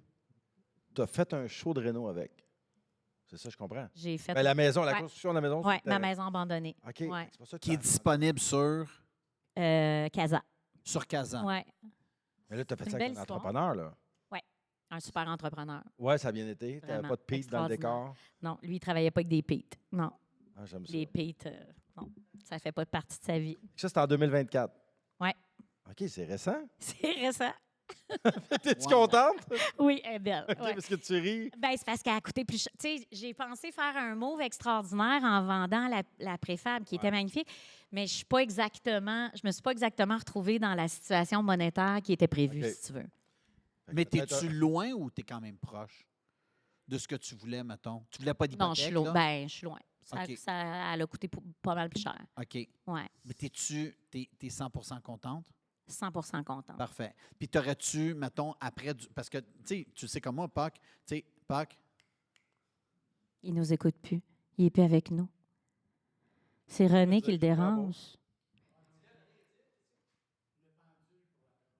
Speaker 2: t'as fait un show de réno avec. C'est ça, je comprends.
Speaker 1: J'ai fait...
Speaker 2: Ben, la maison, la
Speaker 1: Ouais.
Speaker 2: construction de la maison.
Speaker 1: Oui,
Speaker 2: c'est
Speaker 1: ma
Speaker 2: le terrain.
Speaker 1: maison abandonnée.
Speaker 2: OK.
Speaker 1: Ouais.
Speaker 2: C'est pour ça que
Speaker 3: Qui est
Speaker 2: t'as-
Speaker 3: disponible
Speaker 1: Casa.
Speaker 3: sur Kazan.
Speaker 1: Oui,
Speaker 2: Mais là, t'as fait
Speaker 1: C'est
Speaker 2: ça
Speaker 1: une
Speaker 2: avec
Speaker 1: belle
Speaker 2: un
Speaker 1: histoire.
Speaker 2: entrepreneur, là.
Speaker 1: un super entrepreneur.
Speaker 2: Ouais, ça a bien été. T'avais
Speaker 1: Vraiment,
Speaker 2: pas de Pete dans le
Speaker 1: extraordinaire.
Speaker 2: décor.
Speaker 1: Non, lui, il travaillait pas avec des pètes. Non,
Speaker 2: Ah, j'aime ça.
Speaker 1: les pètes, non, ça fait pas partie de sa vie.
Speaker 2: Ça, c'est en 2024.
Speaker 1: Ouais.
Speaker 2: OK, c'est récent.
Speaker 1: C'est récent.
Speaker 2: T'es-tu
Speaker 3: Wow.
Speaker 2: contente?
Speaker 1: Oui, elle est belle.
Speaker 2: OK,
Speaker 1: ouais.
Speaker 2: parce que tu ris.
Speaker 1: Ben, c'est parce qu'elle a coûté plus cher. Tu sais, j'ai pensé faire un move extraordinaire en vendant la préfab qui était magnifique, mais je me suis pas exactement retrouvée dans la situation monétaire qui était prévue,
Speaker 2: OK.
Speaker 1: si tu veux.
Speaker 2: Fait que
Speaker 3: Mais
Speaker 2: peut-être
Speaker 3: t'es-tu loin ou t'es quand même proche? de ce que tu voulais, mettons? Tu voulais pas
Speaker 1: Non, je suis
Speaker 3: d'hypothèque,
Speaker 1: loin.
Speaker 3: là?
Speaker 1: Ben, je suis loin.
Speaker 3: OK.
Speaker 1: Elle a coûté pas mal plus cher.
Speaker 3: OK.
Speaker 1: Ouais,
Speaker 3: Mais t'es 100% contente?
Speaker 1: 100 contente.
Speaker 3: Parfait. Puis t'aurais-tu, mettons, après... Parce que, tu sais comme moi, Pâques, tu sais, Pâques,
Speaker 1: Il nous écoute plus. Il est plus avec nous. C'est René qui le
Speaker 2: je comprends pas.
Speaker 1: dérange.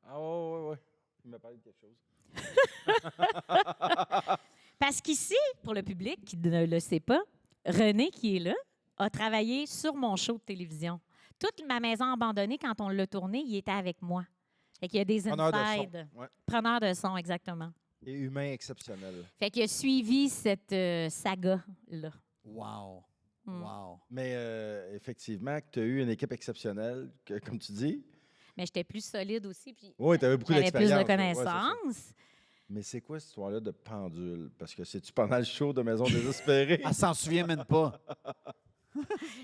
Speaker 2: Ah, ouais. Il m'a parlé de quelque chose.
Speaker 1: Parce qu'ici, pour le public qui ne le sait pas, René, qui est là, a travaillé sur mon show de télévision. Toute ma maison abandonnée, quand on l'a tourné, il était avec moi. Fait qu'il y a des
Speaker 2: Preneur de son.
Speaker 1: inside.
Speaker 2: Ouais.
Speaker 1: Preneur de son, exactement.
Speaker 2: Et humain exceptionnel.
Speaker 1: Fait qu'il a suivi cette saga-là.
Speaker 3: wow.
Speaker 1: Mm.
Speaker 3: Wow.
Speaker 2: Mais effectivement, tu as eu une équipe exceptionnelle, comme tu dis.
Speaker 1: Mais j'étais plus solide aussi, puis
Speaker 2: Oui, tu avais beaucoup
Speaker 1: j'avais plus
Speaker 2: d'expérience.
Speaker 1: de
Speaker 2: là. Ouais, c'est ça.
Speaker 1: connaissances.
Speaker 2: Mais c'est quoi cette histoire-là de pendule? Parce que c'est-tu pendant le show de Maison désespérée?
Speaker 3: Elle s'en souvient même pas.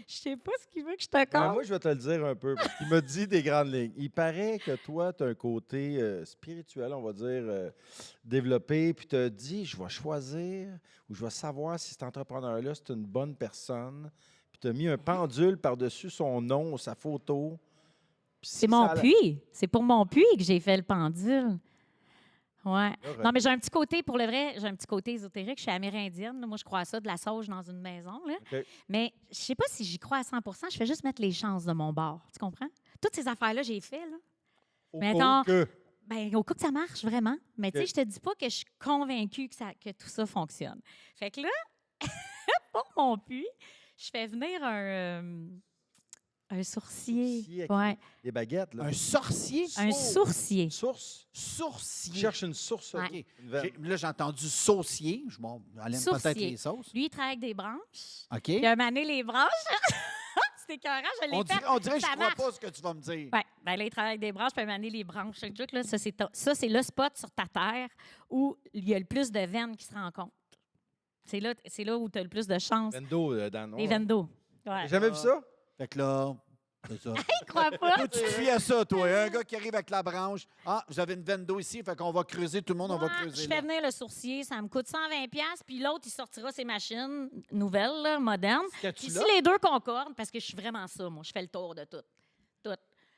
Speaker 1: Je sais pas ce qu'il veut que je te
Speaker 2: Ouais,
Speaker 1: compte.
Speaker 2: moi, je vais te le dire un peu. Parce qu'il m'a dit des grandes lignes. Il paraît que toi, tu as un côté spirituel, on va dire, développé. Puis tu as dit, je vais choisir ou je vais savoir si cet entrepreneur-là, c'est une bonne personne. Puis tu as mis un pendule par-dessus son nom, sa photo. Puis si
Speaker 1: C'est mon
Speaker 2: ça la-
Speaker 1: puits. C'est pour mon puits que j'ai fait le pendule. Ouais.
Speaker 2: Là,
Speaker 1: Non, mais j'ai un petit côté, pour le vrai, j'ai un petit côté ésotérique. Je suis amérindienne. Là. Moi, je crois à ça, de la sauge dans une maison. Là.
Speaker 2: OK.
Speaker 1: Mais je sais pas si j'y crois à 100 je fais juste mettre les chances de mon bord. Tu comprends? Toutes ces affaires-là, j'ai fait. Là.
Speaker 2: Au
Speaker 1: Mais
Speaker 2: cas où que-
Speaker 1: Ben, au coup que ça marche, vraiment. Mais tu sais,
Speaker 2: OK.
Speaker 1: je te dis pas que je suis convaincue que tout ça fonctionne. Fait que là, pour mon puits, je fais venir un sourcier.
Speaker 2: Sourcier avec
Speaker 1: Ouais.
Speaker 2: Les baguettes, là.
Speaker 3: Un sorcier?
Speaker 1: Un sourcier.
Speaker 2: Source.
Speaker 3: Sourcier.
Speaker 2: Tu cherches une source,
Speaker 1: Ouais.
Speaker 3: OK.
Speaker 2: une veine.
Speaker 3: Là, j'ai entendu saucier. Bon, elle aime peut-être
Speaker 1: Sourcier.
Speaker 3: les sauces.
Speaker 1: Lui, il travaille avec des branches.
Speaker 3: OK.
Speaker 1: Puis un mané, les branches. C'était écœurant, je l'ai fait.
Speaker 3: On dirait que je
Speaker 1: ça
Speaker 3: ne crois
Speaker 1: marche.
Speaker 3: pas ce que tu vas me dire.
Speaker 1: Oui, ben là, il travaille avec des branches, puis un mané, les branches. Ce truc, là, ça, c'est le spot sur ta terre où il y a le plus de veines qui se rencontrent. C'est là où tu as le plus de chance.
Speaker 2: Vendo, Dan.
Speaker 1: Les veines d'eau. Ouais.
Speaker 2: T'as jamais vu ça?
Speaker 3: Fait que là, c'est ça.
Speaker 1: Je crois pas.
Speaker 3: Toi, tu te fies à ça, toi. Un gars qui arrive avec la branche. Ah, vous avez une veine d'eau ici, fait qu'on va creuser, tout le monde, on va
Speaker 1: Moi,
Speaker 3: creuser
Speaker 1: je
Speaker 3: là.
Speaker 1: fais venir le sourcier, ça me coûte 120$, puis l'autre, il sortira ses machines nouvelles, là, modernes.
Speaker 2: Qu'as-tu
Speaker 1: Puis
Speaker 2: là?
Speaker 1: si les deux concordent, parce que je suis vraiment ça, moi, je fais le tour de tout. Tout.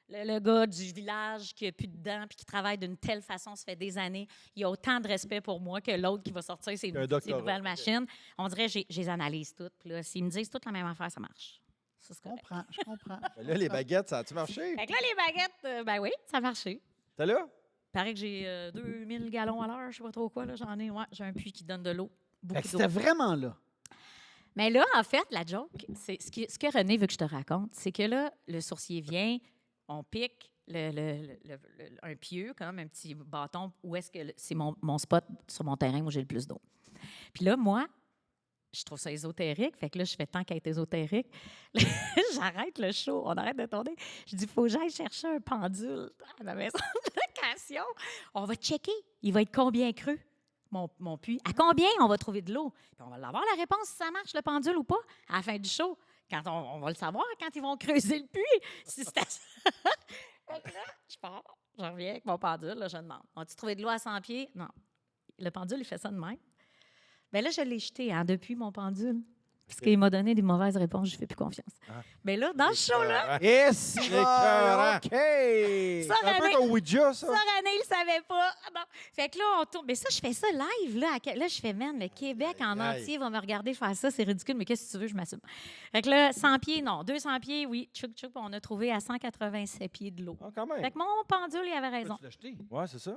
Speaker 1: Le gars du village qui n'a plus de dents puis qui travaille d'une telle façon, ça fait des années, il a autant de respect pour moi que l'autre qui va sortir ses
Speaker 2: Un doctorat.
Speaker 1: nouvelles machines. On dirait que je les analyse toutes. Puis là, s'ils me disent toutes la même affaire, ça marche. Ça, c'est
Speaker 3: Je
Speaker 1: correct.
Speaker 3: comprends, je comprends.
Speaker 2: Ben là, les baguettes, ça a-tu marché?
Speaker 1: Fait que là, les baguettes, ben oui, ça a marché.
Speaker 2: T'es là?
Speaker 1: Il paraît que j'ai 2000 gallons à l'heure, je sais pas trop quoi, là, j'en ai. Ouais, j'ai un puits qui donne de l'eau.
Speaker 3: Fait
Speaker 1: Beaucoup
Speaker 3: que
Speaker 1: d'eau.
Speaker 3: c'était vraiment là.
Speaker 1: Mais là, en fait, la joke, c'est ce que René veut que je te raconte, c'est que là, le sourcier vient, on pique un pieu, comme un petit bâton, où est-ce que c'est mon spot sur mon terrain où j'ai le plus d'eau. Puis là, moi, je trouve ça ésotérique. Fait que là, je fais tant qu'à être ésotérique. J'arrête le show. On arrête de tourner. Je dis, il faut que j'aille chercher un pendule à la maison de location. On va checker. Il va être combien creux, mon puits? À combien on va trouver de l'eau? Puis on va avoir la réponse si ça marche, le pendule ou pas, à la fin du show. Quand on va le savoir quand ils vont creuser le puits. Si c'est Fait que là, je pars. Je reviens avec mon pendule. Là, je demande, as-tu trouvé de l'eau à 100 pieds? Non. Le pendule, il fait ça de même. Bien là, je l'ai jeté depuis mon pendule. Parce qu'il m'a donné des mauvaises réponses, je ne fais plus confiance. Mais là, dans ce show-là,
Speaker 3: Et si
Speaker 2: Écœurant.
Speaker 3: OK!
Speaker 1: ça,
Speaker 2: C'est un peu
Speaker 1: René,
Speaker 2: comme Ouija, ça.
Speaker 1: René, il ne savait pas. Ah, non. Fait que là, on tourne. Mais ça, je fais ça live. Là, je fais, man, le Québec en
Speaker 2: Aïe, aïe.
Speaker 1: entier va me regarder faire ça. C'est ridicule, mais qu'est-ce que tu veux, je m'assume. Fait que là, 100 pieds, non. 200 pieds, oui. Tchouk, tchouk, on a trouvé à 187 pieds de l'eau.
Speaker 2: Ah, quand même.
Speaker 1: Fait que mon pendule, il avait raison.
Speaker 3: Tu l'as jeté?
Speaker 2: Ouais, c'est ça.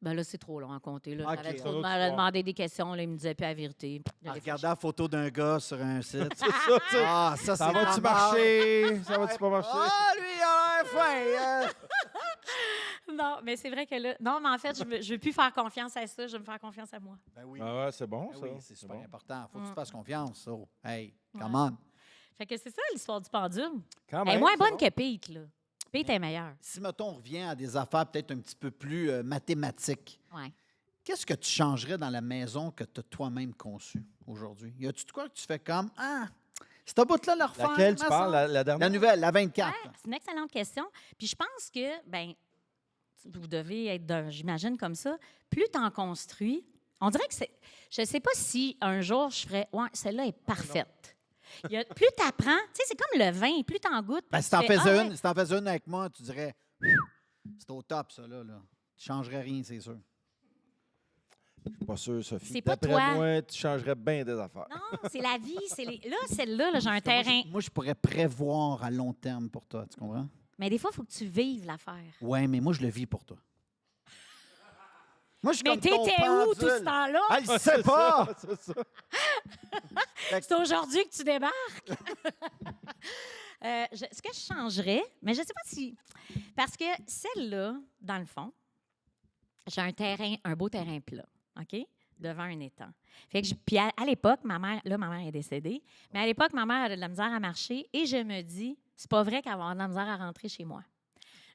Speaker 1: Ben là, c'est trop long à compter. Là.
Speaker 3: OK,
Speaker 1: J'avais
Speaker 2: c'est
Speaker 1: trop
Speaker 2: une autre
Speaker 1: j'avais
Speaker 2: histoire.
Speaker 1: demandé des questions. Là, il me disait plus la vérité.
Speaker 3: En regardant la photo d'un gars sur un site.
Speaker 2: C'est ça, tu sais.
Speaker 3: Ah, ça,
Speaker 2: Ça
Speaker 3: c'est
Speaker 2: va-tu
Speaker 3: la marde.
Speaker 2: marcher? Ça va-tu pas marcher?
Speaker 3: Ah, lui, il a l'air fin. hein?
Speaker 1: Non, mais c'est vrai que là... Non, mais en fait, je veux plus faire confiance à ça. Je veux me faire confiance à moi.
Speaker 3: Ben oui.
Speaker 2: Ah ouais, c'est bon,
Speaker 3: Ben
Speaker 2: ça.
Speaker 3: oui, c'est super
Speaker 2: bon.
Speaker 3: important. Faut que tu
Speaker 1: Mm.
Speaker 3: fasses confiance. So. Hey,
Speaker 1: Ouais.
Speaker 3: come on.
Speaker 1: Fait que c'est ça, l'histoire du pendule.
Speaker 2: Quand
Speaker 1: Elle est
Speaker 2: même,
Speaker 1: moins
Speaker 2: c'est
Speaker 1: bonne
Speaker 2: bon.
Speaker 1: que Pete, là. Pete est meilleure.
Speaker 3: Si, mettons, on revient à des affaires peut-être un petit peu plus mathématiques,
Speaker 1: Ouais.
Speaker 3: qu'est-ce que tu changerais dans la maison que tu as toi-même conçue aujourd'hui? Y a-tu de quoi que tu fais comme, ah, cette bout-là, la refaire?
Speaker 2: Laquelle tu
Speaker 3: me
Speaker 2: parles?
Speaker 3: semble?
Speaker 2: La dernière?
Speaker 3: La nouvelle, la 24.
Speaker 1: Ouais, c'est une excellente question. Puis je pense que, ben, vous devez être, j'imagine comme ça, plus tu en construis, On dirait que c'est. Je ne sais pas si un jour je ferais. Ouais, celle-là est parfaite. Plus tu apprends, tu sais, c'est comme le vin, plus tu en goûtes.
Speaker 3: Ben,
Speaker 1: plus
Speaker 3: si
Speaker 1: tu
Speaker 3: t'en
Speaker 1: fais,
Speaker 3: faisais
Speaker 1: ah,
Speaker 3: une,
Speaker 1: ouais.
Speaker 3: si t'en faisais une avec moi, tu dirais c'est au top, ça, là. Tu changerais rien, c'est sûr.
Speaker 2: Je suis pas sûr, Sophie.
Speaker 1: C'est pas
Speaker 2: D'après
Speaker 1: toi.
Speaker 2: moi, tu changerais bien des affaires.
Speaker 1: Non, c'est la vie. Là, celle-là, là, j'ai un
Speaker 3: Parce que moi,
Speaker 1: terrain.
Speaker 3: moi, je pourrais prévoir à long terme pour toi, tu comprends?
Speaker 1: Mais des fois, il faut que tu vives l'affaire.
Speaker 3: Ouais, mais moi, je le vis pour toi. Moi, je suis
Speaker 1: Mais
Speaker 3: comme ton
Speaker 1: t'étais où tout ce
Speaker 3: pendule.
Speaker 1: temps-là?
Speaker 3: Ah, il sait pas!
Speaker 2: C'est ça.
Speaker 1: C'est aujourd'hui que tu débarques. Ce que je changerais, mais je ne sais pas si. Parce que celle-là, dans le fond, j'ai un beau terrain plat, OK? Devant un étang. Fait que puis à l'époque, ma mère est décédée, mais à l'époque, ma mère avait de la misère à marcher et je me dis, c'est pas vrai qu'elle va avoir de la misère à rentrer chez moi.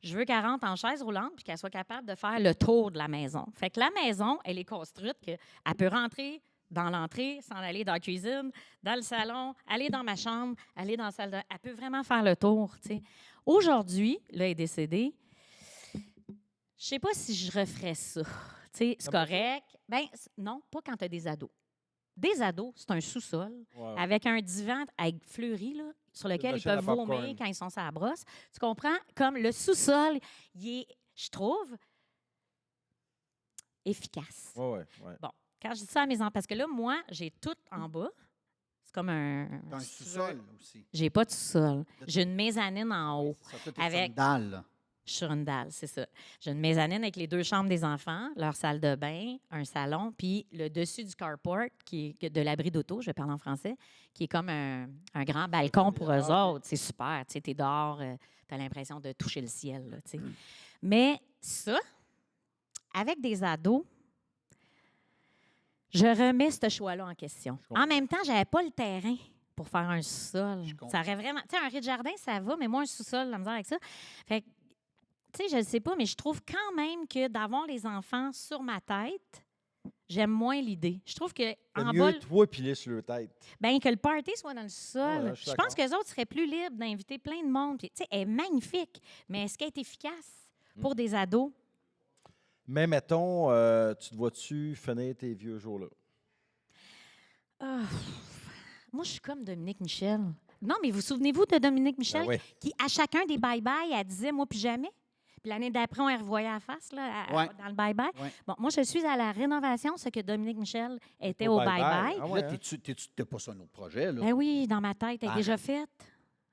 Speaker 1: Je veux qu'elle rentre en chaise roulante puis qu'elle soit capable de faire le tour de la maison. Fait que la maison, elle est construite qu'elle peut rentrer dans l'entrée, s'en aller dans la cuisine, dans le salon, aller dans ma chambre, aller dans la salle de... Elle peut vraiment faire le tour, tu sais. Aujourd'hui, là, elle est décédée. Je sais pas si je referais ça. Tu sais, c'est correct. Ben non, pas quand tu as des ados. Des ados, c'est un sous-sol
Speaker 2: Ouais.
Speaker 1: avec un divan avec fleuri, là, sur lequel ils
Speaker 2: machine à
Speaker 1: peuvent vomir
Speaker 2: popcorn.
Speaker 1: quand ils sont sur la brosse. Tu comprends? Comme le sous-sol, il est, je trouve, efficace.
Speaker 2: Ouais.
Speaker 1: Bon, quand je dis ça à mes enfants, parce que là, moi, j'ai tout en bas. C'est comme un...
Speaker 3: T'as un sous-sol aussi.
Speaker 1: J'ai pas de sous-sol. J'ai une mezzanine en haut.
Speaker 3: Ça, toi, t'es
Speaker 1: Avec-
Speaker 3: sur une dalle, là.
Speaker 1: Je suis sur une dalle, c'est ça. J'ai une mezzanine avec les 2 chambres des enfants, leur salle de bain, un salon, puis le dessus du carport, qui est de l'abri d'auto, je vais parler en français, qui est comme un grand balcon pour eux autres. C'est super. Tu sais, t'es dehors, tu as l'impression de toucher le ciel, là, tu sais. Mais ça, avec des ados, je remets ce choix-là en question.
Speaker 2: comprends.
Speaker 1: En même temps, j'avais pas le terrain pour faire un sous-sol.
Speaker 3: comprends.
Speaker 1: Ça aurait vraiment... Tu sais, un rez-de-jardin, ça va, mais moi, un sous-sol, la misère avec ça. Fait que, tu sais, je ne sais pas, mais je trouve quand même que d'avoir les enfants sur ma tête, j'aime moins l'idée. Je trouve que
Speaker 2: C'est
Speaker 1: en
Speaker 2: mieux
Speaker 1: bas,
Speaker 2: toi piler sur leur tête.
Speaker 1: ben, que le party soit dans le sol.
Speaker 2: Ouais, je suis
Speaker 1: je pense
Speaker 2: d'accord.
Speaker 1: que les autres seraient plus libres d'inviter plein de monde. Puis, tu sais, elle est magnifique, mais est-ce qu'elle est efficace pour des ados?
Speaker 2: Mais mettons, tu te vois-tu finir tes vieux jours-là?
Speaker 1: Ah, moi, je suis comme Dominique Michel. Non, mais vous souvenez-vous de Dominique Michel?
Speaker 2: Ben oui.
Speaker 1: Qui, à chacun des bye-bye, elle disait « moi plus jamais ». Puis l'année d'après, on la revoyait à la face, là,
Speaker 3: Ouais.
Speaker 1: dans le bye-bye.
Speaker 3: Ouais.
Speaker 1: Bon, moi, je suis à la rénovation, ce que Dominique Michel était
Speaker 2: Au
Speaker 1: au
Speaker 2: bye-bye.
Speaker 1: bye-bye.
Speaker 2: Ah ouais,
Speaker 3: Là,
Speaker 2: hein?
Speaker 3: t'es pas sur un autre projet, là.
Speaker 1: Ben oui, dans ma tête, elle est
Speaker 3: Ah.
Speaker 1: déjà faite.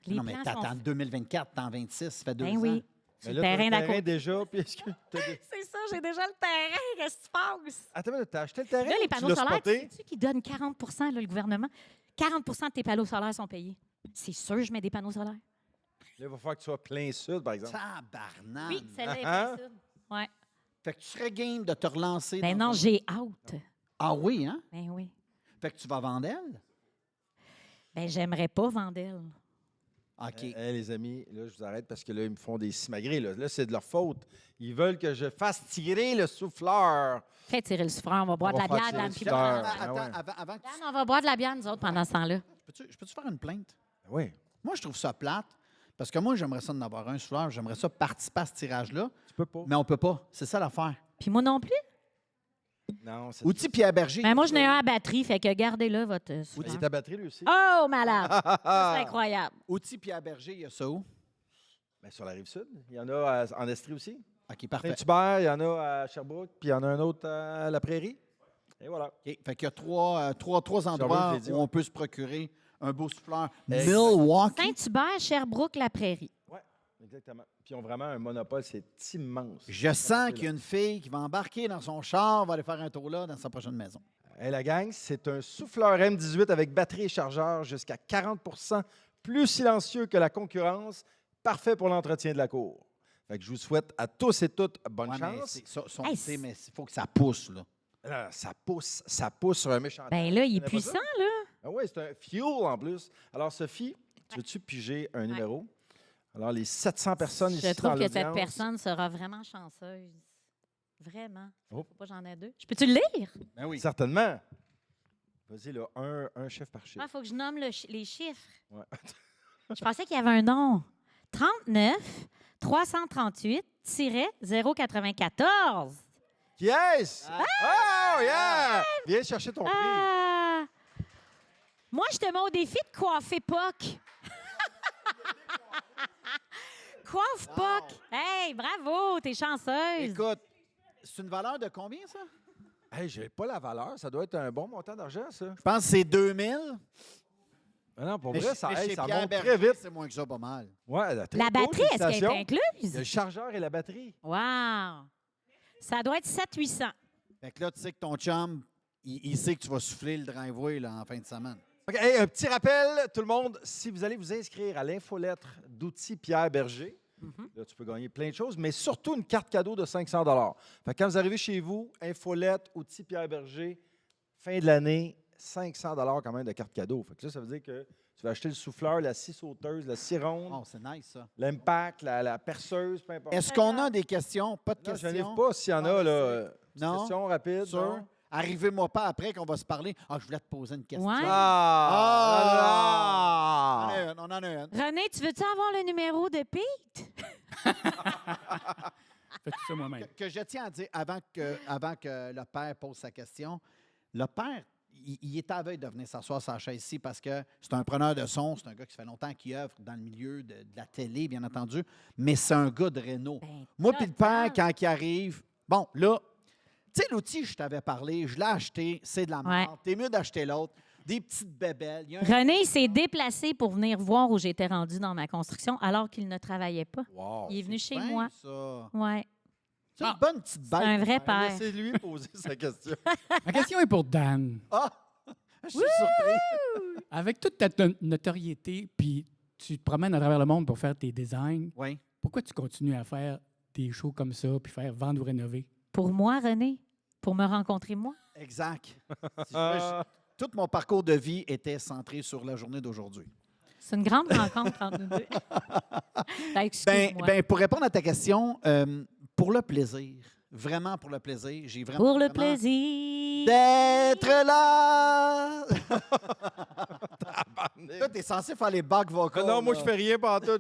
Speaker 1: Les
Speaker 3: non, mais
Speaker 1: plans
Speaker 3: t'attends
Speaker 1: sont...
Speaker 3: 2024, t'es en 26, ça fait 2
Speaker 1: Ben
Speaker 3: ans.
Speaker 1: oui.
Speaker 2: Mais
Speaker 1: Sur
Speaker 2: là,
Speaker 1: le
Speaker 2: t'as
Speaker 1: terrain d'à côté.
Speaker 2: déjà, puis est-ce que t'as des-
Speaker 1: C'est ça, j'ai déjà le terrain. Qu'est-ce que tu penses?
Speaker 2: Attends, mais t'as acheté le terrain?
Speaker 1: Là, les
Speaker 2: ou tu
Speaker 1: panneaux
Speaker 2: l'as
Speaker 1: solaires,
Speaker 2: spoté?
Speaker 1: tu sais qui donne 40 là, le gouvernement? 40 de tes panneaux solaires sont payés. C'est sûr, je mets des panneaux solaires.
Speaker 2: Là, il va falloir que tu sois plein sud, par exemple.
Speaker 3: Tabarnak!
Speaker 1: Oui, celle-là est
Speaker 2: Ah,
Speaker 1: plein sud. Ouais.
Speaker 3: Fait que tu serais game de te relancer.
Speaker 1: Ben
Speaker 3: dans
Speaker 1: non,
Speaker 3: un-
Speaker 1: j'ai hâte.
Speaker 3: Ah oui, hein?
Speaker 1: Ben oui.
Speaker 3: Fait que tu vas vendre elle?
Speaker 1: Ben j'aimerais pas vendre elle.
Speaker 3: OK.
Speaker 2: Les amis, là, je vous arrête parce que là, ils me font des simagrées. Là, c'est de leur faute. Ils veulent que je fasse tirer le souffleur.
Speaker 1: Fais tirer le souffleur, on va boire
Speaker 2: On
Speaker 1: de la
Speaker 2: va faire
Speaker 1: bière
Speaker 2: tirer
Speaker 1: dans
Speaker 2: le
Speaker 1: le
Speaker 2: souffleur.
Speaker 1: frigo.
Speaker 3: Attends,
Speaker 2: Ah ouais.
Speaker 3: avant que tu...
Speaker 1: On va boire de la bière, nous autres, pendant ce temps-là.
Speaker 3: Je peux-tu faire une plainte?
Speaker 2: Oui,
Speaker 3: Moi, je trouve ça plate. Parce que moi, j'aimerais ça en avoir un souffleur. J'aimerais ça participer à ce tirage-là.
Speaker 2: tu peux pas.
Speaker 3: Mais on peut pas. C'est ça l'affaire.
Speaker 1: Puis moi non plus.
Speaker 2: Non, c'est
Speaker 3: Outil Pierre Berger.
Speaker 1: Mais moi, je n'ai un à batterie, fait que gardez-le, votre
Speaker 2: Il
Speaker 1: souffleur.
Speaker 2: est à batterie, lui aussi.
Speaker 1: Oh, malade! Ça, c'est incroyable.
Speaker 3: Outil Pierre Berger, il y a ça où?
Speaker 2: Ben, sur la rive sud. Il y en a en Estrie aussi.
Speaker 3: OK, parfait.
Speaker 2: Saint-Hubert, il y en a à Sherbrooke, puis il y en a un autre à La Prairie. Et voilà.
Speaker 3: OK. Fait qu'il y a trois endroits
Speaker 2: je l'ai dit,
Speaker 3: où
Speaker 2: ouais.
Speaker 3: on peut se procurer un beau souffleur.
Speaker 2: Exact.
Speaker 3: Milwaukee.
Speaker 1: Saint-Hubert, Sherbrooke, La Prairie.
Speaker 2: Oui, exactement. Puis ils ont vraiment un monopole, c'est immense.
Speaker 3: Je sens qu'il y a une fille qui va embarquer dans son char, va aller faire un tour là dans sa prochaine maison.
Speaker 2: Hey, la gang, c'est un souffleur M18 avec batterie et chargeur jusqu'à 40 plus silencieux que la concurrence, parfait pour l'entretien de la cour. Fait que je vous souhaite à tous et toutes bonne
Speaker 3: Ouais, mais
Speaker 2: chance.
Speaker 1: Hey,
Speaker 3: c'est- mais il faut que ça pousse, là.
Speaker 2: Là, ça pousse sur un méchant.
Speaker 1: Ben là, il est
Speaker 2: Tu connais pas ça?
Speaker 1: puissant, là.
Speaker 2: Ah oui, c'est un fuel en plus. Alors, Sophie, tu veux-tu piger un numéro? Alors, les 700 personnes ici
Speaker 1: Je trouve
Speaker 2: dans
Speaker 1: que cette
Speaker 2: l'audience-
Speaker 1: personne sera vraiment chanceuse. Vraiment.
Speaker 2: Oh.
Speaker 1: Faut pas que j'en ai 2. Je peux-tu le lire?
Speaker 3: Ben oui.
Speaker 2: Certainement. Vas-y, là, un chef par chiffre.
Speaker 1: Il faut que je nomme les chiffres.
Speaker 2: Ouais.
Speaker 1: Je pensais qu'il y avait un nom. 39 338-094.
Speaker 2: Qui est-ce? Oh, yeah! Viens chercher ton prix.
Speaker 1: Ah! Moi, je te mets au défi de coiffer Puck. Coiffe Puck. Hey, bravo, t'es chanceuse.
Speaker 3: Écoute, c'est une valeur de combien, ça?
Speaker 2: Hey, j'ai pas la valeur. Ça doit être un bon montant d'argent, ça.
Speaker 3: Je pense que c'est 2000.
Speaker 2: Ah non, pour
Speaker 3: Mais
Speaker 2: vrai,
Speaker 3: chez-
Speaker 2: ça,
Speaker 3: mais
Speaker 2: hey,
Speaker 3: chez
Speaker 2: ça
Speaker 3: Pierre
Speaker 2: monte
Speaker 3: Berger,
Speaker 2: très vite.
Speaker 3: c'est moins que ça, pas mal.
Speaker 2: Ouais, très
Speaker 1: La
Speaker 2: cool,
Speaker 1: batterie, est-ce qu'elle est
Speaker 2: félicitations. Il y a
Speaker 1: incluse?
Speaker 2: le chargeur et la batterie.
Speaker 1: Wow! Ça doit être 700-800.
Speaker 3: Fait que là, tu sais que ton chum, il sait que tu vas souffler le driveway là, en fin de semaine.
Speaker 2: OK, hey, un petit rappel, tout le monde, si vous allez vous inscrire à l'infolettre d'outils Pierre Berger, là, tu peux gagner plein de choses, mais surtout une carte cadeau de 500 $. Fait que quand vous arrivez chez vous, infolettre, outils Pierre Berger, fin de l'année, 500 $ quand même de carte cadeau. Fait que là, ça veut dire que tu vas acheter le souffleur, la scie sauteuse, la scie ronde,
Speaker 3: Oh, c'est nice, ça.
Speaker 2: l'impact, la perceuse, peu importe.
Speaker 3: Est-ce qu'on a des questions? Pas de
Speaker 2: Non, je
Speaker 3: questions?
Speaker 2: n'en ai pas s'il y en a, là.
Speaker 3: Non?
Speaker 2: Question rapide.
Speaker 3: Sûr?
Speaker 2: non?
Speaker 3: Arrivez-moi pas après qu'on va se parler. Ah, je voulais te poser une question.
Speaker 1: Ouais.
Speaker 2: Ah!
Speaker 3: On en a une.
Speaker 1: René, tu veux-tu avoir le numéro de Pete?
Speaker 6: Fais tout ça moi-même.
Speaker 3: Que je tiens à dire, avant que le père pose sa question, le père, il est aveugle de venir s'asseoir sur la chaise ici parce que c'est un preneur de son, c'est un gars qui fait longtemps qu'il œuvre dans le milieu de la télé, bien entendu, mais c'est un gars de Renault.
Speaker 1: Ben,
Speaker 3: Moi puis le père,
Speaker 1: total.
Speaker 3: quand il arrive, bon, là, tu sais, l'outil, je t'avais parlé, je l'ai acheté, c'est de la
Speaker 1: Ouais.
Speaker 3: merde. T'es mieux d'acheter l'autre. Des petites bébelles. Il y a un-
Speaker 1: René il s'est déplacé pour venir voir où j'étais rendue dans ma construction alors qu'il ne travaillait pas.
Speaker 2: Wow.
Speaker 1: Il est venu chez
Speaker 3: Ben,
Speaker 1: moi.
Speaker 3: ça.
Speaker 1: Ouais.
Speaker 3: C'est une bonne petite bête.
Speaker 1: un vrai
Speaker 3: ton
Speaker 1: père.
Speaker 2: Laissez-lui poser sa question.
Speaker 6: Ma question est pour Dan.
Speaker 3: Ah! Je suis surpris.
Speaker 6: Avec toute ta notoriété, puis tu te promènes à travers le monde pour faire tes designs,
Speaker 3: Oui.
Speaker 6: pourquoi tu continues à faire des shows comme ça, puis faire vendre ou rénover?
Speaker 1: Pour moi, René, pour me rencontrer moi.
Speaker 3: Exact. Tout mon parcours de vie était centré sur la journée d'aujourd'hui.
Speaker 1: C'est une grande rencontre entre nous deux. Ben, excuse-moi.
Speaker 3: Pour répondre à ta question, pour le plaisir, vraiment pour le plaisir, j'ai vraiment.
Speaker 1: pour le
Speaker 3: vraiment
Speaker 1: plaisir.
Speaker 3: d'être là! Toi, t'es censé faire les back vocals.
Speaker 2: Non, moi, je
Speaker 3: là.
Speaker 2: fais rien pour tout.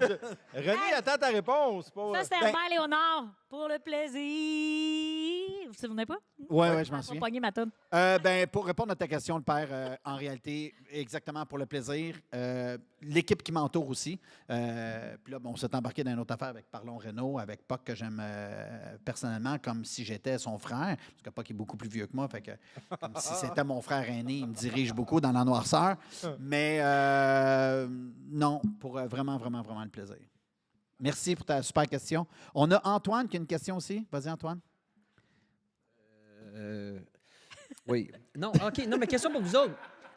Speaker 2: René, attends ta réponse. Pas...
Speaker 1: Ça, c'était
Speaker 3: Ben-
Speaker 1: Herbert Léonard. Pour le plaisir. Vous vous souvenez pas?
Speaker 3: Ouais, je m'en
Speaker 1: Pour
Speaker 3: souviens.
Speaker 1: pogner ma toune.
Speaker 3: Pour répondre à ta question, le père, en réalité, exactement pour le plaisir. L'équipe qui m'entoure aussi. Puis là, on s'est embarqué dans une autre affaire avec Parlons Renault, avec Puck que j'aime personnellement, comme si j'étais son frère, parce que Puck est beaucoup plus vieux que moi, fait que comme si c'était mon frère aîné, il me dirige beaucoup dans la noirceur. Mais non, pour vraiment, vraiment, vraiment le plaisir. Merci pour ta super question. On a Antoine qui a une question aussi. Vas-y, Antoine.
Speaker 7: Oui. Non, OK. Non, mais question pour vous autres.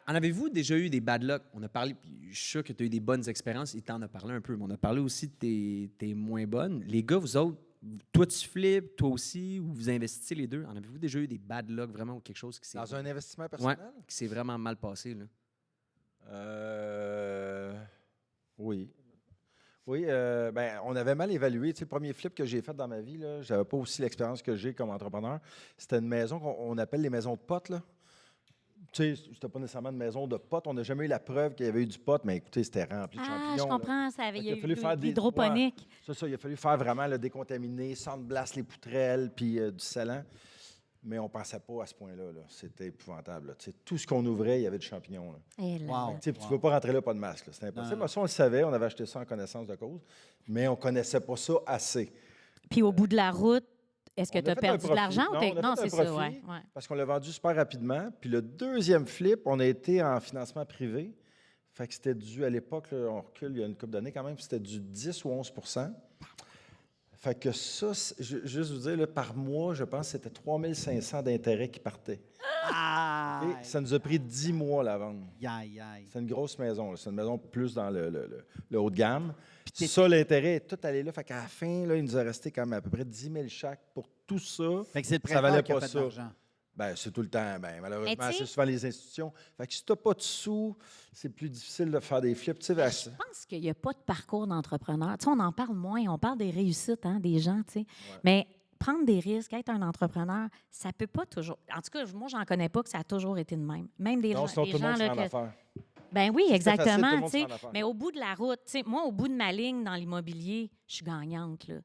Speaker 7: En avez-vous déjà eu des bad luck? On a parlé, puis je suis sûr que tu as eu des bonnes expériences. Il t'en a parlé un peu, mais on a parlé aussi de tes moins bonnes. Les gars, vous autres, toi, tu flippes, toi aussi, ou vous investissez les deux. En avez-vous déjà eu des bad luck, vraiment, ou quelque chose qui s'est...
Speaker 2: Dans un investissement
Speaker 7: Ouais,
Speaker 2: personnel?
Speaker 7: qui s'est vraiment mal passé, là?
Speaker 2: Oui. Oui, on avait mal évalué. Tu sais, le premier flip que j'ai fait dans ma vie, je n'avais pas aussi l'expérience que j'ai comme entrepreneur. C'était une maison qu'on appelle les maisons de potes. Là. Tu sais, c'était pas nécessairement une maison de potes. On n'a jamais eu la preuve qu'il y avait eu du pot, mais écoutez, c'était rempli de champignons.
Speaker 1: Ah, je
Speaker 2: là.
Speaker 1: comprends. Ça avait,
Speaker 2: Fait
Speaker 1: il y a
Speaker 2: qu'il a fallu
Speaker 1: eu
Speaker 2: faire
Speaker 1: de
Speaker 2: des-
Speaker 1: l'hydroponique.
Speaker 2: C'est ça, il a fallu faire vraiment le décontaminer, sandblast les poutrelles, puis du scellant. Mais on ne pensait pas à ce point-là. Là. C'était épouvantable. Là. Tu sais, tout ce qu'on ouvrait, il y avait du champignon. Là.
Speaker 1: Et là,
Speaker 3: Wow.
Speaker 1: là.
Speaker 2: Tu ne peux pas rentrer là, pas de masque. là. C'était impossible.
Speaker 3: Non.
Speaker 2: Ça, on le savait, on avait acheté ça en connaissance de cause, mais on ne connaissait pas ça assez.
Speaker 1: Puis au bout de la route, est-ce que
Speaker 2: On a
Speaker 1: tu as
Speaker 2: fait un
Speaker 1: perdu de
Speaker 2: profit.
Speaker 1: l'argent?
Speaker 2: Non,
Speaker 1: ou t'as-
Speaker 2: on a
Speaker 1: Non,
Speaker 2: fait un
Speaker 1: c'est ça,
Speaker 2: profit.
Speaker 1: ouais.
Speaker 2: Parce qu'on l'a vendu super rapidement. Puis le deuxième flip, on a été en financement privé. Fait que c'était dû à l'époque, là, on recule il y a une couple d'années quand même, puis c'était du 10 ou 11 %. Fait que ça, juste vous dire, là, par mois, je pense que c'était 3 500 d'intérêts qui partaient.
Speaker 3: Ah!
Speaker 2: Et ça nous a pris 10 mois la vendre.
Speaker 3: Aïe, aïe.
Speaker 2: C'est une grosse maison. là. C'est une maison plus dans le haut de gamme. Ça, l'intérêt est tout allé là. Fait qu'à la fin, là, il nous a resté quand même à peu près 10 000 chaque pour tout ça.
Speaker 3: Fait que c'est le
Speaker 2: Ça valait
Speaker 3: prêteur qui a
Speaker 2: pas
Speaker 3: fait de
Speaker 2: ça.
Speaker 3: l'argent.
Speaker 2: Ben, c'est tout le temps. Ben, malheureusement,
Speaker 1: Mais tu sais-
Speaker 2: c'est souvent les institutions. Fait que si tu n'as pas de sous, c'est plus difficile de faire des flips. Tu sais, ben,
Speaker 1: Je pense qu'il n'y a pas de parcours d'entrepreneur. Tu sais, on en parle moins. On parle des réussites des gens, tu sais. Mais prendre des risques, être un entrepreneur, ça peut pas toujours... En tout cas, moi, j'en connais pas que ça a toujours été de même. Même des
Speaker 2: non,
Speaker 1: gens,
Speaker 2: sinon
Speaker 1: des
Speaker 2: tout le
Speaker 1: gens
Speaker 2: monde
Speaker 1: là,
Speaker 2: se rend
Speaker 1: que-
Speaker 2: affaire.
Speaker 1: Ben oui,
Speaker 2: facile, tout le
Speaker 1: exactement.
Speaker 2: monde
Speaker 1: tu sais.
Speaker 2: s'en affaire.
Speaker 1: Mais au bout de la route, tu sais, moi, au bout de ma ligne dans l'immobilier, je suis gagnante. Là.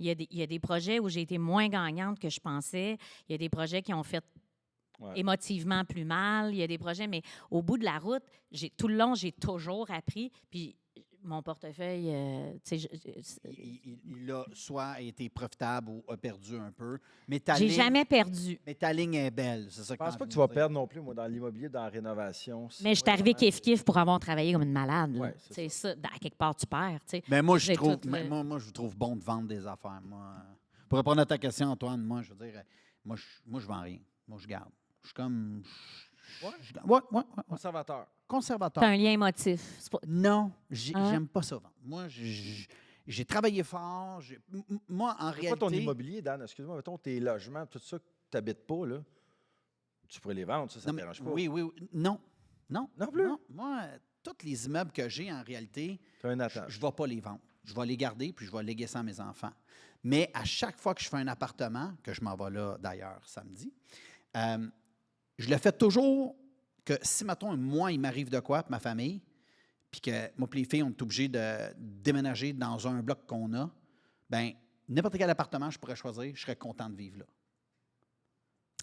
Speaker 1: Il y a des projets où j'ai été moins gagnante que je pensais. Il y a des projets qui ont fait
Speaker 2: Ouais.
Speaker 1: émotivement plus mal. Il y a des projets, mais au bout de la route, tout le long, j'ai toujours appris. Puis mon portefeuille, tu sais,
Speaker 3: Il a soit été profitable ou a perdu un peu. Mais ta
Speaker 1: j'ai
Speaker 3: ligne,
Speaker 1: jamais perdu.
Speaker 3: mais ta ligne est belle. C'est ça
Speaker 2: Je
Speaker 3: que
Speaker 2: pense
Speaker 3: t'as
Speaker 2: pas
Speaker 3: envie
Speaker 2: que
Speaker 3: de
Speaker 2: tu vas
Speaker 3: dire.
Speaker 2: perdre non plus, moi, dans l'immobilier, dans la rénovation.
Speaker 1: Mais je suis arrivée kiff-kiff pour avoir travaillé comme une malade. là.
Speaker 2: Ouais, c'est
Speaker 1: C'est ça. À quelque part, tu perds. tu sais.
Speaker 3: Mais moi, je
Speaker 1: J'ai
Speaker 3: trouve,
Speaker 1: tout le-
Speaker 3: moi, je trouve bon de vendre des affaires. Moi, pour répondre à ta question, Antoine, moi, je veux dire, moi, je vends rien. Moi, je garde. Je suis comme. Ouais.
Speaker 2: Conservateur.
Speaker 3: Conservateur.
Speaker 1: T'as un lien émotif. C'est pas-
Speaker 3: Non,
Speaker 1: Hein?
Speaker 3: j'aime pas ça vendre. Moi, j'ai travaillé fort. Moi, en
Speaker 2: C'est quoi ton
Speaker 3: réalité.
Speaker 2: immobilier, Dan? Excuse-moi, mettons tes logements, tout ça que tu n'habites pas, là. Tu pourrais les vendre, ça ne
Speaker 3: Non,
Speaker 2: te
Speaker 3: mais-
Speaker 2: dérange pas.
Speaker 3: oui. Non.
Speaker 2: Non plus?
Speaker 3: Moi, tous les immeubles que j'ai, en réalité,
Speaker 2: Tu as un
Speaker 3: je
Speaker 2: attache.
Speaker 3: ne vais pas les vendre. Je vais les garder, puis je vais léguer ça à mes enfants. Mais à chaque fois que je fais un appartement, que je m'en vais là d'ailleurs samedi, je le fais toujours que si, mettons, moi, il m'arrive de quoi, puis ma famille, puis que moi, puis les filles, on est obligés de déménager dans un bloc qu'on a, bien, n'importe quel appartement je pourrais choisir, je serais content de vivre là.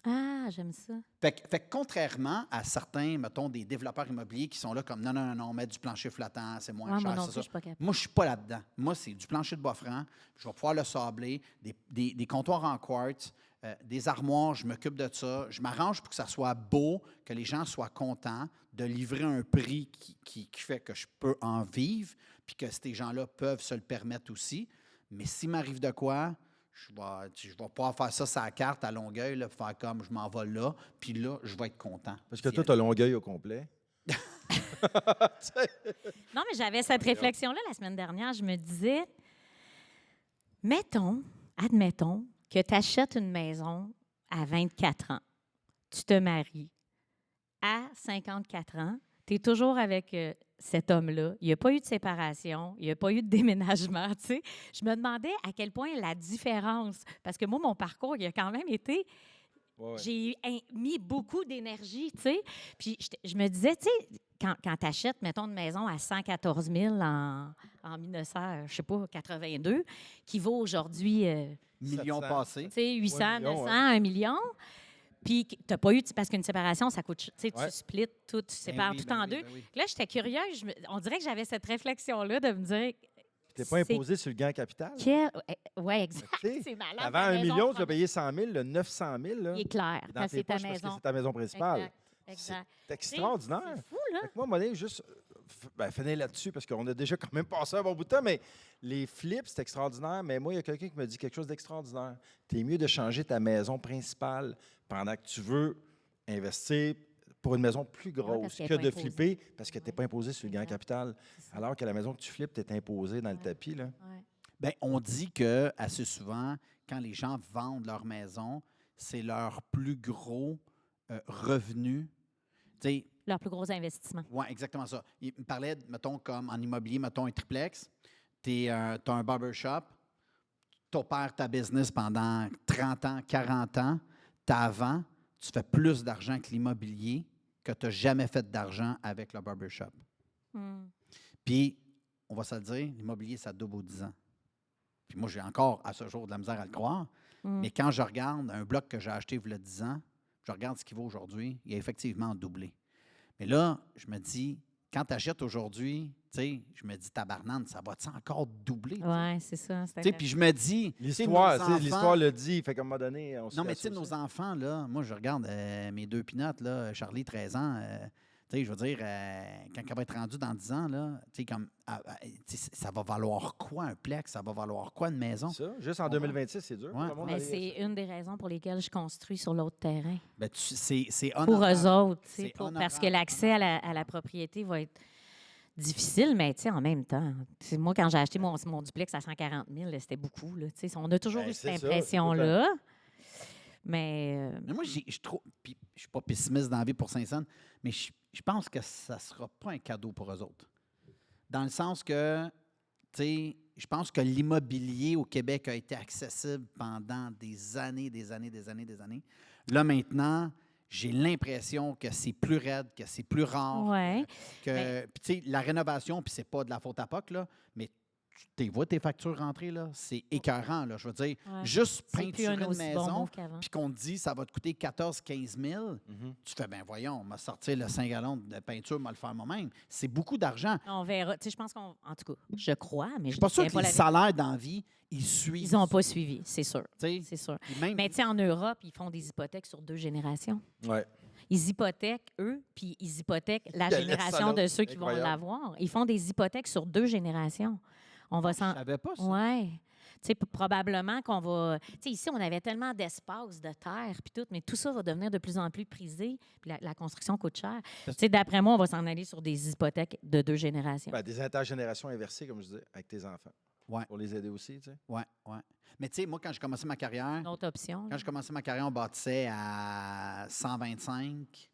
Speaker 1: Ah, j'aime ça.
Speaker 3: Fait que contrairement à certains, mettons, des développeurs immobiliers qui sont là comme non, mettre du plancher flottant, c'est moins
Speaker 1: Ouais,
Speaker 3: cher,
Speaker 1: moi non
Speaker 3: c'est
Speaker 1: plus,
Speaker 3: ça.
Speaker 1: je suis pas capable.
Speaker 3: Moi, je suis pas là-dedans. Moi, c'est du plancher de bois franc. Je vais pouvoir le sabler, des comptoirs en quartz, des armoires, je m'occupe de ça. Je m'arrange pour que ça soit beau, que les gens soient contents, de livrer un prix qui fait que je peux en vivre, puis que ces gens-là peuvent se le permettre aussi. Mais s'il m'arrive de quoi, je vais pouvoir faire ça sur la carte à Longueuil, là, faire comme je m'en vais là, puis là, je vais être content.
Speaker 2: Parce que toi, tu as Longueuil au complet.
Speaker 1: Non, mais j'avais cette réflexion-là la semaine dernière. Je me disais, admettons que tu achètes une maison à 24 ans. Tu te maries. À 54 ans, tu es toujours avec cet homme-là. Il n'y a pas eu de séparation, il n'y a pas eu de déménagement. Tu sais. Je me demandais à quel point la différence, parce que moi, mon parcours, il a quand même été
Speaker 2: Ouais.
Speaker 1: j'ai mis beaucoup d'énergie, tu sais. Puis je me disais, tu sais, quand tu achètes, mettons, une maison à 114 000 en 1900, je sais pas, 82, qui vaut aujourd'hui,
Speaker 3: Millions
Speaker 2: 700.
Speaker 3: passés.
Speaker 1: tu sais, 800,
Speaker 2: Ouais, million,
Speaker 1: 900,
Speaker 2: ouais.
Speaker 1: 1 million, puis tu n'as pas eu, parce qu'une séparation, ça coûte, tu sais,
Speaker 2: Ouais.
Speaker 1: tu splits tout, tu sépares tout en deux.
Speaker 3: Ben oui.
Speaker 1: Là, j'étais curieuse, on dirait que j'avais cette réflexion-là de me dire,
Speaker 2: Tu n'es pas
Speaker 1: c'est
Speaker 2: imposé sur le gain capital.
Speaker 1: Oui, exact.
Speaker 2: Tu sais,
Speaker 1: C'est malade.
Speaker 2: avant
Speaker 1: ta
Speaker 2: 1
Speaker 1: maison
Speaker 2: million, tu
Speaker 1: prend-
Speaker 2: as payé 100 000, le 900 000, là,
Speaker 1: Il est clair,
Speaker 2: il est dans
Speaker 1: quand
Speaker 2: tes
Speaker 1: c'est ta
Speaker 2: poches parce que
Speaker 1: maison.
Speaker 2: c'est ta maison principale.
Speaker 1: Exact, exact.
Speaker 2: C'est extraordinaire.
Speaker 1: C'est fou, là.
Speaker 2: Fait que moi, à un moment donné, juste finir là-dessus, parce qu'on a déjà quand même passé un bon bout de temps, mais les flips, c'est extraordinaire. Mais moi, il y a quelqu'un qui me dit quelque chose d'extraordinaire. Tu es mieux de changer ta maison principale pendant que tu veux investir pour une maison plus
Speaker 1: parce
Speaker 2: grosse
Speaker 1: qu'elle est
Speaker 2: que
Speaker 1: pas
Speaker 2: de
Speaker 1: imposée.
Speaker 2: flipper parce que tu n'es
Speaker 1: Ouais.
Speaker 2: pas imposé sur le gain
Speaker 1: Exact.
Speaker 2: capital.
Speaker 1: C'est ça.
Speaker 2: Alors que la maison que tu flippes, tu es imposé dans le
Speaker 1: Ouais.
Speaker 2: tapis. Là.
Speaker 1: Ouais.
Speaker 3: Bien, on dit que assez souvent, quand les gens vendent leur maison, c'est leur plus gros revenu. Tu sais,
Speaker 1: Leur plus gros investissement.
Speaker 3: oui, exactement ça. Il me parlait, mettons, comme en immobilier, mettons un triplex, tu as un barbershop, tu opères ta business pendant 30 ans, 40 ans, tu vends, tu fais plus d'argent que l'immobilier que tu n'as jamais fait d'argent avec le barbershop.
Speaker 1: Hmm.
Speaker 3: Puis, on va se le dire, l'immobilier, ça double aux 10 ans. Puis moi, j'ai encore, à ce jour, de la misère à le croire.
Speaker 1: Hmm.
Speaker 3: Mais quand je regarde un bloc que j'ai acheté il y a 10 ans, je regarde ce qu'il vaut aujourd'hui, il a effectivement doublé. Mais là, je me dis, quand tu achètes aujourd'hui, tu sais, je me dis, tabarnane, ça va-tu encore doubler? tu sais?
Speaker 1: Oui, c'est ça. c'est
Speaker 3: Tu sais,
Speaker 1: exact.
Speaker 3: puis je me dis, tu sais,
Speaker 2: L'histoire,
Speaker 3: nos
Speaker 2: tu sais,
Speaker 3: enfants-
Speaker 2: l'histoire le dit. Fait qu'à un moment donné, on se
Speaker 3: Non,
Speaker 2: fait
Speaker 3: mais tu sais,
Speaker 2: ça
Speaker 3: nos
Speaker 2: aussi.
Speaker 3: enfants, là, moi, je regarde mes deux pinottes, là, Charlie, 13 ans, tu sais, je veux dire, quand elle va être rendue dans 10 ans, là, tu sais, comme, tu sais, ça va valoir quoi un plex? Ça va valoir quoi une maison?
Speaker 2: Ça, juste en
Speaker 3: Comprends?
Speaker 2: 2026, c'est dur. pour
Speaker 3: Ouais.
Speaker 2: le monde
Speaker 1: Mais
Speaker 2: d'aller-
Speaker 1: c'est une des raisons pour lesquelles je construis sur l'autre terrain.
Speaker 3: Ben, c'est
Speaker 1: Pour
Speaker 3: honorable.
Speaker 1: eux autres, tu sais,
Speaker 3: C'est
Speaker 1: parce que
Speaker 3: honorable,
Speaker 1: l'accès à la propriété va être difficile, mais tu sais, en même temps, tu sais, moi, quand j'ai acheté mon duplex à 140 000, là, c'était beaucoup. Là, tu sais, on a toujours
Speaker 2: Ben,
Speaker 1: eu
Speaker 2: c'est
Speaker 1: cette
Speaker 2: ça,
Speaker 1: impression-là. Mais
Speaker 3: Mais moi, je trouve, puis je suis pas pessimiste dans la vie pour Saint-Saëns, mais je pense que ça ne sera pas un cadeau pour eux autres. Dans le sens que, tu sais, je pense que l'immobilier au Québec a été accessible pendant des années. Là, maintenant, j'ai l'impression que c'est plus raide, que c'est plus rare.
Speaker 1: ouais.
Speaker 3: Que, puis tu sais, la rénovation, puis c'est pas de la faute à POC, là, mais tu vois tes factures rentrées, là, c'est écœurant, là. Je veux dire,
Speaker 1: Ouais.
Speaker 3: juste
Speaker 1: C'est plus
Speaker 3: peinturer
Speaker 1: un
Speaker 3: une
Speaker 1: aussi bon
Speaker 3: maison,
Speaker 1: move qu'avant.
Speaker 3: puis qu'on te dit ça va te coûter 14-15 000,
Speaker 2: Mhm.
Speaker 3: tu fais, ben voyons, on m'a sorti le 5 gallons de peinture, m'a le faire moi-même. C'est beaucoup d'argent.
Speaker 1: On verra. Tu sais, je pense qu'on. En tout cas, je crois, mais
Speaker 3: Je suis pas sûr
Speaker 1: tiens
Speaker 3: que les
Speaker 1: la-
Speaker 3: salaires dans la vie, ils suivent.
Speaker 1: Ils n'ont pas suivi, c'est sûr.
Speaker 3: Tu sais,
Speaker 1: C'est sûr.
Speaker 3: puis même,
Speaker 1: Mais tu sais, en Europe, ils font des hypothèques sur 2 générations.
Speaker 2: Ouais.
Speaker 1: Ils hypothèquent, eux, puis ils hypothèquent la
Speaker 2: Ils laissent
Speaker 1: génération
Speaker 2: ça
Speaker 1: de
Speaker 2: là.
Speaker 1: ceux qui vont
Speaker 2: Incroyable.
Speaker 1: l'avoir. Ils font des hypothèques sur 2 générations. On va
Speaker 3: je
Speaker 1: s'en.
Speaker 3: savais pas ça.
Speaker 1: Ouais. Tu sais, probablement qu'on va. Tu sais, ici, on avait tellement d'espace, de terre, puis tout, mais tout ça va devenir de plus en plus prisé, puis la construction coûte cher. Tu sais, d'après moi, on va s'en aller sur des hypothèques de 2 générations.
Speaker 2: Ben, des intergénérations inversées, comme je disais, avec tes enfants.
Speaker 3: Ouais.
Speaker 2: Pour les aider aussi, tu sais.
Speaker 3: Ouais, ouais. Mais tu sais, moi, quand j'ai commencé ma carrière,
Speaker 1: Une autre option.
Speaker 3: quand j'ai commencé ma carrière, on bâtissait à 125,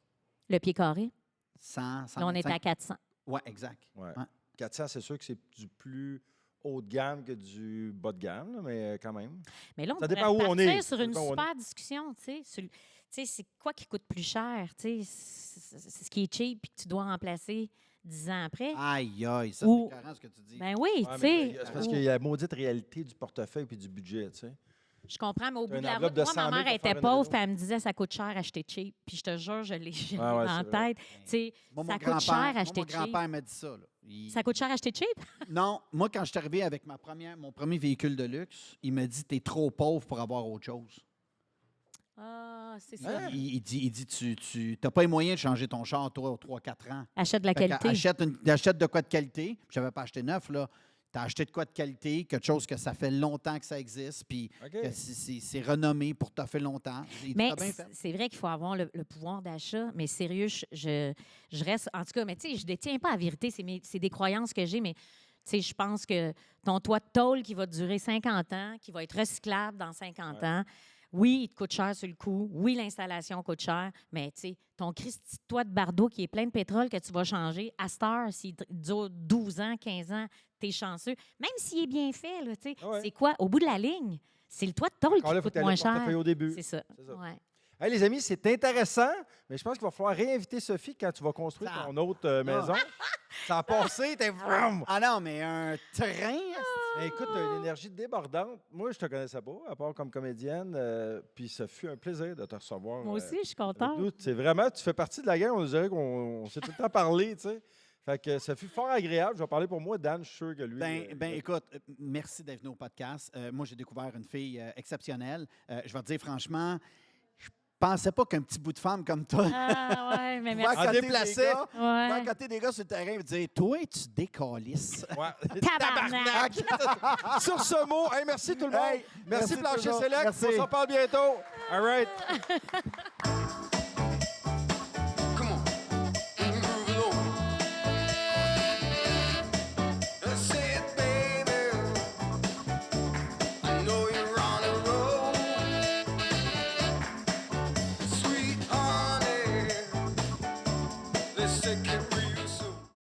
Speaker 1: Le pied carré.
Speaker 3: 100, 125.
Speaker 1: Là, on est à 400.
Speaker 3: Ouais, exact.
Speaker 2: Ouais.
Speaker 3: Ouais.
Speaker 2: 400, c'est sûr que c'est du plus haut de gamme que du bas de gamme, là, mais quand même.
Speaker 1: Mais là, on
Speaker 2: Ça
Speaker 1: pourrait
Speaker 2: dépend où on
Speaker 1: repartir
Speaker 2: est.
Speaker 1: sur
Speaker 2: Ça
Speaker 1: une
Speaker 2: dépend où on
Speaker 1: super discussion, tu sais. Tu sais, c'est quoi qui coûte plus cher, tu sais? C'est ce qui est cheap puis que tu dois remplacer 10 ans après.
Speaker 3: Aïe, aïe, ça
Speaker 1: Ou-
Speaker 3: c'est écœurant ce que tu dis.
Speaker 1: Ben oui,
Speaker 2: Ouais,
Speaker 1: tu
Speaker 2: mais
Speaker 1: sais.
Speaker 2: c'est parce
Speaker 1: ou-
Speaker 2: qu'il y a la maudite réalité du portefeuille puis du budget, tu sais.
Speaker 1: Je comprends, mais au bout
Speaker 2: une
Speaker 1: de la
Speaker 2: enveloppe
Speaker 1: route,
Speaker 2: de
Speaker 1: moi,
Speaker 2: 100
Speaker 1: ma
Speaker 2: 000
Speaker 1: mère
Speaker 2: pour
Speaker 1: était
Speaker 2: faire une
Speaker 1: pauvre,
Speaker 2: réno.
Speaker 1: puis elle me disait ça coûte cher acheter cheap. Puis je te jure, je l'ai
Speaker 2: Ah ouais,
Speaker 1: en
Speaker 2: c'est vrai.
Speaker 1: tête. Tu sais,
Speaker 3: Moi,
Speaker 1: ça
Speaker 3: mon
Speaker 1: coûte cher
Speaker 3: grand-père-
Speaker 1: acheter
Speaker 3: moi, mon
Speaker 1: cheap.
Speaker 3: grand-père m'a dit ça. Là.
Speaker 1: Ça coûte cher acheter cheap?
Speaker 3: Non, moi, quand je suis arrivé avec mon premier véhicule de luxe, il m'a dit « T'es trop pauvre pour avoir autre chose.
Speaker 1: Ah, c'est ça.
Speaker 2: Hein?
Speaker 3: Il dit Tu n'as pas les moyens de changer ton char, toi, aux 3-4 ans.
Speaker 1: Achète de la
Speaker 3: Fait
Speaker 1: qualité.
Speaker 3: Achète de quoi de qualité. Je n'avais pas acheté neuf, là. Tu as acheté de quoi de qualité, quelque chose que ça fait longtemps que ça existe, puis
Speaker 2: OK.
Speaker 3: que c'est renommé pour t'as fait longtemps. Il dit,
Speaker 1: Mais
Speaker 3: T'as bien fait.
Speaker 1: c'est vrai qu'il faut avoir le pouvoir d'achat, mais sérieux, je reste. En tout cas, mais tu sais, je détiens pas la vérité, c'est des croyances que j'ai, mais tu sais, je pense que ton toit de tôle qui va durer 50 ans, qui va être recyclable dans 50
Speaker 2: Ouais.
Speaker 1: ans, oui, il te coûte cher sur le coup, oui, l'installation coûte cher, mais tu sais, ton Christy de toit de bardeau qui est plein de pétrole que tu vas changer, à cette heure, s'il dure 12 ans, 15 ans, t'es chanceux, même s'il est bien fait, là, tu sais,
Speaker 2: Ah ouais.
Speaker 1: c'est quoi? Au bout de la ligne, c'est le toit de tôle
Speaker 2: Encore là,
Speaker 1: qui
Speaker 2: faut
Speaker 1: coûte
Speaker 2: aller
Speaker 1: moins
Speaker 2: le portefeuille
Speaker 1: cher.
Speaker 2: au début.
Speaker 1: C'est ça.
Speaker 2: C'est ça.
Speaker 1: Ouais.
Speaker 2: Hey, les amis, c'est intéressant, mais je pense qu'il va falloir réinviter Sophie quand tu vas construire
Speaker 3: Ça-
Speaker 2: ton autre maison. Ça a passé, t'es vroom!
Speaker 3: Ah non, mais un train.
Speaker 2: Mais écoute, tu as une énergie débordante. Moi, je te connaissais pas, à part comme comédienne. Puis ça fut un plaisir de te recevoir.
Speaker 1: Moi aussi, je suis
Speaker 2: avec
Speaker 1: contente.
Speaker 2: nous. C'est vraiment, tu fais partie de la gang. On dirait qu'on s'est tout le temps parlé, tu sais. Fait que ça fut fort agréable. Je vais parler pour moi. Dan, je suis sûr que lui.
Speaker 3: Écoute, merci d'être venu au podcast. Moi, j'ai découvert une fille exceptionnelle. Je vais te dire franchement, je pensais pas qu'un petit bout de femme comme toi
Speaker 1: Ah ouais, mais
Speaker 3: pouvait
Speaker 1: merci.
Speaker 2: En
Speaker 3: accoter
Speaker 2: déplacé.
Speaker 3: des gars, pouvait
Speaker 1: Ouais.
Speaker 3: accoter des gars sur le terrain et dire Toi, tu décalisses.
Speaker 2: Ouais.
Speaker 1: Tabarnak!
Speaker 2: Sur ce mot, hey, merci tout le monde.
Speaker 3: Hey,
Speaker 2: merci
Speaker 3: merci
Speaker 2: Plancher
Speaker 3: toujours.
Speaker 2: Select.
Speaker 3: Merci.
Speaker 2: On s'en parle bientôt. All right.